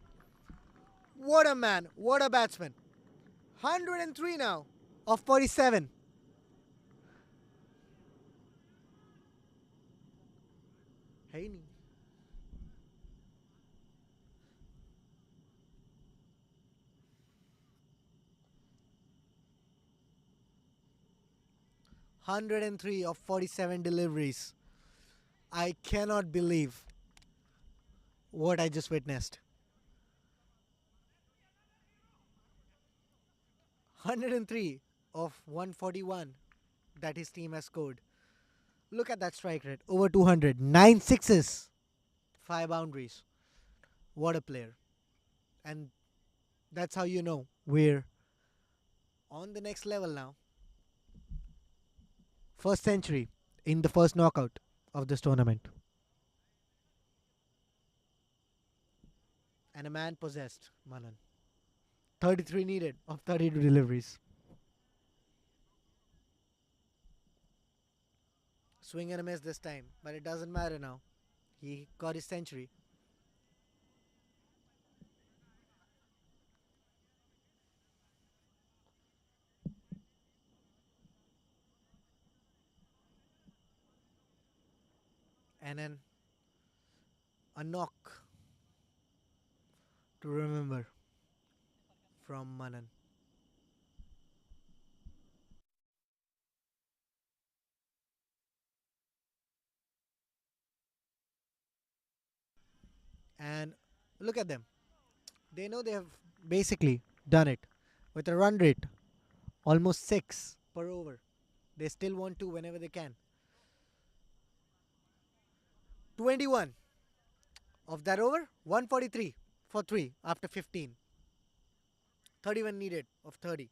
What a man. What a batsman. 103 now of 47. Hey. 103 of 47 deliveries. I cannot believe what I just witnessed. 103 of 141 that his team has scored. Look at that strike rate. Over 200. 9 sixes. 5 boundaries. What a player. And that's how you know we're on the next level now. First century in the first knockout of this tournament. And a man possessed, Manan. 33 needed of 32 deliveries. Swing and a miss this time, but it doesn't matter now. He got his century. And then a knock to remember from Manan. And look at them. They know they have basically done it with a run rate almost 6 per over. They still want to whenever they can. 21 of that over, 143 for 3 after 15. 31 needed of 30.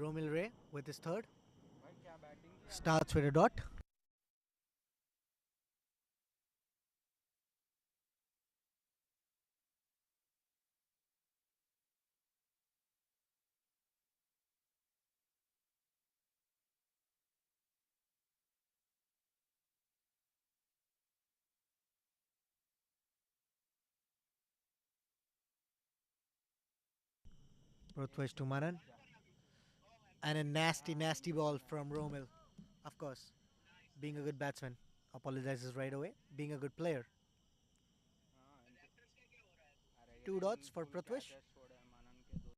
Romil Ray with his third भाई क्या batting किया ना starts with a dot. Prithvish to Manan. And a nasty, nasty ball from Romil. Of course, being a good batsman, apologizes right away. Being a good player. हाँ 2 dots for full Prithvish. Catches छोड़े हैं मनन के दो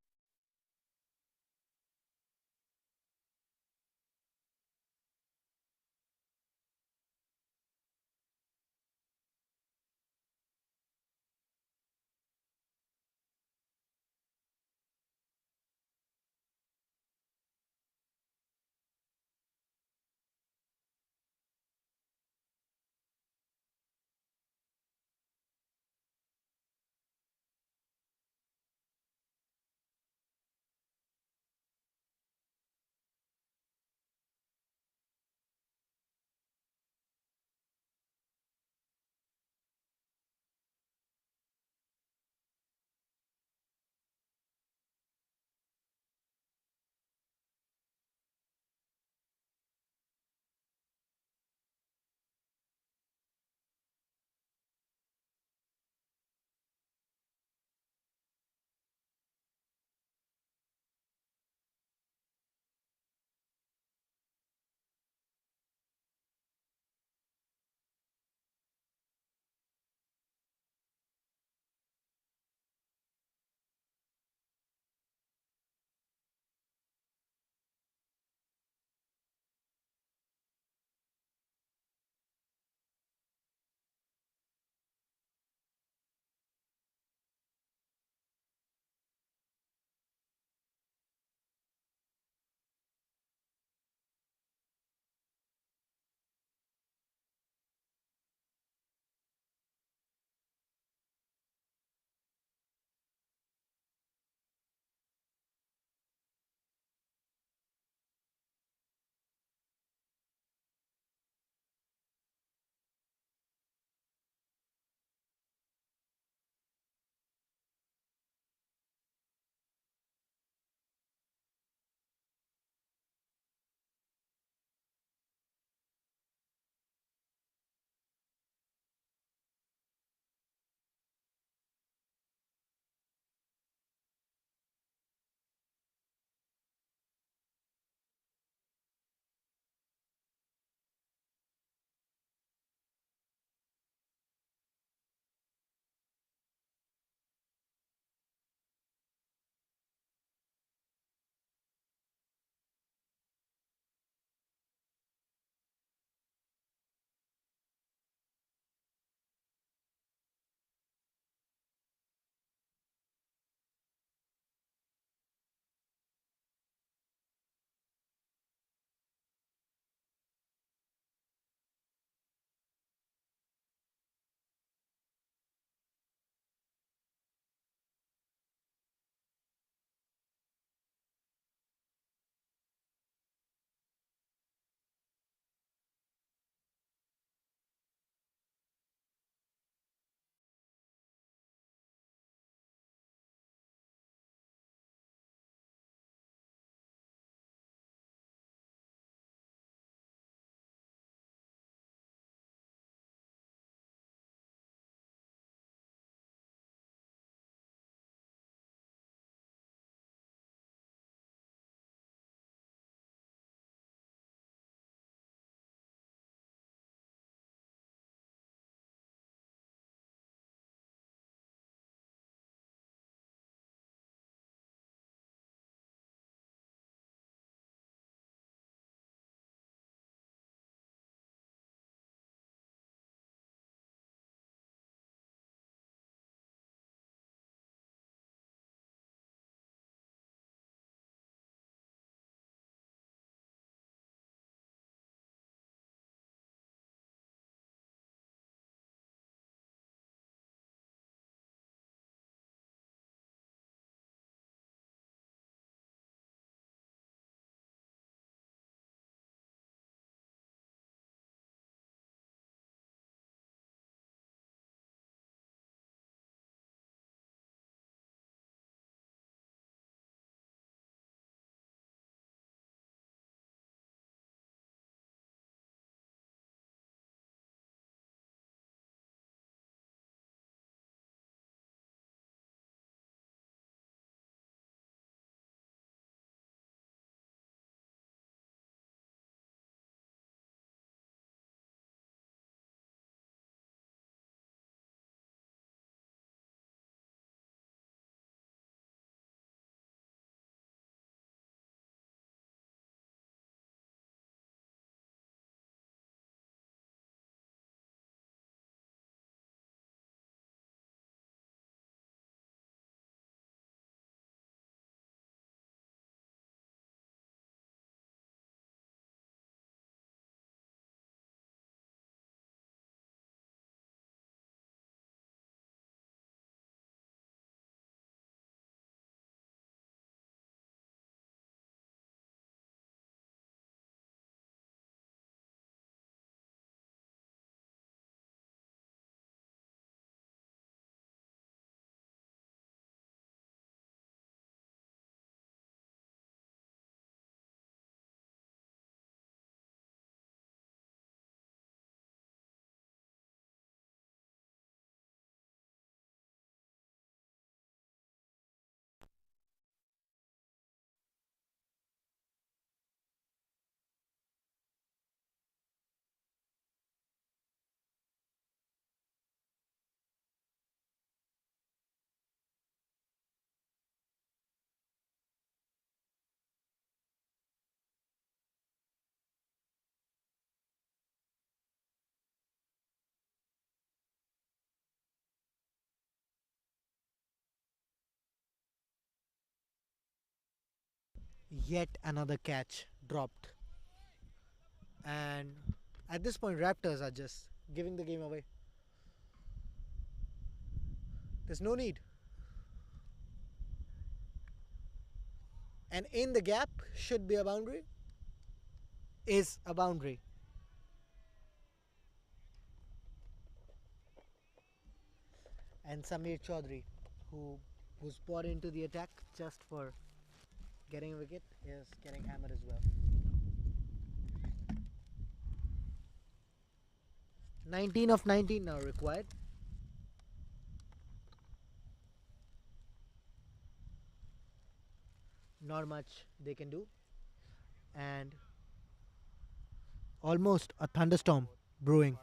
Yet another catch dropped. And at this point, Raptors are just giving the game away. There's no need. And in the gap should be a boundary. Is a boundary. And Samir Chaudhary, who was brought into the attack just for getting a wicket, is getting hammered as well. 19 of 19 now required. Not much they can do. And almost a thunderstorm brewing.